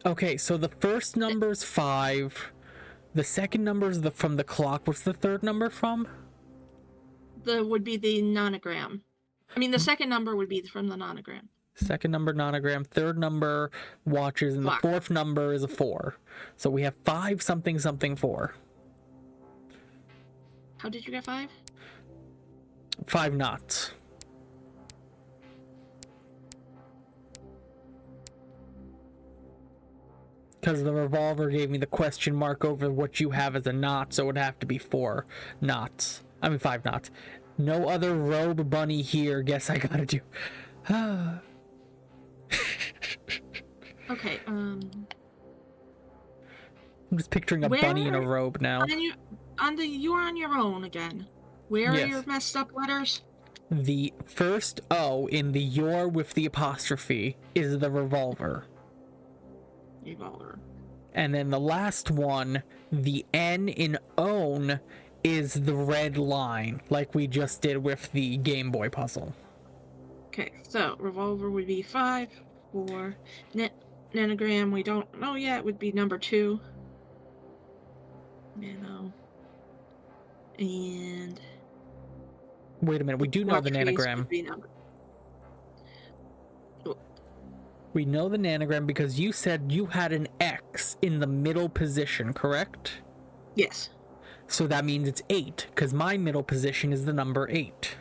Okay, so the first number's 5. The second number is from the clock. What's the third number from? Would be the nonogram. I mean, the second number would be from the nonogram. Second number nonogram, third number watches, and Clock. the fourth number is a 4. So we have 5 something something 4. How did you get 5? 5 knots. Because the revolver gave me the question mark over what you have as a knot, so it would have to be 4 knots. I mean 5 knots. No other robe bunny here. Guess I gotta do. Okay. I'm just picturing a Where- bunny in a robe now. You're on your own again. Where are Yes. your messed up letters? The first O in the your with the apostrophe is the revolver. Revolver. And then the last one, the N in own, is the red line, like we just did with the Game Boy puzzle. Okay, so revolver would be 5. 4. Nanogram, we don't know yet, would be number 2. Nano. And Wait a minute, we do know the watch face nanogram. would be number. We know the nanogram because you said you had an X in the middle position, correct? Yes. So that means it's 8, because my middle position is the number 8.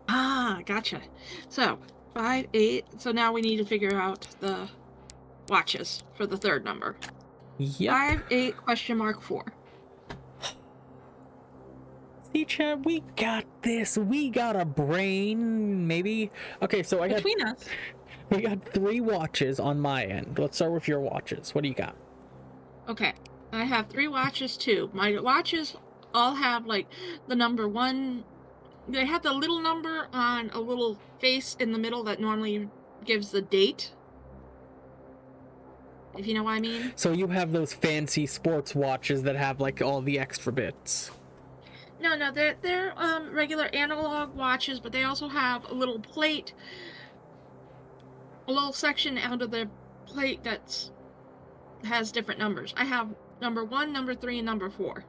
Ah, gotcha. So 5, 8. So now we need to figure out the watches for the third number. Yep. 5, 8, question mark 4. See, Chad, we got this. We got a brain, maybe. Okay, so Between us. we got 3 watches on my end. Let's start with your watches. What do you got? Okay, I have 3 watches too. My watches all have like the number 1. They have the little number on a little face in the middle that normally gives the date. If you know what I mean. So you have those fancy sports watches that have like all the extra bits. No, they're regular analog watches, but they also have a little plate, a little section out of the plate that's has different numbers. I have number 1, number 3, and number 4.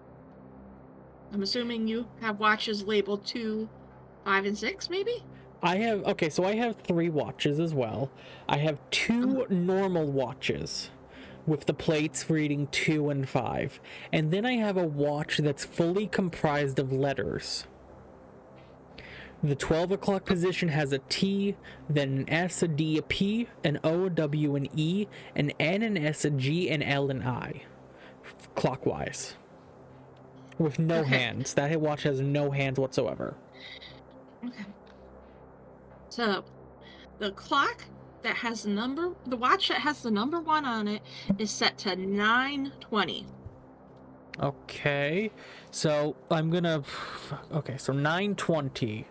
I'm assuming you have watches labeled 2, 5, and 6, maybe? I have 3 watches as well. I have 2 normal watches with the plates reading 2 and 5. And then I have a watch that's fully comprised of letters. The 12 o'clock position has a T, then an S, a D, a P, an O, a W, an E, an N, an S, a G, an L, and I. Clockwise. With no Okay. hands. That watch has no hands whatsoever. Okay. So, the clock that has the watch that has the number 1 on it is set to 9:20. Okay, so I'm gonna. Okay, so 9:20.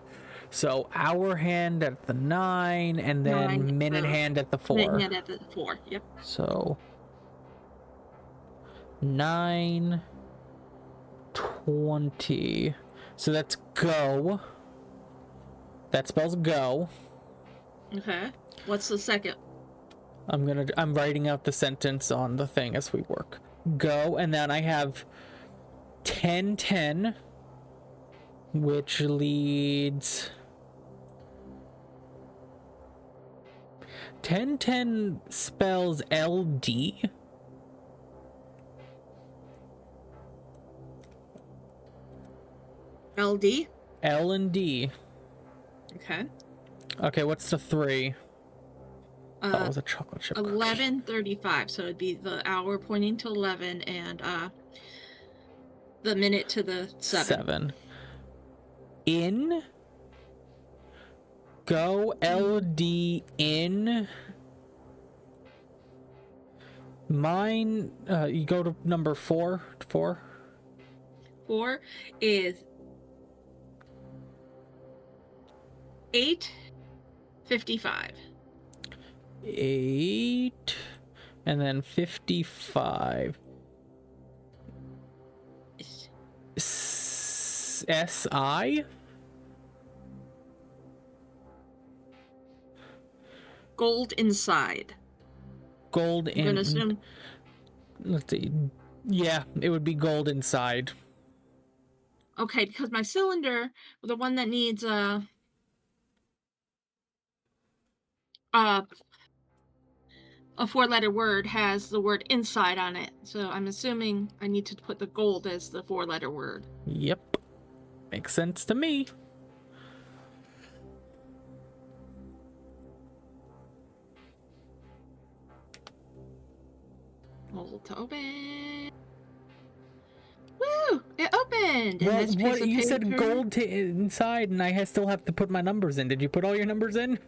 So hour hand at the 9, and then 9, minute hand at the 4. Minute at the 4. Yep. So 9:20. So that's go. That spells go. Okay. What's the second? I'm writing out the sentence on the thing as we work. Go, and then I have 10:10, which leads 10:10 spells LD. LD. L and D. Okay. Okay, what's the 3? Thought it was a chocolate chip cookie. 11:35. So it'd be the hour pointing to 11 and the minute to the 7. In. Go LD in. Mine, you go to number 4. 4 is 8:55. 8 and then 55. SI? Gold inside. Gold I'm gonna assume. Let's see. Yeah, it would be gold inside. Okay, because my cylinder, the one that needs a 4-letter word, has the word inside on it. So I'm assuming I need to put the gold as the 4-letter word. Yep. Makes sense to me. Hold to open. Woo! It opened! Well, And this piece of you said paper- gold to inside, and I still have to put my numbers in. Did you put all your numbers in?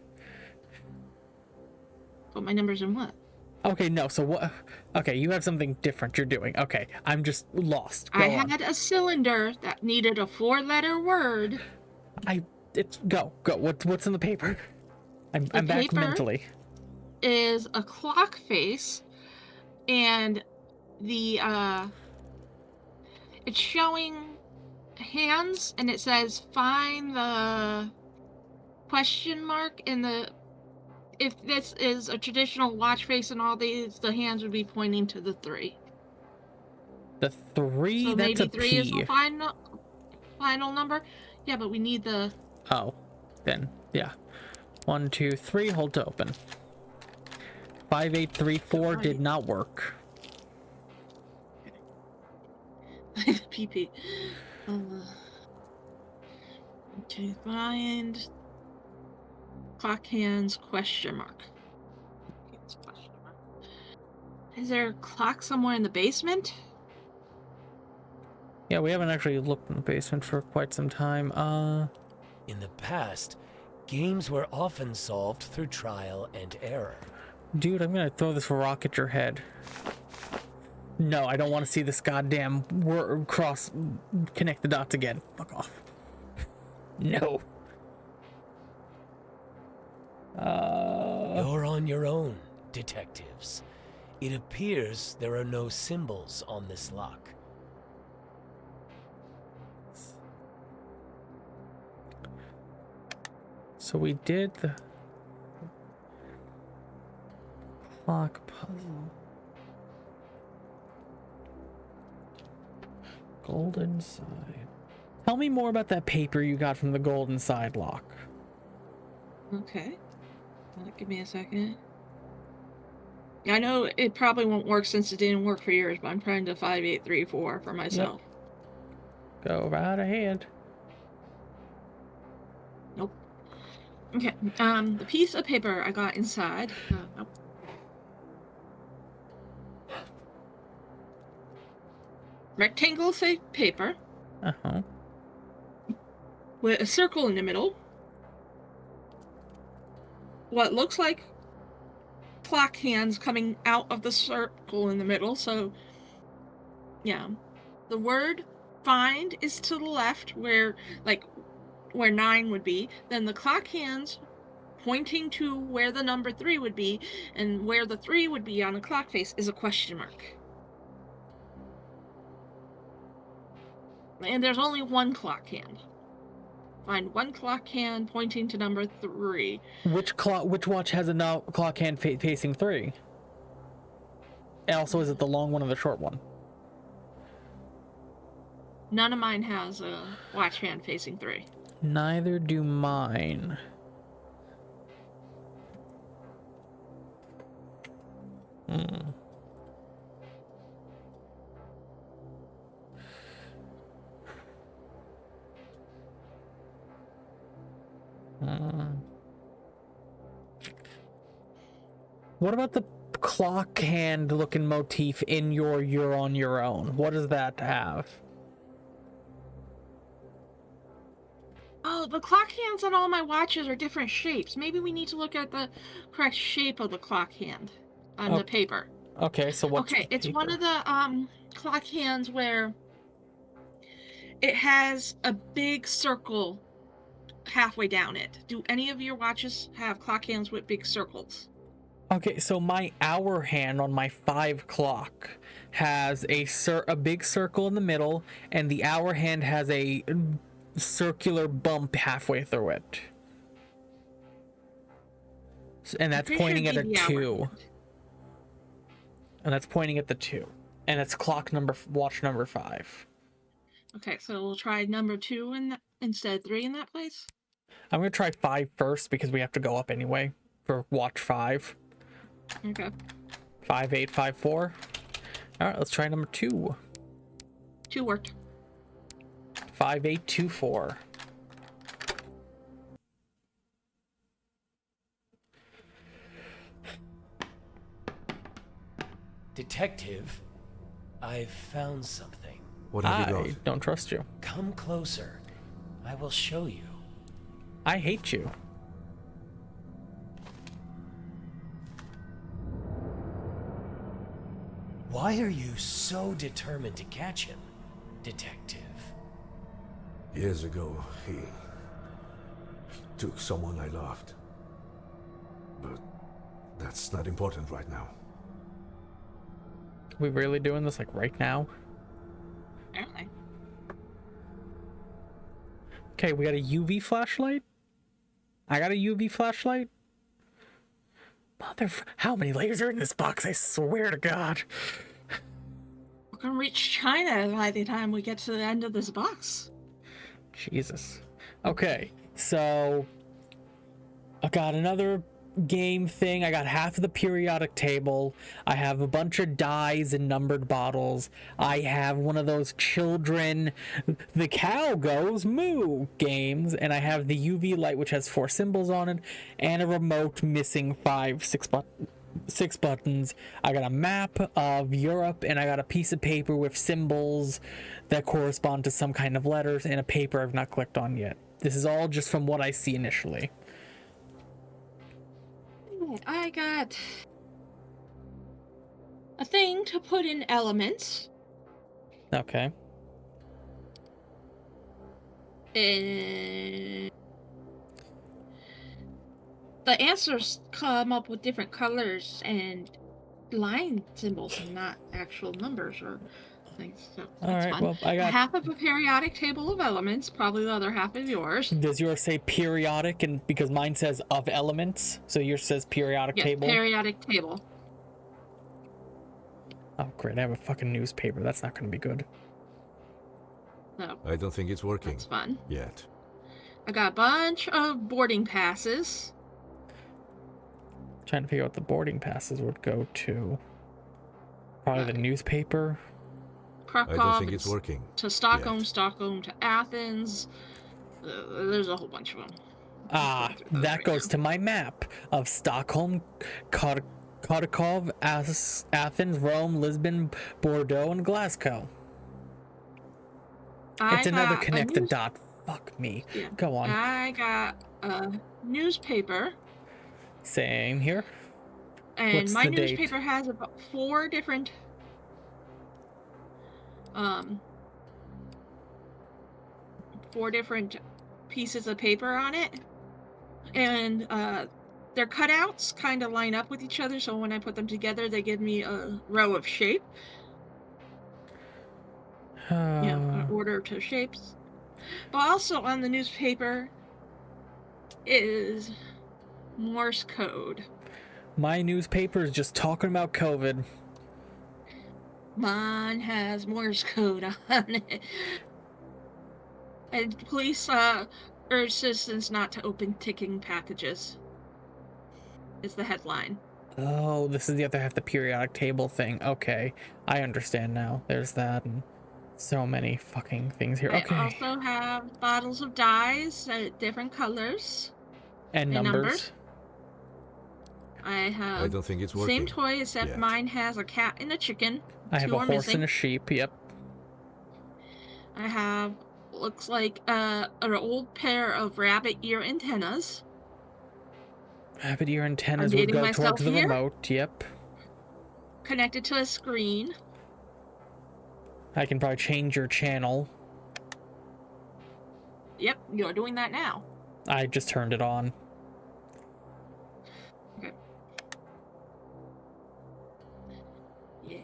Put my numbers in what? Okay, no. So what? Okay, you have something different you're doing. Okay, I'm just lost. Go I on. had a cylinder that needed a 4-letter word. Go. What's in the paper? I'm back paper mentally. Is a clock face, and the it's showing hands, and it says find the question mark in the. If this is a traditional watch face and all these, the hands would be pointing to the 3. The 3. So That's maybe a 3 P. is the final number. Yeah, but we need the. Oh, then yeah. 1, 2, 3. Hold to open. 5834 did not work. The PP. Okay, find clock hands question mark. Is there a clock somewhere in the basement? Yeah, we haven't actually looked in the basement for quite some time. In the past, games were often solved through trial and error. Dude, I'm gonna throw this rock at your head. No, I don't want to see this goddamn connect the dots again. Fuck off. No. You're on your own, detectives. It appears there are no symbols on this lock. So we did the clock puzzle. Golden side. Tell me more about that paper you got from the golden side lock. Okay. Give me a second. I know it probably won't work since it didn't work for yours, but I'm trying to 5834 for myself. Yep. Go right ahead. Nope. Okay. The piece of paper I got inside. Nope. Rectangle shaped paper Uh-huh. with a circle in the middle. What looks like clock hands coming out of the circle in the middle. So, yeah. The word find is to the left where 9 would be. Then the clock hands pointing to where the number 3 would be, and where the 3 would be on the clock face is a question mark. And there's only one clock hand. Find one clock hand pointing to number 3. Which watch has a clock hand facing 3? And also, is it the long one or the short one? None of mine has a watch hand facing 3. Neither do mine. What about the clock hand looking motif in your You're on Your Own? What does that have? Oh, the clock hands on all my watches are different shapes. Maybe we need to look at the correct shape of the clock hand on the paper. Okay, so what's Okay, the it's paper? one of the clock hands where it has a big circle halfway down it. Do any of your watches have clock hands with big circles? Okay, so my hour hand on my 5 clock has a big circle in the middle, and the hour hand has a circular bump halfway through it. And that's Pretty sure pointing at it'd a be the hour 2. hand. And that's pointing at the 2. And it's watch number 5. Okay, so we'll try number 2 instead of 3 in that place. I'm going to try 5 first because we have to go up anyway for watch 5. Okay. 5, 8, 5, 4. All right, let's try number 2. 2 worked. 5, 8, 2, 4. Detective, I've found something. What have you I got? don't trust you. Come closer. I will show you. I hate you. Why are you so determined to catch him, Detective? Years ago, he took someone I loved. But that's not important right now. We really doing this like right now? Apparently. Okay, we got a UV flashlight. I got a UV flashlight. How many layers are in this box? I swear to God. We're gonna reach China by the time we get to the end of this box. Jesus. Okay, so I got another game thing. I got half of the periodic table. I have a bunch of dies and numbered bottles. I have one of those children, the cow goes moo games, and I have the UV light, which has 4 symbols on it, and a remote missing 6 buttons. I got a map of Europe, and I got a piece of paper with symbols that correspond to some kind of letters, and a paper I've not clicked on yet. This is all just from what I see initially. I got a thing to put in elements. Okay. And the answers come up with different colors and line symbols and not actual numbers or things. So All that's right. fun. Well, I got. Half of a periodic table of elements, probably the other half of yours. Does yours say periodic? And because mine says of elements, so yours says periodic Yeah, table. periodic table. Oh great! I have a fucking newspaper. That's not going to be good. So I don't think it's working that's fun. yet. I got a bunch of boarding passes. Trying to figure out what the boarding passes would go to. Probably the newspaper. I don't Krakow think it's working to Stockholm, yet. Stockholm to Athens. There's a whole bunch of them. Ah, that goes to my map of Stockholm, Kharkov, Athens, Rome, Lisbon, Bordeaux, and Glasgow. It's another connected dot. Fuck me. Yeah. Go on. I got a newspaper, Same here. and What's my the date? newspaper has about 4 different pieces of paper on it, and their cutouts kind of line up with each other, so when I put them together they give me a row of shape, an order to shapes. But also on the newspaper is Morse code. My newspaper is just talking about COVID. Mine has Morse code on it. And police urge citizens not to open ticking packages. Is the headline. Oh, this is the other half, the periodic table thing. Okay, I understand now. There's that and so many fucking things here. Okay. I also have bottles of dyes, different colors. And numbers. I have I don't think it's the working. same toy, except yet. mine has a cat and a chicken. I have Two a are horse missing. and a sheep. Yep. I have, looks like, an old pair of rabbit ear antennas. Rabbit ear antennas I'm would dating go myself towards the here. remote. Yep. Connected to a screen. I can probably change your channel. Yep, you're doing that now. I just turned it on. Okay. Yeah.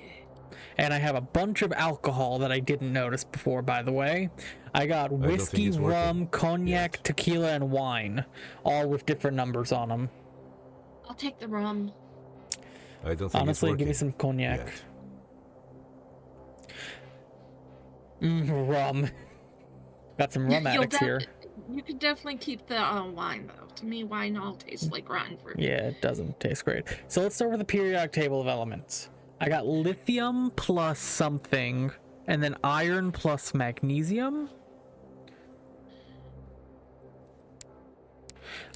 And I have a bunch of alcohol that I didn't notice before, by the way. I got don't think whiskey, it's working rum, cognac, yet. tequila, and wine. All with different numbers on them. I'll take the rum. I don't think Honestly, it's give me working some cognac. yet. Rum. Got some rum addicts here. You could definitely keep the wine, though. To me, wine all tastes like rotten fruit. Yeah, it doesn't taste great. So let's start with the periodic table of elements. I got lithium plus something, and then iron plus magnesium.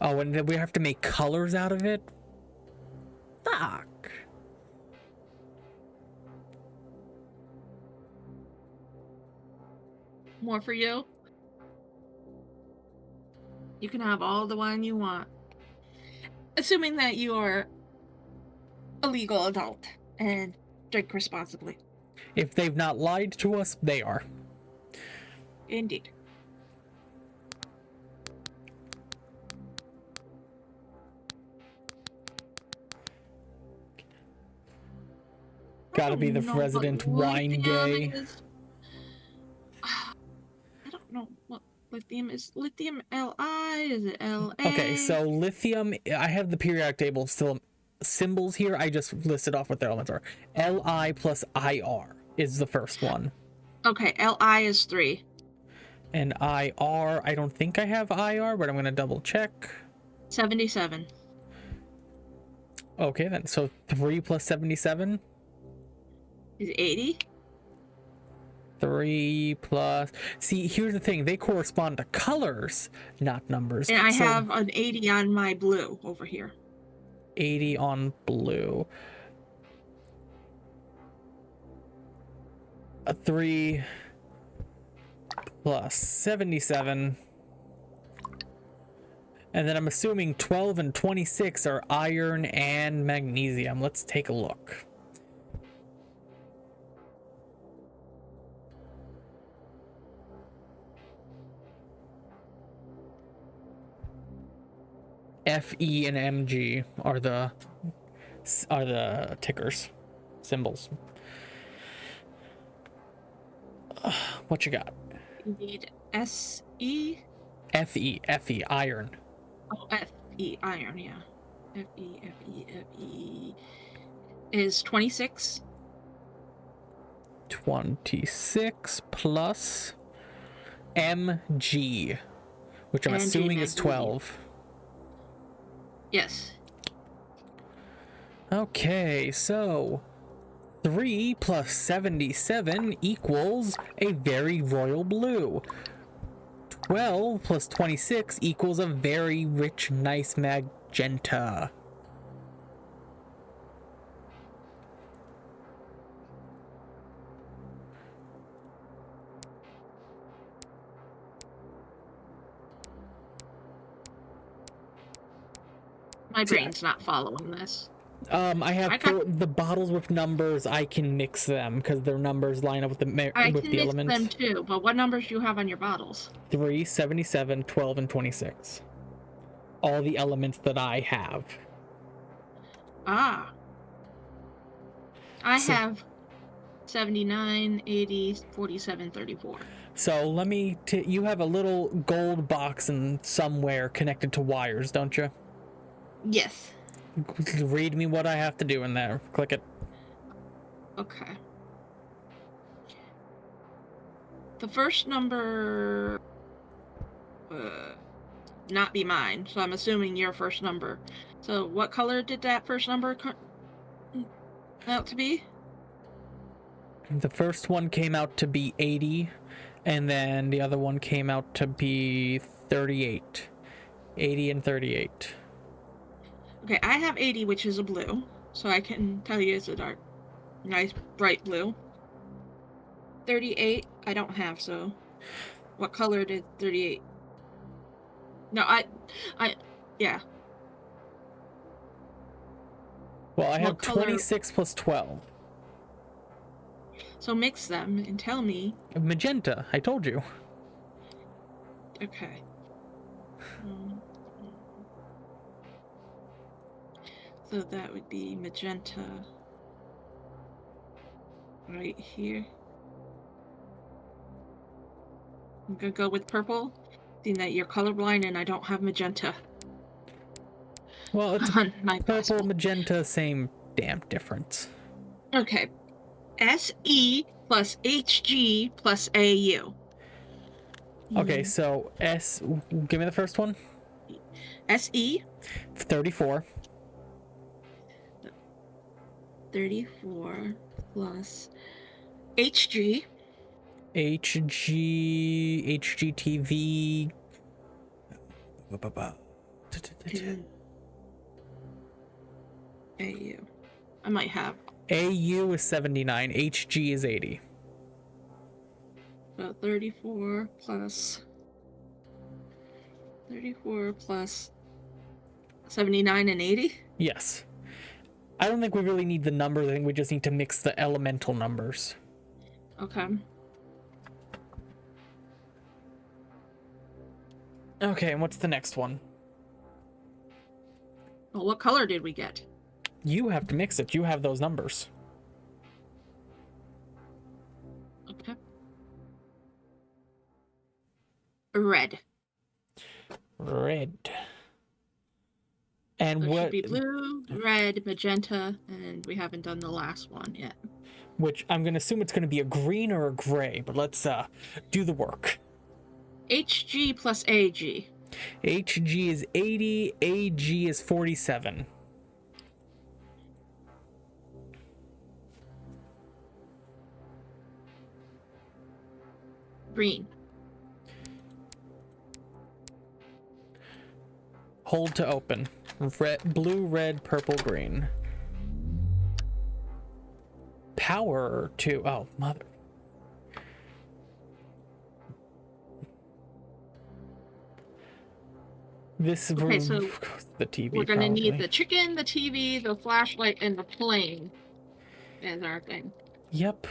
Oh, and then we have to make colors out of it? Fuck. More for you? You can have all the wine you want. Assuming that you are a legal adult and drink responsibly. If they've not lied to us, they are. Indeed. Gotta be the I don't know resident what wine lithium gay. is. I don't know what lithium is. Lithium Li? Is it La? Okay, so lithium, I have the periodic table still symbols here. I just listed off what their elements are. Li plus IR is the first one. Okay, Li is 3. And IR, I don't think I have IR, but I'm going to double check. 77. Okay, then. So 3 plus 77? Is 80? 3 plus... See, here's the thing. They correspond to colors, not numbers. And I So have an 80 on my blue over here. 80 on blue. A 3 plus 77. And then I'm assuming 12 and 26 are iron and magnesium. Let's take a look. FE and MG are the tickers, symbols. What you got? You need SE? FE, iron. Oh, FE, iron, yeah. FE is 26. 26 plus MG, which I'm MG, assuming is magnesium. 12. Yes. Okay, so 3 plus 77 equals a very royal blue. 12 plus 26 equals a very rich, nice magenta. My brain's not following this. I have I got- the bottles with numbers. I can mix them because their numbers line up with the I with can the mix elements. them too, but what numbers do you have on your bottles? 3, 77, 12, and 26. All the elements that I have. Ah. I So- have 79, 80, 47, 34. So let me. You have a little gold box in somewhere connected to wires, don't you? Yes. Read me what I have to do in there. Click it. Okay. The first number not be mine, so I'm assuming your first number. So what color did that first number out to be? The first one came out to be 80, and then the other one came out to be 38. 80 and 38. Okay, I have 80, which is a blue, so I can tell you it's a dark, nice, bright blue. 38, I don't have, so what color did 38? No, yeah. Well, I have What color? 26 plus 12. So mix them and tell me. Magenta, I told you. Okay. So that would be magenta right here. I'm gonna go with purple, seeing that you're colorblind and I don't have magenta. Well, it's On my purple, passport. magenta, same damn difference. Okay. SE plus HG plus AU. Okay, so give me the first one. SE 34. 34 plus HG HGTV. AU. I might have. AU is 79. HG is 80. So 34 plus 79 and 80. Yes. I don't think we really need the numbers. I think we just need to mix the elemental numbers. Okay. Okay, and what's the next one? Well, what color did we get? You have to mix it. You have those numbers. Okay. Red. Red. And So it what? should be blue, red, magenta, and we haven't done the last one yet. Which I'm gonna assume it's gonna be a green or a gray, but let's do the work. HG plus AG. HG is 80, AG is 47. Green. Hold to open. Red, blue, red, purple, green. Power to... Oh, mother... This Okay, so the TV. We're gonna probably. need the chicken, the TV, the flashlight, and the plane as our thing. Yep.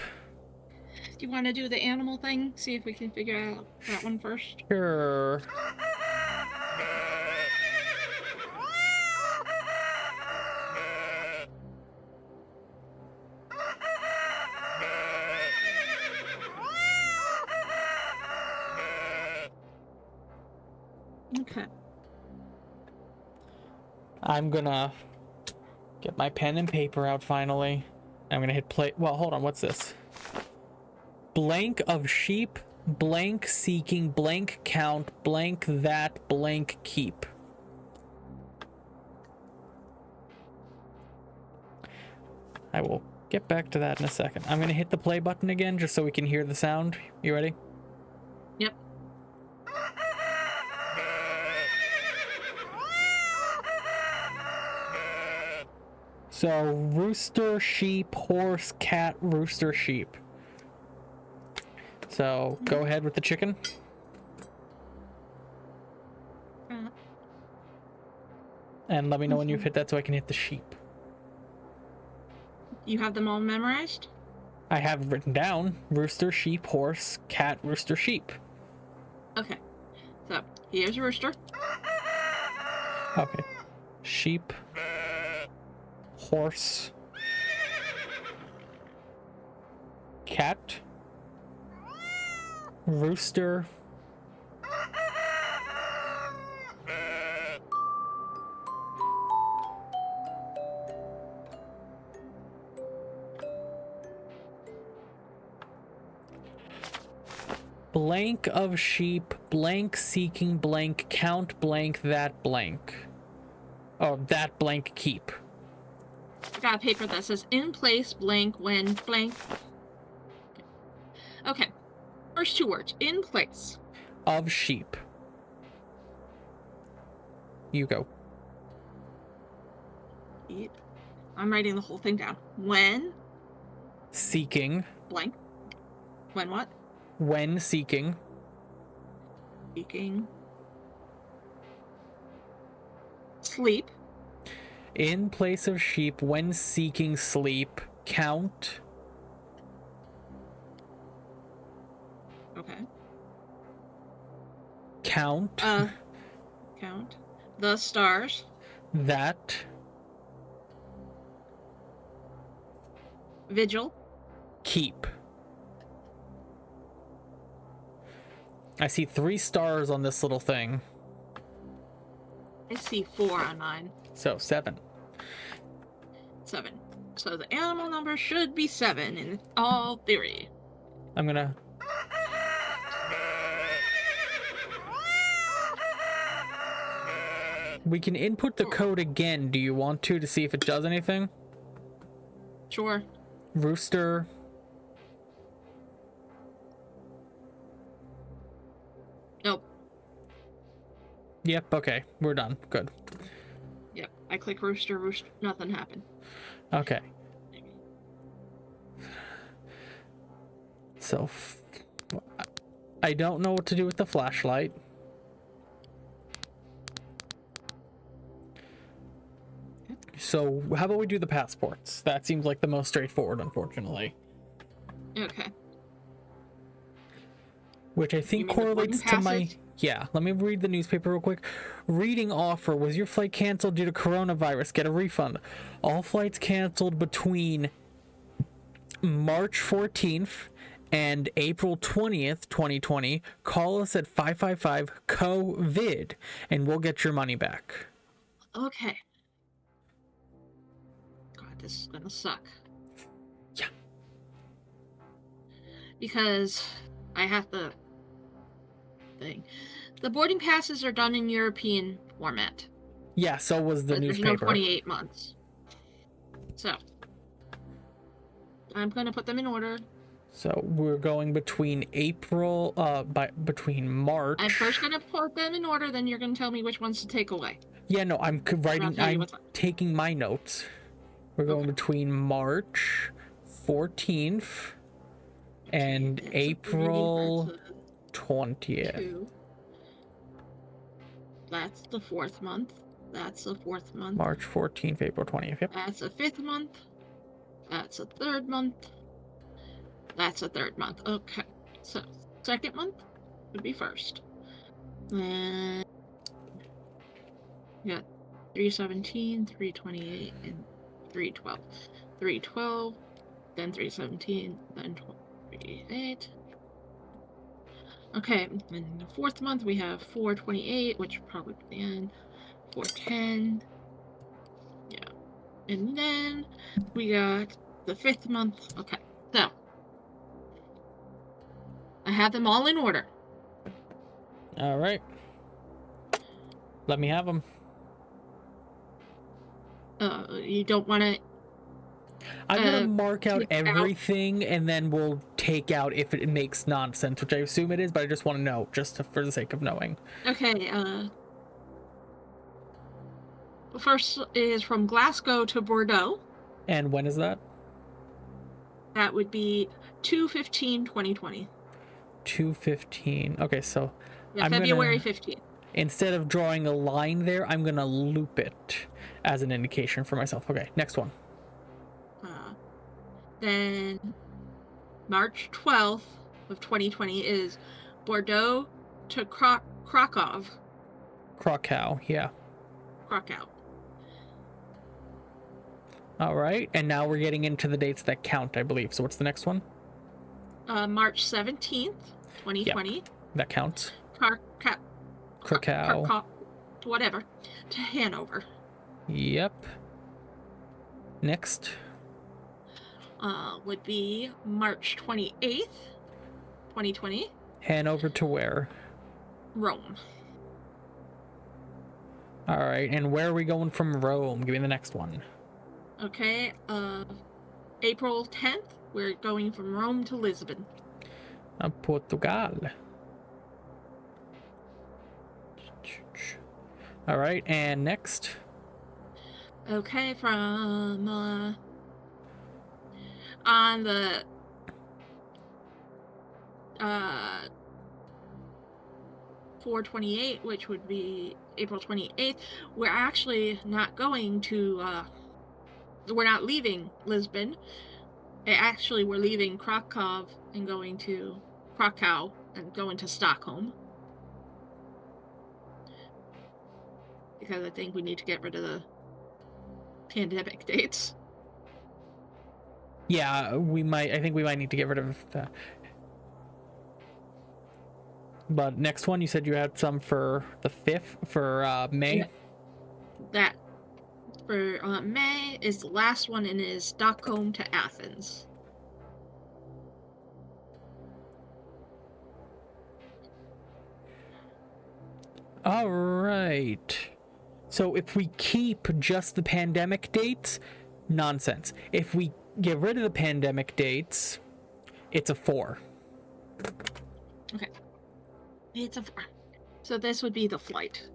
Do you want to do the animal thing? See if we can figure out that one first. Sure. Okay. I'm gonna get my pen and paper out finally. I'm gonna hit play. Well, hold on. What's this? Blank of sheep, blank seeking, blank count, blank that, blank keep. I will get back to that in a second. I'm gonna hit the play button again just so we can hear the sound. You ready? Yep. So, rooster, sheep, horse, cat, rooster, sheep. So, go ahead with the chicken. And let me know when you've hit that so I can hit the sheep. You have them all memorized? I have it written down. Rooster, sheep, horse, cat, rooster, sheep. Okay. So, here's rooster. Okay. Sheep. Horse. Cat. Rooster. Blank of sheep, blank seeking, blank count, blank that, blank. Oh, that blank keep. I got a paper that says in place blank when blank. Okay. First two words. In place. Of sheep. You go. Eat. I'm writing the whole thing down. When Seeking. blank. When what? When seeking. Speaking. Sleep. In place of sheep, when seeking sleep. Count. Okay. Count. Count. The stars. That. Vigil. Keep. I see 3 stars on this little thing. I see 4 on mine. So 7. 7. So the animal number should be 7 in all theory. I'm gonna... We can input the code again. Do you want to see if it does anything? Sure. Rooster. Nope. Yep, okay. We're done. Good. Yep. I click rooster, rooster. Nothing happened. Okay. So... I don't know what to do with the flashlight. So, how about we do the passports? That seems like the most straightforward, unfortunately. Okay. Which I think You mean the correlates boarding to my... passes? Yeah, let me read the newspaper real quick. Reading offer. Was your flight canceled due to coronavirus? Get a refund. All flights canceled between March 14th and April 20th, 2020. Call us at 555-COVID and we'll get your money back. Okay. God, this is gonna suck. Yeah. Because I have the thing. The boarding passes are done in European format. Yeah, so was the But there's newspaper. no 28 months. So I'm gonna put them in order. So we're going between between March. I'm first gonna put them in order, then you're gonna tell me which ones to take away. Yeah, no, I'm writing. tell you I'm what's on. taking my notes. We're going Okay. between March 14th and That's April that's 20th. 2. That's the 4th month. That's the 4th month. March 14th, April 20th. Yep. That's a 5th month. That's a 3rd month. That's a 3rd month. Okay. So 2nd month would be 1st. And we got 317, 328, and 312. 312, then 317, then 328. Okay, in the 4th month we have 428, which will probably be the end. 410. Yeah. And then we got the 5th month. Okay, so I have them all in order. All right. Let me have them. You don't want to. I'm gonna mark out take out- everything, and then we'll take out if it makes nonsense, which I assume it is. But I just want to know, for the sake of knowing. Okay, the first is from Glasgow to Bordeaux. And when is that? That would be 2/15/2020. 2/15. Okay, so Yeah, I'm February gonna- 15th. instead of drawing a line there, I'm gonna loop it as an indication for myself. Okay, next one. Then March 12th of 2020 is Bordeaux to Krakow. Krakow, yeah. Krakow. All right, and now we're getting into the dates that count, I believe. So what's the next one? March 17th, 2020. That counts. Krakow. Whatever. To Hanover. Yep. Next. Would be March 28th, 2020. Hanover to where? Rome. All right, and where are we going from Rome? Give me the next one. Okay, April 10th, we're going from Rome to Lisbon. Portugal. All right, and next. Okay, from on the uh 4/28, which would be April 28th, we're actually not going to we're not leaving Lisbon. Actually, we're leaving Krakow and going to Stockholm, because I think we need to get rid of the pandemic dates. Yeah, we might. I think we might need to get rid of that. But next one, you said you had some for the 5th for May. Yeah. That for May is the last one, and is Stockholm to Athens. All right. So if we keep just the pandemic dates, nonsense. If we get rid of the pandemic dates, it's a 4. Okay. It's a 4. So this would be the flight.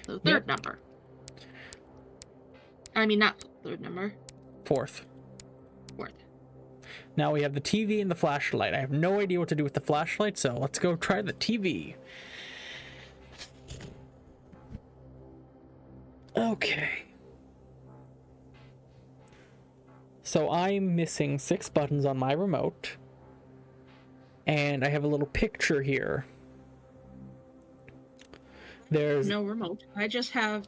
The third Yep. number. I mean, not third number. 4th. 4th. Now we have the TV and the flashlight. I have no idea what to do with the flashlight, so let's go try the TV. Okay. So I'm missing 6 buttons on my remote. And I have a little picture here. There's No remote. I just have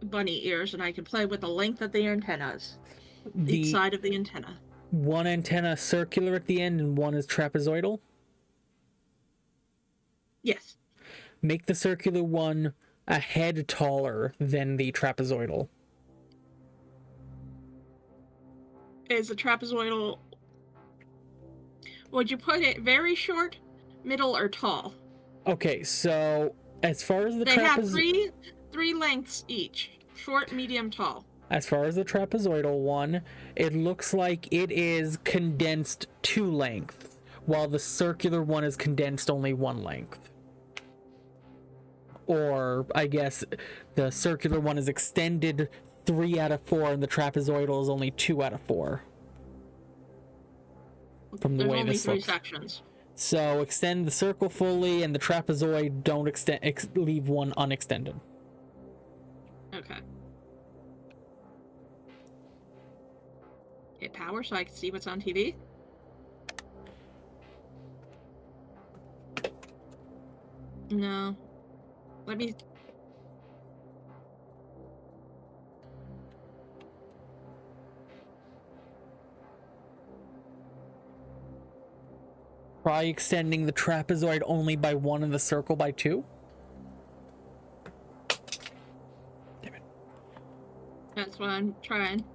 bunny ears, and I can play with the length of the antennas. Each the side of the antenna. one antenna circular at the end and one is trapezoidal. Yes. Make the circular one a head taller than the trapezoidal. Is the trapezoidal... Would you put it very short, middle, or tall? Okay, so as far as the They have three lengths each. Short, medium, tall. As far as the trapezoidal one, it looks like it is condensed 2 lengths, while the circular one is condensed only 1 length. Or, I guess, the circular one is extended 3 out of 4, and the trapezoidal is only 2 out of 4. From the There's way only this 3 looks. sections. So extend the circle fully, and the trapezoid don't leave one unextended. Okay. Hit power so I can see what's on TV. No. Let me... Try extending the trapezoid only by 1 and the circle by 2. Damn it. That's what I'm trying.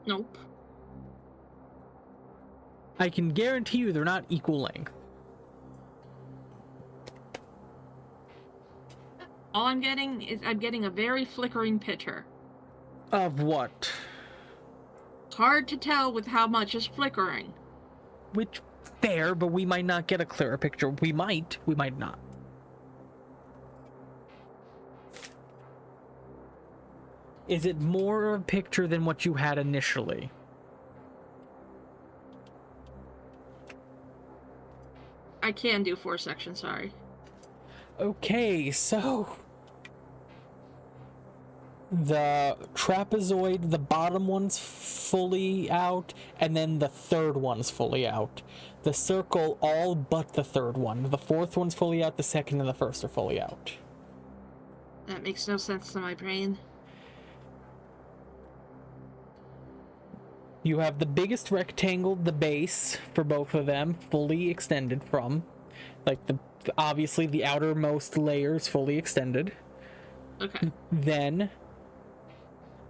Nope. I can guarantee you they're not equal length. All I'm getting is a very flickering picture. Of what? It's hard to tell with how much is flickering. Which, fair, but we might not get a clearer picture. We might not. Is it more of a picture than what you had initially? I can do 4 sections, sorry. Okay, so the trapezoid, the bottom one's fully out, and then the third one's fully out. The circle, all but the third one. The fourth one's fully out, the second and the first are fully out. That makes no sense to my brain. You have the biggest rectangle, the base, for both of them, fully extended from. Like, obviously the outermost layer is fully extended. Okay. Then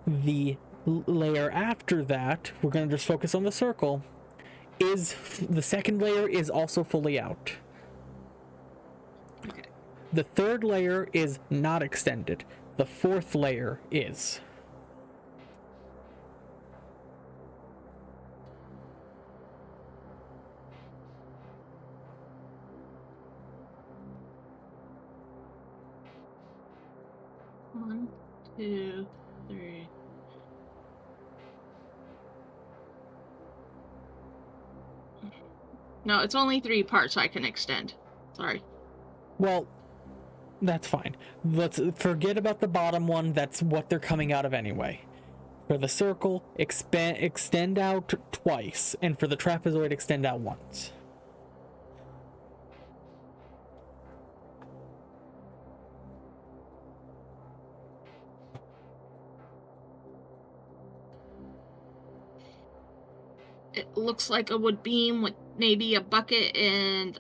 the layer after that, we're going to just focus on the circle, is the second layer is also fully out. Okay. The third layer is not extended. The fourth layer is. 2, 3. No, it's only 3 parts I can extend. Sorry. Well, that's fine. Let's forget about the bottom one. That's what they're coming out of anyway. For the circle, extend out twice, and for the trapezoid, extend out once. It looks like a wood beam with maybe a bucket, and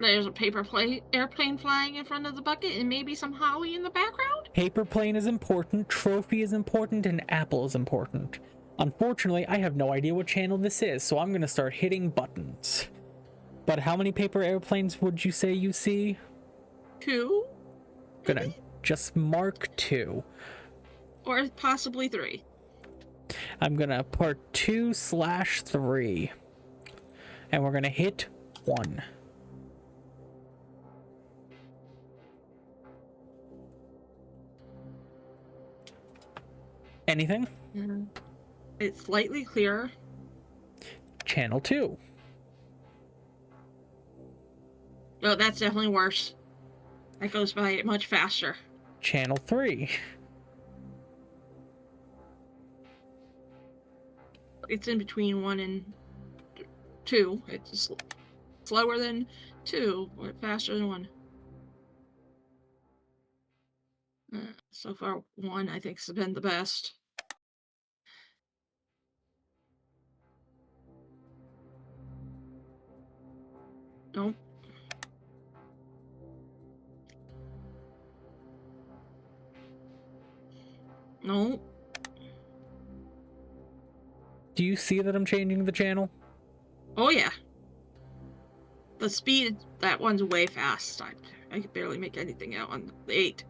there's a paper airplane flying in front of the bucket, and maybe some holly in the background. Paper plane is important, trophy is important, and apple is important. Unfortunately, I have no idea what channel this is, so I'm going to start hitting buttons. But how many paper airplanes would you say you see? 2? Gonna just mark 2. Or possibly 3. I'm gonna part 2/3. And we're gonna hit 1. Anything? It's slightly clearer. Channel 2. Oh, that's definitely worse. That goes by much faster. Channel 3. It's in between 1 and 2. It's slower than 2, but faster than 1. So far, 1 I think has been the best. Nope. Nope. Do you see that I'm changing the channel? Oh yeah. The speed, that one's way fast. I could barely make anything out on the 8.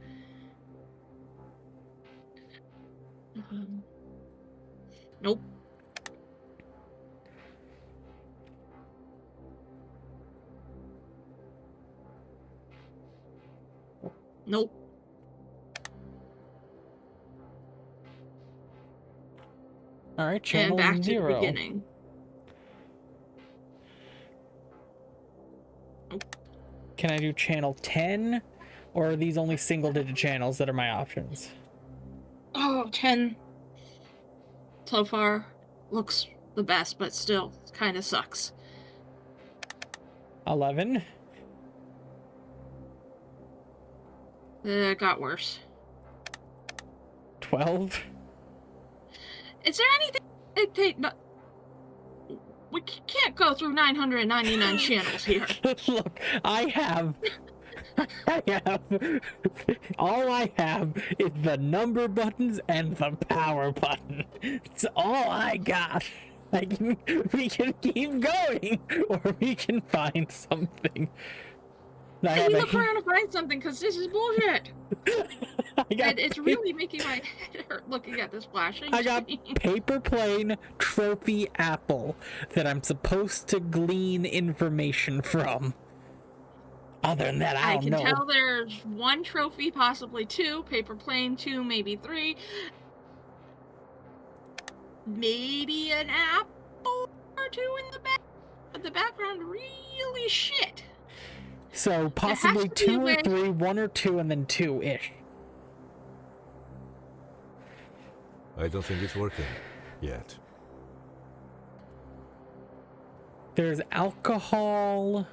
Nope. Nope. All right, And channel back to 0. the beginning. Can I do channel 10? Or are these only single-digit channels that are my options? Oh, 10 so far looks the best, but still kind of sucks. 11. It got worse. 12. Is there anything? We can't go through 999 channels here. Look, all I have is the number buttons and the power button. It's all I got. We can keep going, or we can find something. Can we look around and find something? Because this is bullshit. And it's really making my head hurt looking at this flashing I got screen. paper plane, trophy, apple that I'm supposed to glean information from. Other than that, I don't know. I can tell there's 1 trophy, possibly 2, paper plane 2, maybe 3. Maybe an apple or 2 in the back. But the background really shit. So possibly to be 2 or where- 3, 1 or 2, and then 2-ish. I don't think it's working. Yet. There's alcohol.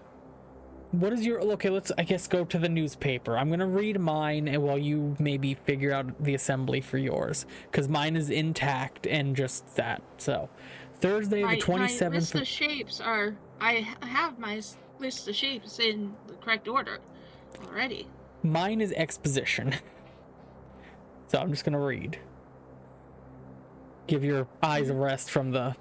What is your... Okay, let's, I guess, go to the newspaper. I'm going to read mine, and while you maybe figure out the assembly for yours. Because mine is intact and just that. So, Thursday the 27th... My list of shapes are... I have my list of shapes in the correct order already. Mine is exposition. So I'm just going to read. Give your eyes a rest from the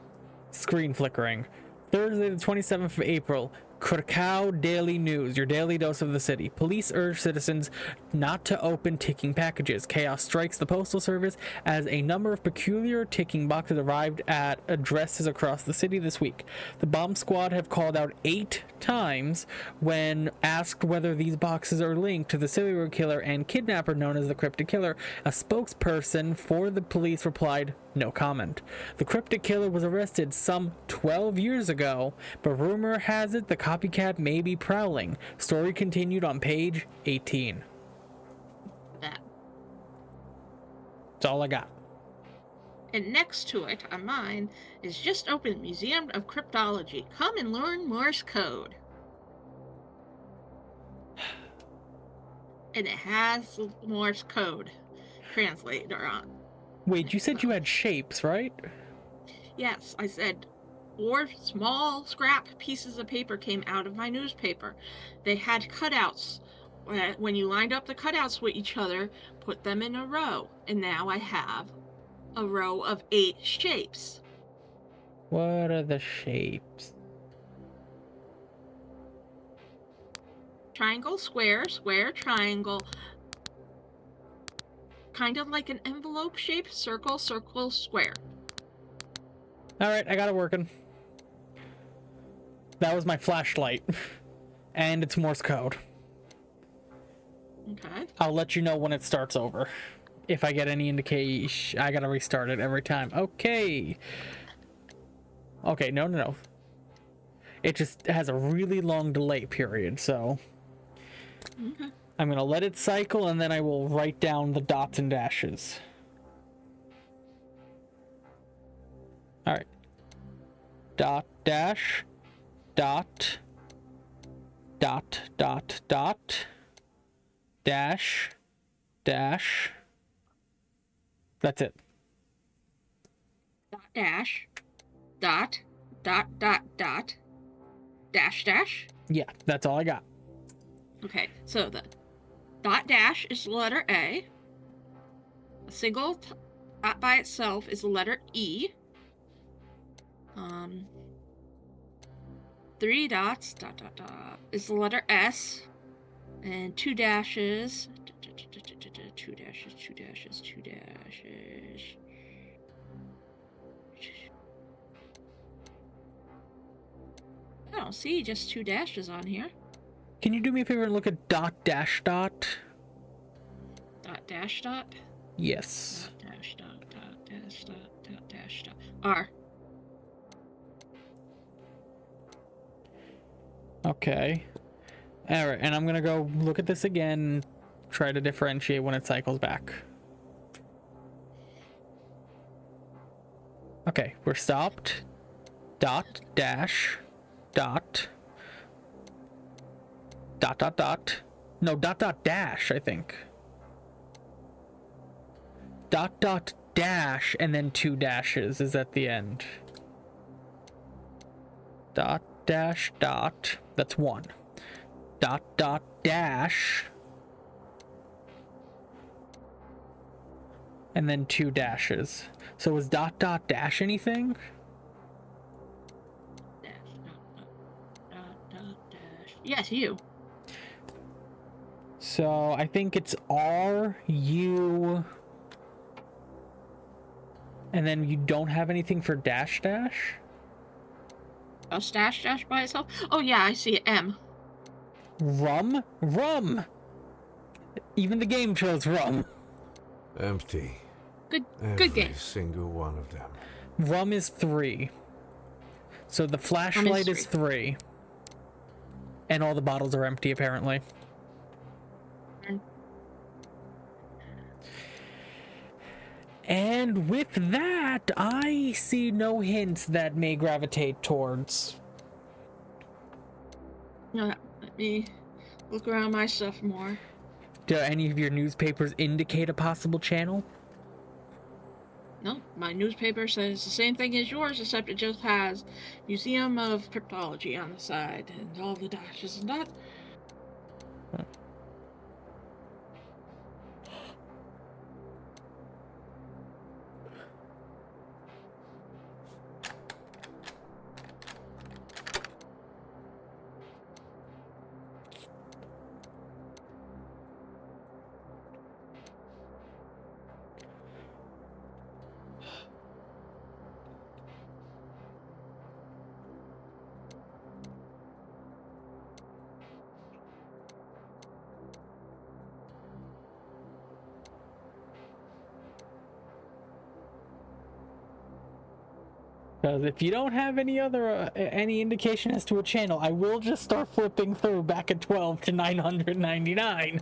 screen flickering. Thursday the 27th of April, Krakow Daily News, your daily dose of the city. Police urge citizens not to open ticking packages. Chaos strikes the Postal Service as a number of peculiar ticking boxes arrived at addresses across the city this week. The bomb squad have called out 8 times when asked whether these boxes are linked to the serial killer and kidnapper known as the Cryptic Killer. A spokesperson for the police replied, "No comment." The Cryptic Killer was arrested some 12 years ago, but rumor has it the copycat may be prowling. Story continued on page 18. That. That's all I got. And next to it, on mine, is just open Museum of Cryptology. Come and learn Morse code. And it has Morse code translator on. Wait, you said you had shapes, right? Yes, I said 4 small scrap pieces of paper came out of my newspaper. They had cutouts. When you lined up the cutouts with each other, put them in a row. And now I have a row of 8 shapes. What are the shapes? Triangle, square, square, triangle. Kind of like an envelope shape, circle, circle, square. Alright, I got it working. That was my flashlight. And it's Morse code. Okay. I'll let you know when it starts over. If I get any indication, I gotta restart it every time. Okay. Okay, no. It just has a really long delay period, so... Okay. I'm gonna let it cycle, and then I will write down the dots and dashes. Alright. Dot, dash, dot, dot, dot, dot, dash, dash. That's it. Dot, dash, dot, dot, dot, dot, dash, dash. Yeah, that's all I got. Okay, so the dot dash is the letter A. A single dot by itself is the letter E. 3 dots, dot, dot, dot, is the letter S. And 2 dashes, 2 dashes, 2 dashes, 2 dashes. I don't see just 2 dashes on here. Can you do me a favor and look at dot, dash, dot? Dot, dash, dot. Yes. Dash, dot, dot, dash, dot, dot, dash, dot. R. Okay. Alright, and I'm gonna go look at this again, try to differentiate when it cycles back. Okay, we're stopped. Dot, dash, dot. Dot, dot, dot. No, dot, dot, dash, I think. Dot, dot, dash, and then 2 dashes is at the end. Dot, dash, dot. That's 1. Dot, dot, dash. And then 2 dashes. So was dot, dot, dash anything? Dash, dot, dot, dot, dash. Yes, you. So I think it's R, U, and then you don't have anything for dash, dash? A dash, dash by itself? Oh, yeah, I see it. M. Rum? Rum! Even the game chose rum. Empty. Good Every game. single one of them. Rum is 3. So the flashlight is 3. And all the bottles are empty, apparently. And with that, I see no hints that may gravitate towards. Let me look around my stuff more. Do any of your newspapers indicate a possible channel? No, my newspaper says the same thing as yours, except it just has Museum of Cryptology on the side and all the dashes and that. Because if you don't have any other any indication as to a channel, I will just start flipping through back at 12 to 999.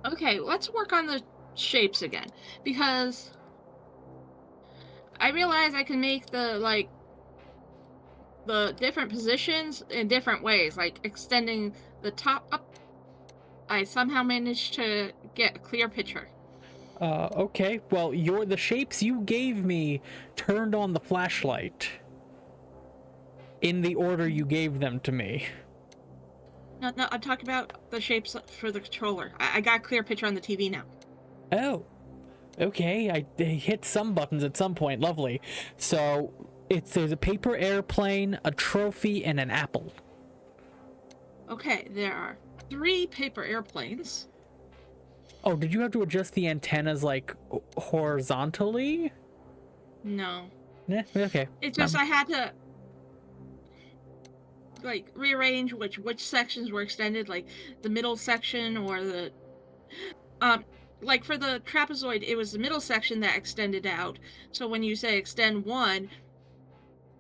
Okay, let's work on the shapes again, because I realize I can make the different positions in different ways, like extending the top up. I somehow managed to get a clear picture. Okay, well, the shapes you gave me turned on the flashlight in the order you gave them to me. No, I'm talking about the shapes for the controller. I got a clear picture on the TV now. Oh, okay, I hit some buttons at some point, lovely. So, there's a paper airplane, a trophy, and an apple. Okay, there are 3 paper airplanes. Oh, did you have to adjust the antennas, like, horizontally? No. Yeah, okay. It's just I had to rearrange which sections were extended, like the middle section or the like for the trapezoid, it was the middle section that extended out. So when you say extend one,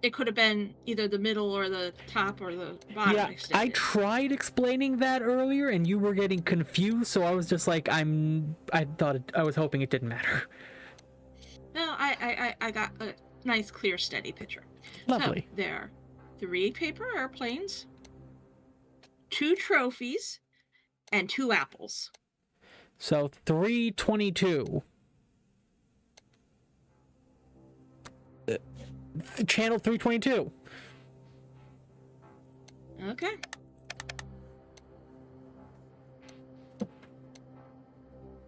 it could have been either the middle or the top or the bottom. Yeah, extended. I tried explaining that earlier and you were getting confused, so I was just like, I was hoping it didn't matter. No, I got a nice, clear, steady picture. Lovely. So there are 3 paper airplanes, 2 trophies, and 2 apples. So 322. Channel 322. Okay.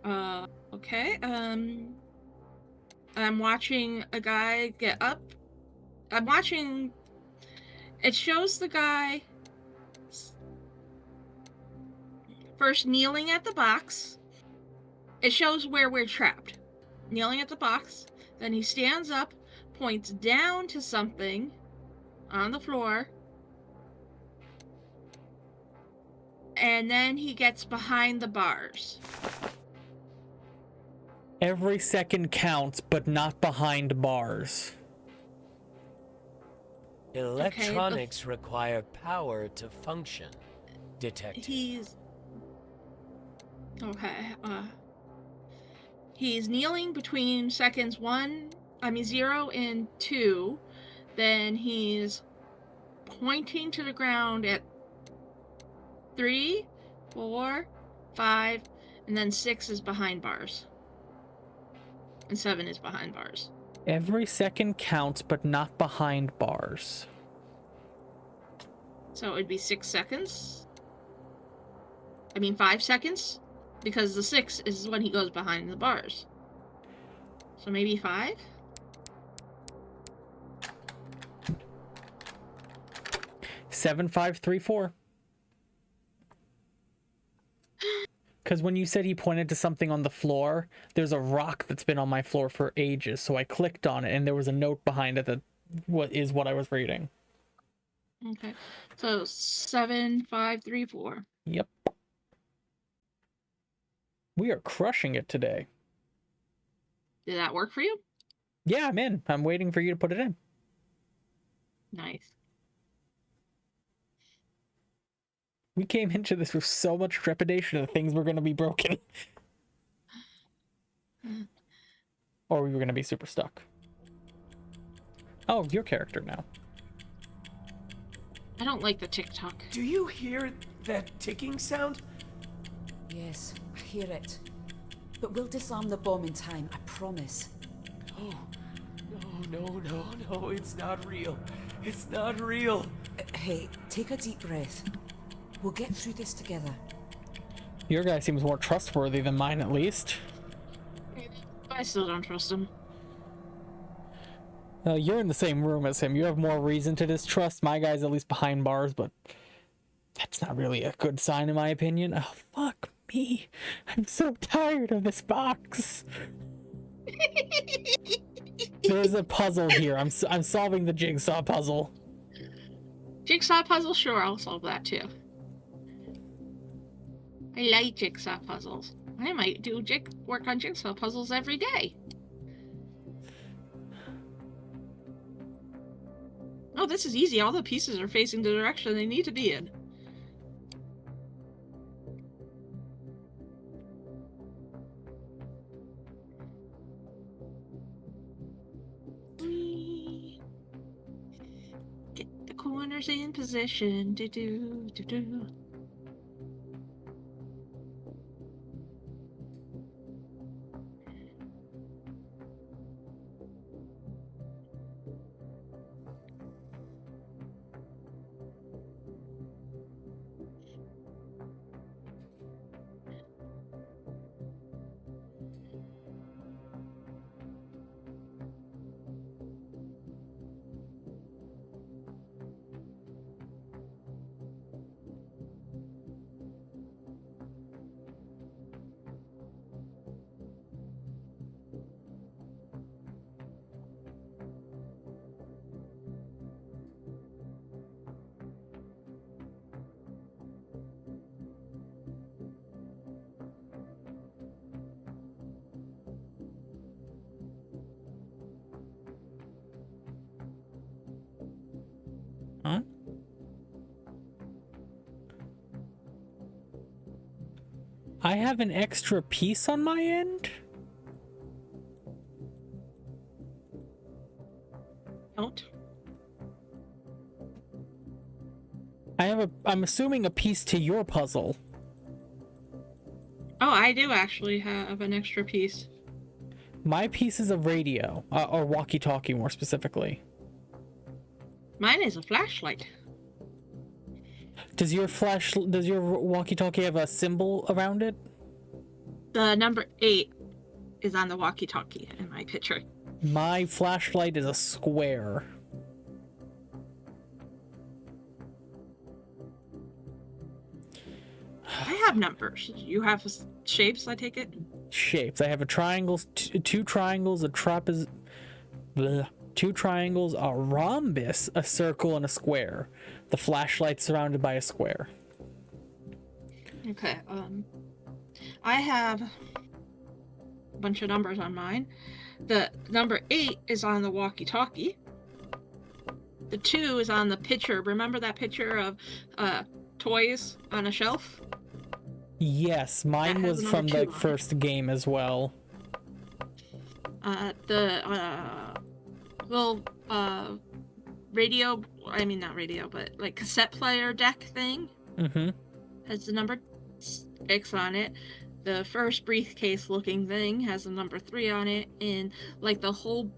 Okay. I'm watching a guy get up. It shows the guy first kneeling at the box. It shows where we're trapped. Kneeling at the box. Then he stands up, points down to something on the floor. And then he gets behind the bars. Every second counts, but not behind bars. Electronics require power to function. Detective. He's kneeling between seconds 0 and 2. Then he's pointing to the ground at 3, 4, 5, and then 6 is behind bars. And 7 is behind bars. Every second counts, but not behind bars. So it'd be 6 seconds. 5 seconds. Because the 6 is when he goes behind the bars. So maybe 5? Seven, 5, 3, 4. Because when you said he pointed to something on the floor, there's a rock that's been on my floor for ages. So I clicked on it, and there was a note behind it that what I was reading. Okay. So 7, 5, 3, 4. Yep. We are crushing it today. Did that work for you? Yeah, I'm in. I'm waiting for you to put it in. Nice. We came into this with so much trepidation that things were going to be broken. Or we were going to be super stuck. Oh, your character now. I don't like the tick-tock. Do you hear that ticking sound? Yes, I hear it. But we'll disarm the bomb in time, I promise. Oh, no, it's not real. It's not real. Hey, take a deep breath. We'll get through this together. Your guy seems more trustworthy than mine, at least. I still don't trust him. You're in the same room as him. You have more reason to distrust. My guy's at least behind bars, but that's not really a good sign in my opinion. Oh, fuck me. I'm so tired of this box. There's a puzzle here. I'm solving the jigsaw puzzle. Jigsaw puzzle? Sure, I'll solve that too. I like jigsaw puzzles. I might do work on jigsaw puzzles every day. Oh, this is easy. All the pieces are facing the direction they need to be in. Get the corners in position. Do-do. Huh? I have an extra piece on my end? Don't. I'm assuming a piece to your puzzle. Oh, I do actually have an extra piece. My piece is a radio, or walkie-talkie more specifically. Mine is a flashlight. Does your walkie-talkie have a symbol around it? The number 8 is on the walkie-talkie in my picture. My flashlight is a square. I have numbers. You have shapes, I take it? Shapes. I have a triangle, two triangles, a trapezoid. Two triangles, a rhombus, a circle, and a square. The flashlight's surrounded by a square. Okay, I have a bunch of numbers on mine. The number 8 is on the walkie-talkie. The 2 is on the picture. Remember that picture of toys on a shelf? Yes, mine was from the first game as well. Little radio, I mean not radio, but like cassette player deck thing. Mm-hmm. Has the number 6 on it. The first briefcase looking thing has the number 3 on it, and like the whole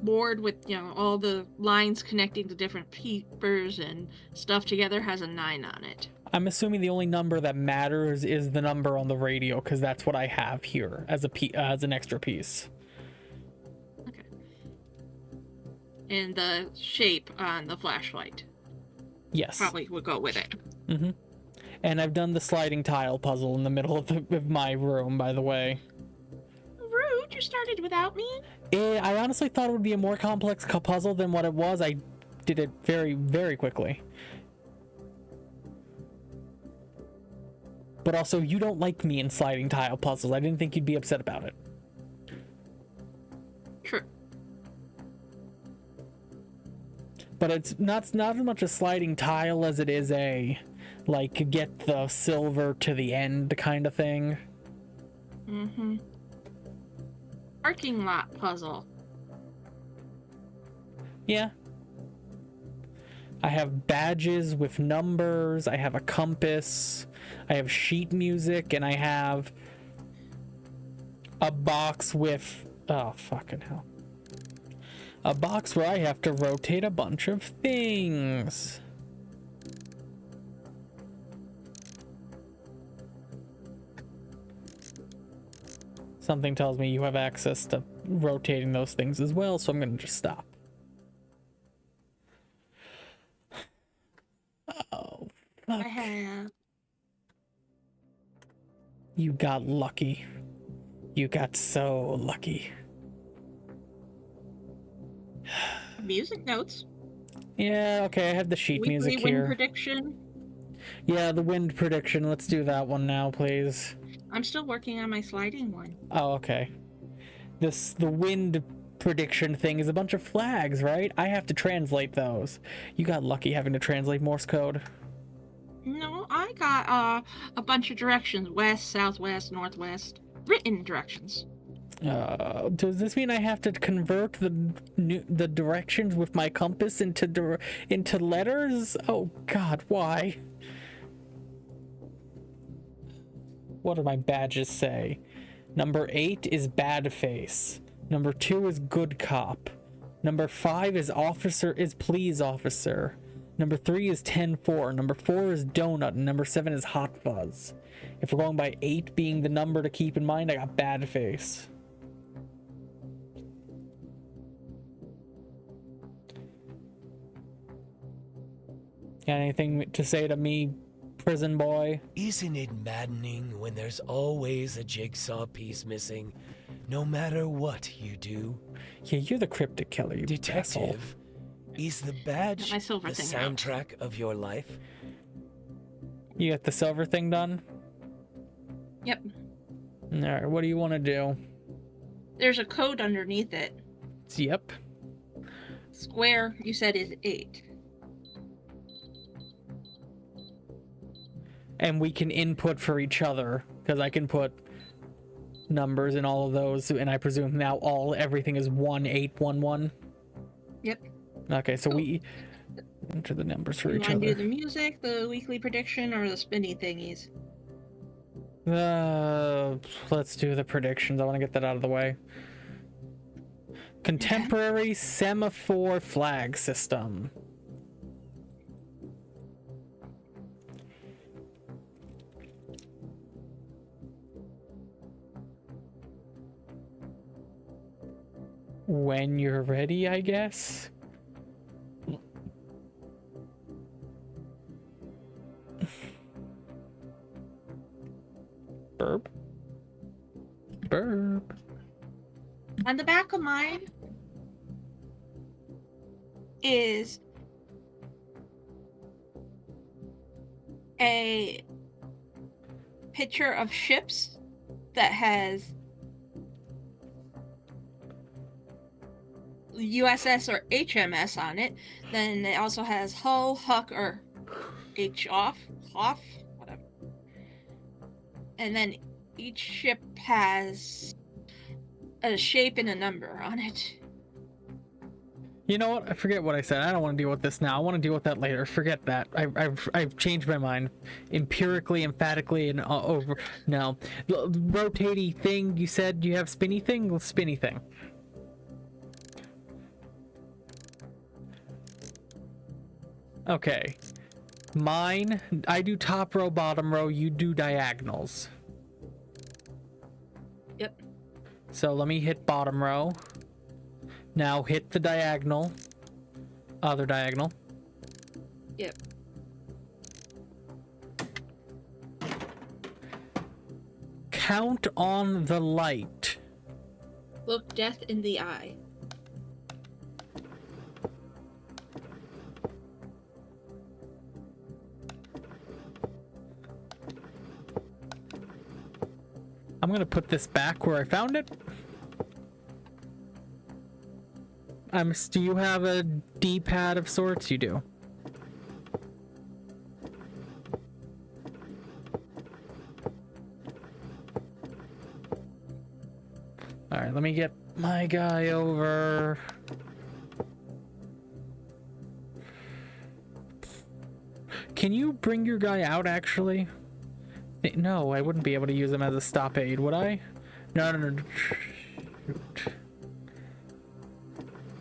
board with, you know, all the lines connecting the different papers and stuff together has a 9 on it. I'm assuming the only number that matters is the number on the radio, because that's what I have here as as an extra piece. Okay. And the shape on the flashlight. Yes. Probably would go with it. Mm-hmm. And I've done the sliding tile puzzle in the middle of my room, by the way. Rude, you started without me? I honestly thought it would be a more complex puzzle than what it was. I did it very, very quickly. But also, you don't like me in sliding tile puzzles. I didn't think you'd be upset about it. True. But it's not as much a sliding tile as it is a, like, get the silver to the end kind of thing. Mm-hmm. Parking lot puzzle. Yeah. I have badges with numbers, I have a compass, I have sheet music, and I have a box with... oh, fucking hell. A box where I have to rotate a bunch of things. Something tells me you have access to rotating those things as well, so I'm gonna just stop. Oh, fuck. I have... You got lucky. You got so lucky. music notes. Yeah, okay, I have the sheet Weekly music wind here. prediction. Yeah, the wind prediction. Let's do that one now, please. I'm still working on my sliding one. Oh, okay. The wind prediction thing is a bunch of flags, right? I have to translate those. You got lucky having to translate Morse code. No, I got a bunch of directions: west, southwest, northwest, written directions. Does this mean I have to convert the directions with my compass into letters? Oh God, why? What do my badges say? Number 8 is bad face. Number 2 is good cop. Number 5 is please officer. Number 3 is 10-4. Number 4 is donut. And number 7 is hot fuzz. If we're going by 8 being the number to keep in mind, I got bad face. Got anything to say to me, prison boy? Isn't it maddening when there's always a jigsaw piece missing, no matter what you do? Yeah, you're the cryptic killer, you asshole. Detective, is the badge my silver the thing out. soundtrack of your life? You got the silver thing done? Yep. Alright, what do you want to do? There's a code underneath it. Yep. Square, you said, is 8. And we can input for each other, because I can put numbers in all of those, and I presume now everything is 1811. Yep. Okay, so Cool. we enter the numbers for You each want to do other. the music, the weekly prediction, or the spinny thingies? Let's do the predictions. I want to get that out of the way. Contemporary semaphore flag system. When you're ready, I guess. Birb. Birb. On the back of mine is a picture of ships that has USS or HMS on it. Then it also has hull, huck, or Hoff, whatever. And then each ship has a shape and a number on it. You know what? I forget what I said. I don't want to deal with this now. I want to deal with that later. Forget that. I've changed my mind. Empirically, emphatically, and over. No. Rotating thing, you said you have spinny thing? Well, spinny thing. Okay. Mine, I do top row, bottom row, you do diagonals. Yep. So let me hit bottom row. Now hit the diagonal. Other diagonal. Yep. Count on the light. Look death in the eye. I'm gonna put this back where I found it. Do you have a D-pad of sorts? You do. Alright, let me get my guy over. Can you bring your guy out, actually? No, I wouldn't be able to use him as a stop aid, would I? No. Shoot.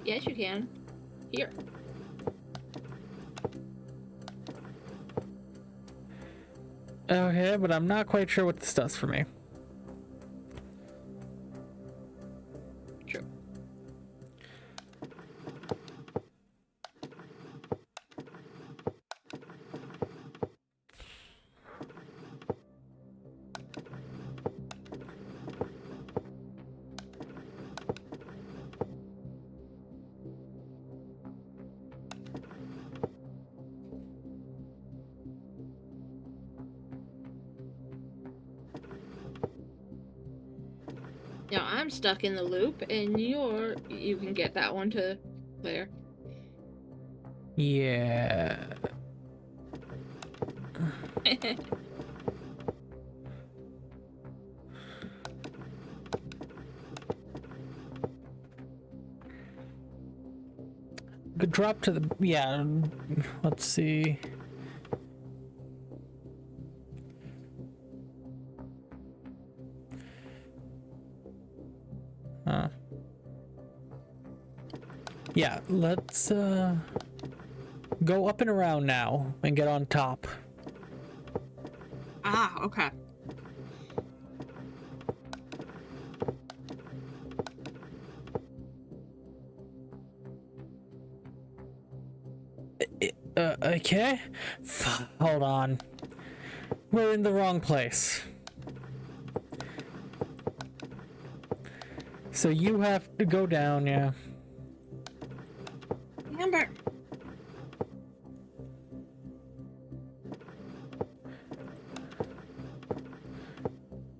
Yes, you can. Here. Okay, but I'm not quite sure what this does for me. True. Now I'm stuck in the loop, and you can get that one to there. Yeah. Good drop to the, yeah, let's see. Huh. Yeah, let's go up and around now and get on top. Ah, okay. Okay. Hold on. We're in the wrong place. So you have to go down, yeah. Amber.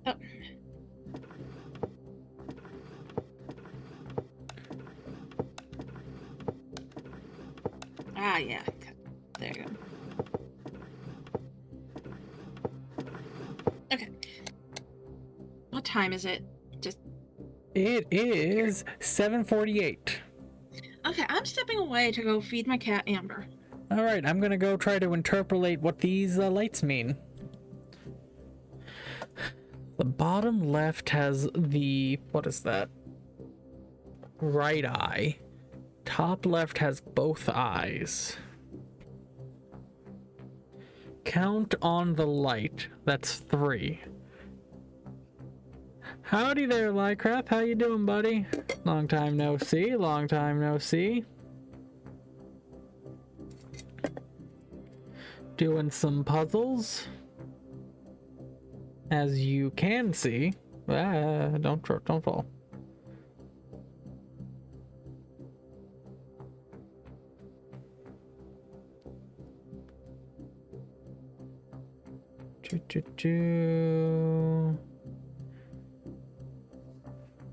Oh. Ah, yeah. There you go. Okay. What time is it? Just It is 7:48. okay. I'm stepping away to go feed my cat Amber. All right, I'm gonna go try to interpolate what these lights mean. The bottom left has the, what is that? Right eye. Top left has both eyes. Count on the light. That's 3. Howdy there, Lycraft. How you doing, buddy? Long time no see. Long time no see. Doing some puzzles. As you can see. Don't fall.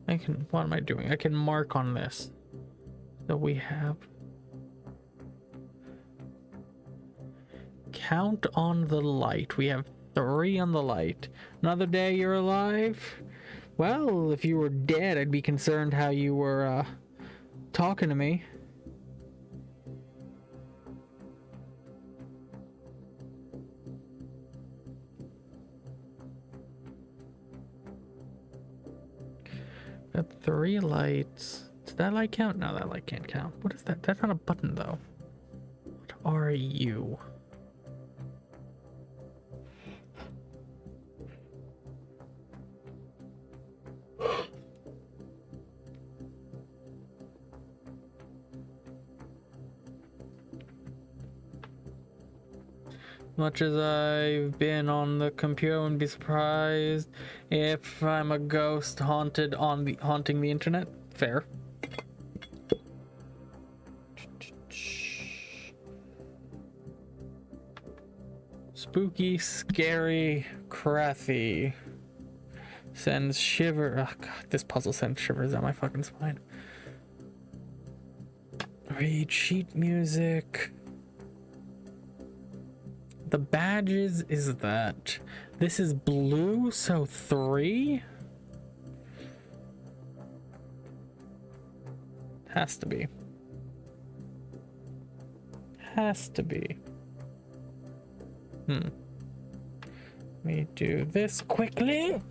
I can, what am I doing? I can mark on this. So we have count on the light. We have 3 on the light. Another day you're alive? Well, if you were dead, I'd be concerned how you were talking to me. Got 3 lights. Does that light count? No, that light can't count. What is that? That's not a button, though. What are you? Much as I've been on the computer, I wouldn't be surprised if I'm a ghost haunting the internet. Fair. Spooky, scary, Crathy. Sends shiver. Oh god, this puzzle sends shivers down my fucking spine. Read sheet music. The badges is that. This is blue, so 3? Has to be. Has to be. Let me do this quickly.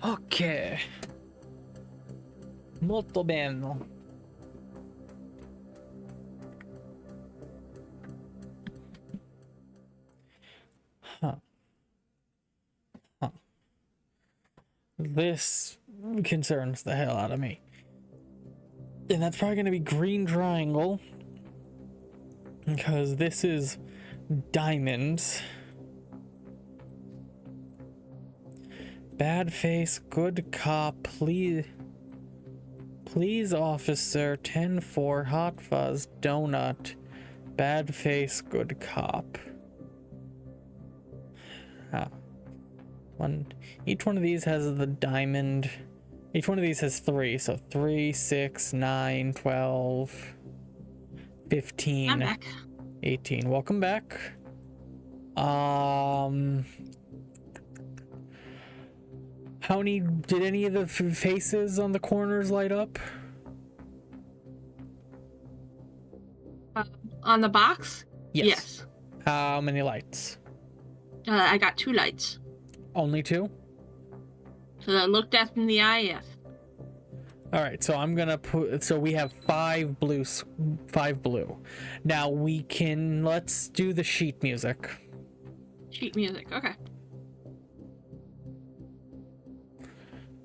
Okay. Molto bene. This concerns the hell out of me. And that's probably going to be green triangle. Because this is diamonds. Bad face, good cop, please officer, 10-4, hot fuzz, donut, Bad face, good cop. Each one of these has the diamond. Each one of these has 3. So 3, 6, 9, 12, 15, I'm back. 18. Welcome back. How many did any of the faces on the corners light up? On the box? Yes. How many lights? I got 2 lights. Only 2? So I looked at in the eye, yes. All right, so I'm gonna put. So we have 5 blue. Now let's do the sheet music. Sheet music, okay.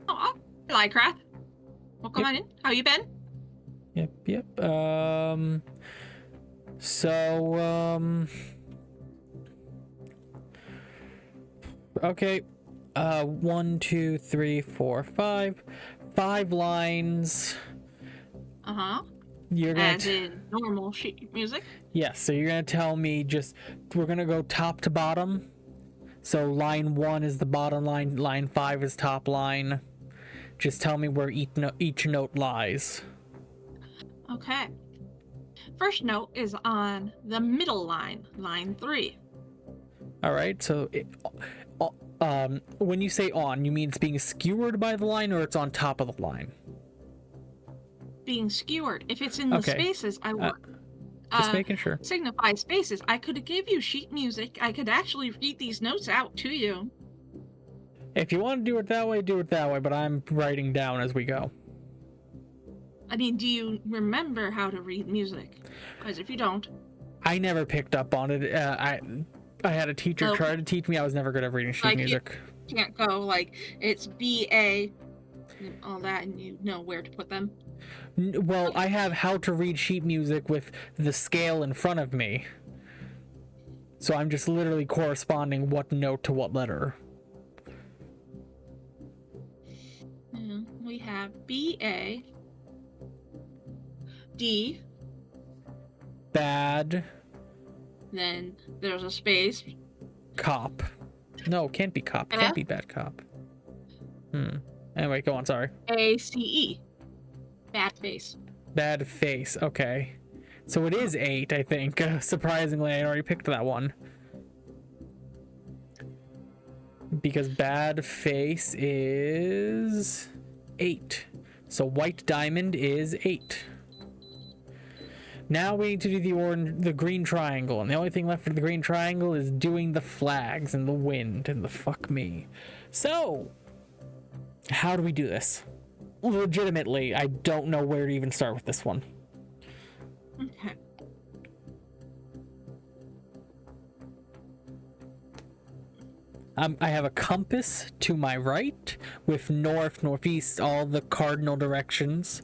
Oh, I like crap. Welcome on in. How you been? Yep. Okay. 1, 2, 3, 4, 5. 5 lines. You're gonna As in normal sheet music. Yes, so you're gonna tell me we're gonna go top to bottom. So line 1 is the bottom line, line 5 is top line. Just tell me where each note lies. Okay. First note is on the middle line, line 3. All right, so when you say on, you mean it's being skewered by the line or it's on top of the line? Being skewered. If it's in the spaces, I would just making sure. Signify spaces. I could give you sheet music. I could actually read these notes out to you. If you want to do it that way, but I'm writing down as we go. I mean, do you remember how to read music? Because if you don't... I never picked up on it. I had a teacher try to teach me. I was never good at reading sheet music. You can't go like, it's B-A, and all that, and you know where to put them. Well, I have how to read sheet music with the scale in front of me. So I'm just literally corresponding what note to what letter. We have B-A, D. Bad. Then there's a space. Cop. No, can't be cop. Can't be bad cop. Anyway, go on, sorry. A-C-E. Bad face. Bad face, okay. So it is 8, I think. Surprisingly, I already picked that one. Because bad face is 8. So white diamond is 8. Now we need to do the green triangle, and the only thing left for the green triangle is doing the flags and the wind and the fuck me. So, how do we do this? Legitimately, I don't know where to even start with this one. Okay. I have a compass to my right with north, northeast, all the cardinal directions.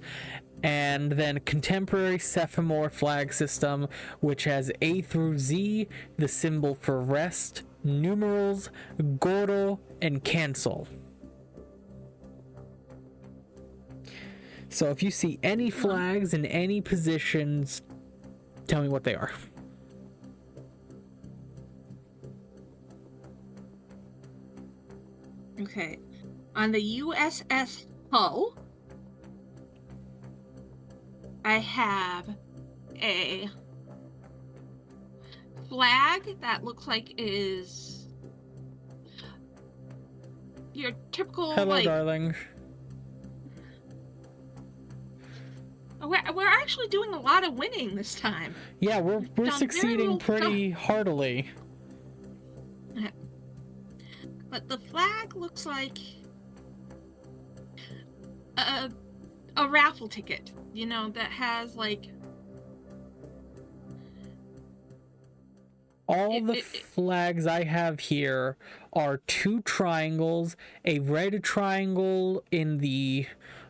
And then contemporary Sephimore flag system, which has A through Z, the symbol for rest, numerals, goro, and cancel. So if you see any flags in any positions, tell me what they are. Okay. On the USS Hull, I have a flag that looks like is your typical. Hello, darling. We're actually doing a lot of winning this time. Yeah, we're succeeding pretty heartily. But the flag looks like a raffle ticket, you know, that has like all the flags I have here are 2 triangles, a red triangle in the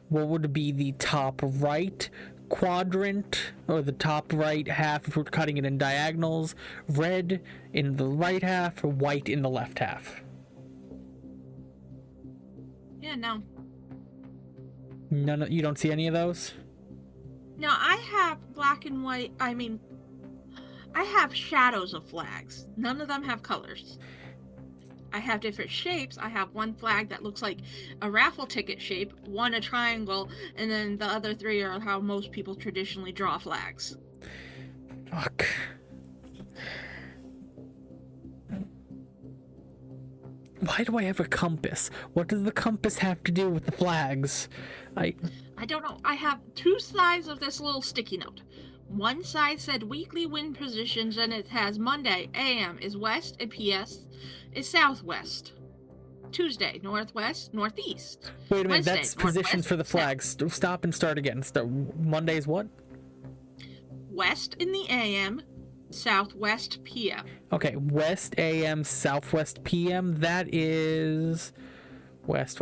what would be the top right quadrant, or the top right half if we're cutting it in diagonals, red in the right half, white in the left half. Yeah, no. No, you don't see any of those? No, I have black and white. I mean, I have shadows of flags. None of them have colors. I have different shapes. I have one flag that looks like a raffle ticket shape, one a triangle, and then the other three are how most people traditionally draw flags. Fuck. Why do I have a compass? What does the compass have to do with the flags? I don't know. I have two sides of this little sticky note. One side said weekly wind positions, and it has Monday, AM is west, and PS is southwest. Tuesday, northwest, northeast. Wait a minute, Wednesday, that's positions northwest, for the flags. Stop and start again. Monday's what? West in the AM, southwest PM. Okay, west AM, southwest PM. That is west.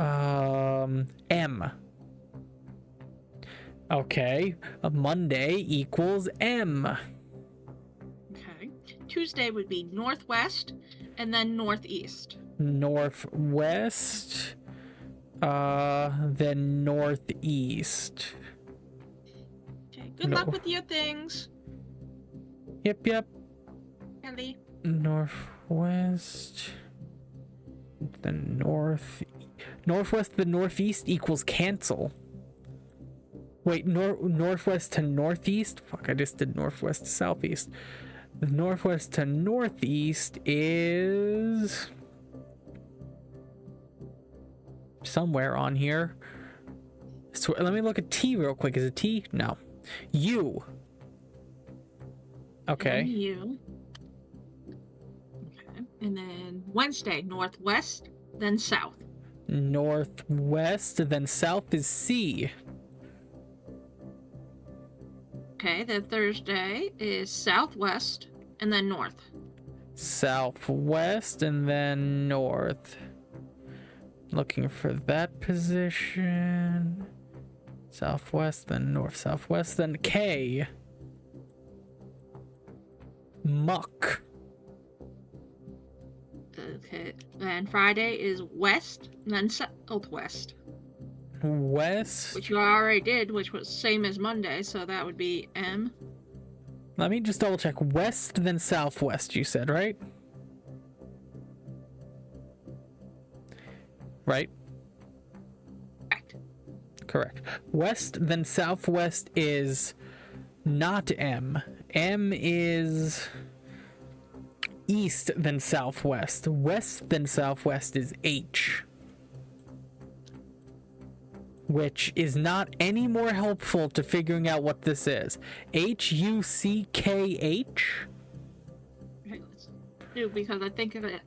M. Okay, a Monday equals M. Okay. Tuesday would be northwest and then northeast. Northwest, then northeast. Okay. Good luck with your things, Yep. Ellie. Northwest, the northwest, the northeast equals cancel. Wait, northwest to northeast? Fuck, I just did northwest to southeast. The northwest to northeast is somewhere on here. So let me look at T real quick. Is it T? No. U. Okay. And you. Okay. And then Wednesday, northwest, then south. Northwest, then south is C. Okay, then Thursday is southwest and then north. Southwest and then north. Looking for that position. Southwest, then north, southwest, then K. Muck. Okay, and Friday is west and then southwest. West. Which you already did, which was same as Monday, so that would be M. Let me just double check. West, then southwest, you said, right? Right? Correct. Correct. West, then southwest is not M. M is east, then southwest. West, then southwest is H. Which is not any more helpful to figuring out what this is. H-U-C-K-H? Okay, let's do, because I think of it,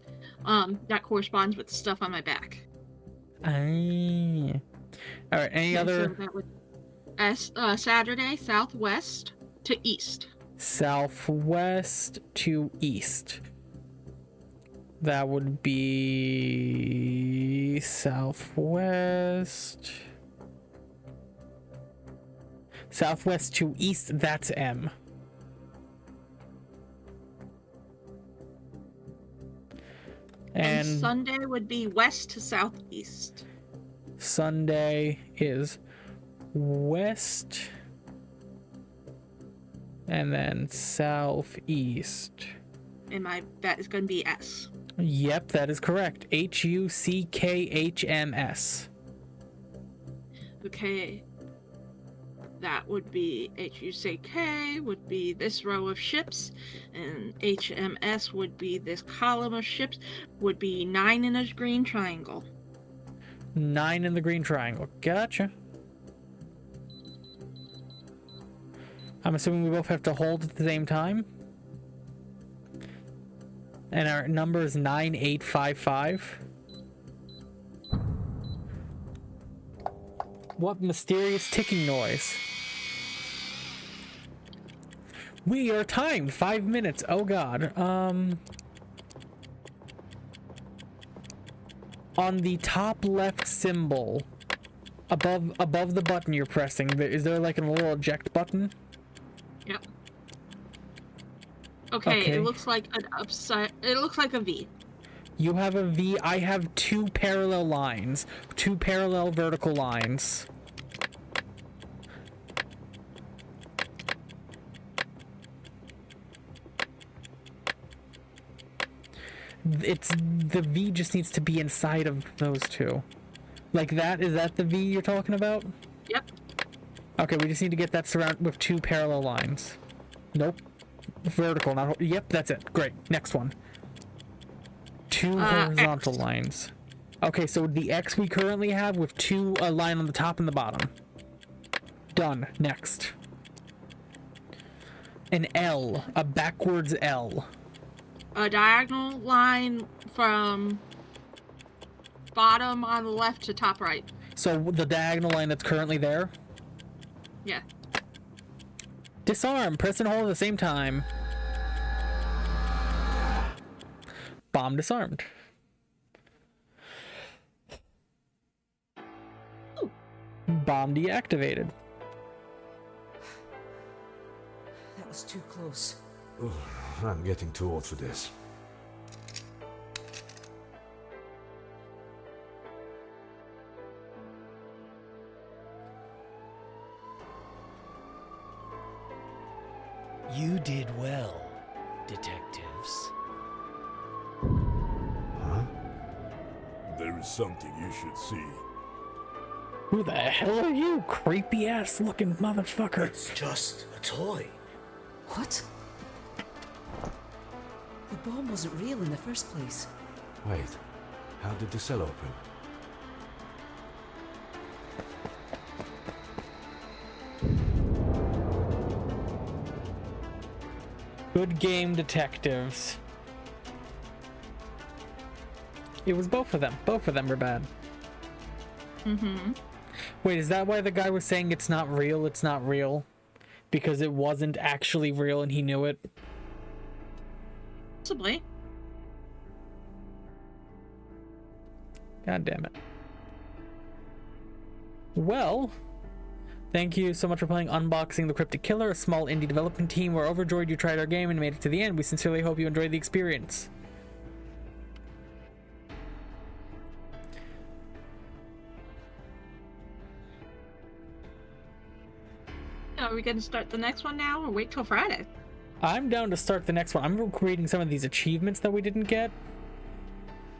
that corresponds with the stuff on my back. Alright, any other? So that would, Saturday, southwest to east. Southwest to east. That would be southwest. Southwest to east, that's M. And Sunday would be west to southeast. Sunday is west and then southeast. And my bet is going to be S. Yep, that is correct. H-U-C-K-H-M-S. Okay. That would be H-U-C-K would be this row of ships, and H-M-S would be this column of ships, would be 9 in a green triangle. 9 in the green triangle. Gotcha. I'm assuming we both have to hold at the same time. And our number is 9855. What mysterious ticking noise? We are timed 5 minutes. Oh god. On the top left symbol, above the button you're pressing, is there like a little eject button? Yep. Okay, it looks like an upside. It looks like a V. You have a V. I have 2 parallel lines, 2 parallel vertical lines. It's the V just needs to be inside of those two. Like that? Is that the V you're talking about? Yep. Okay, we just need to get that surrounded with 2 parallel lines. Nope. Vertical, not... Yep, that's it. Great. Next one. 2 horizontal X. lines. Okay, so the X we currently have with 2 a line on the top and the bottom. Done. Next. An L. A backwards L. A diagonal line from bottom on the left to top right. So the diagonal line that's currently there. Yeah. Disarm. Press and hold at the same time. Bomb disarmed. Ooh. Bomb deactivated. That was too close. Ugh, I'm getting too old for this. You did well, detectives. Huh? There is something you should see. Who the hell are you, creepy ass looking motherfucker? It's just a toy. What? The bomb wasn't real in the first place. Wait, how did the cell open? Good game, detectives. It was both of them. Both of them were bad. Mm-hmm. Wait, is that why the guy was saying it's not real, it's not real? Because it wasn't actually real and he knew it? Possibly. God damn it. Well, thank you so much for playing Unboxing the Cryptic Killer, a small indie development team. We're overjoyed you tried our game and made it to the end. We sincerely hope you enjoyed the experience. Are we going to start the next one now or wait till Friday? I'm down to start the next one. I'm creating some of these achievements that we didn't get.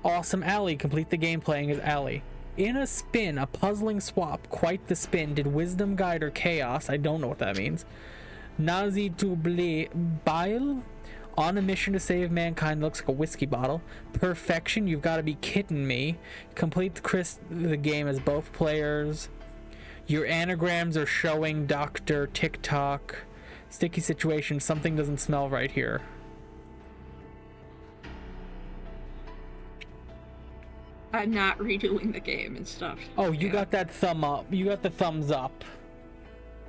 Awesome Alley. Complete the game playing as Alley. In a spin, a puzzling swap. Quite the spin. Did wisdom guide or chaos? I don't know what that means. Nazi to bile. On a mission to save mankind. Looks like a whiskey bottle. Perfection. You've got to be kidding me. Complete the game as both players. Your anagrams are showing Dr. TikTok. Sticky situation. Something doesn't smell right here. I'm not redoing the game and stuff. Oh, you Yeah. got that thumb up. You got the thumbs up.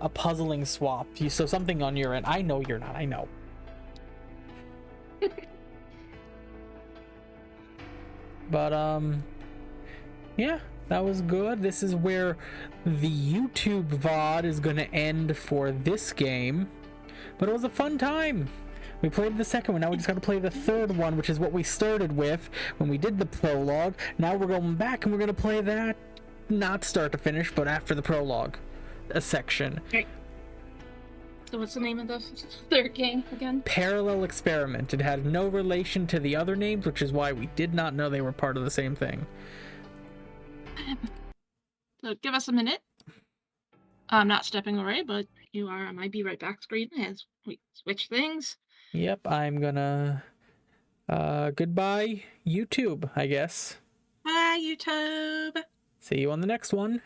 A puzzling swap. So something on your end. I know you're not. I know. But, yeah, that was good. This is where the YouTube VOD is going to end for this game. But it was a fun time. We played the second one. Now we just got to play the third one, which is what we started with when we did the prologue. Now we're going back and we're going to play that, not start to finish, but after the prologue, a section. Okay. So what's the name of the third game again? Parallel Experiment. It had no relation to the other names, which is why we did not know they were part of the same thing. So give us a minute. I'm not stepping away, but you are on my Be Right Back screen as we switch things. Yep, I'm gonna... goodbye, YouTube, I guess. Bye, YouTube! See you on the next one.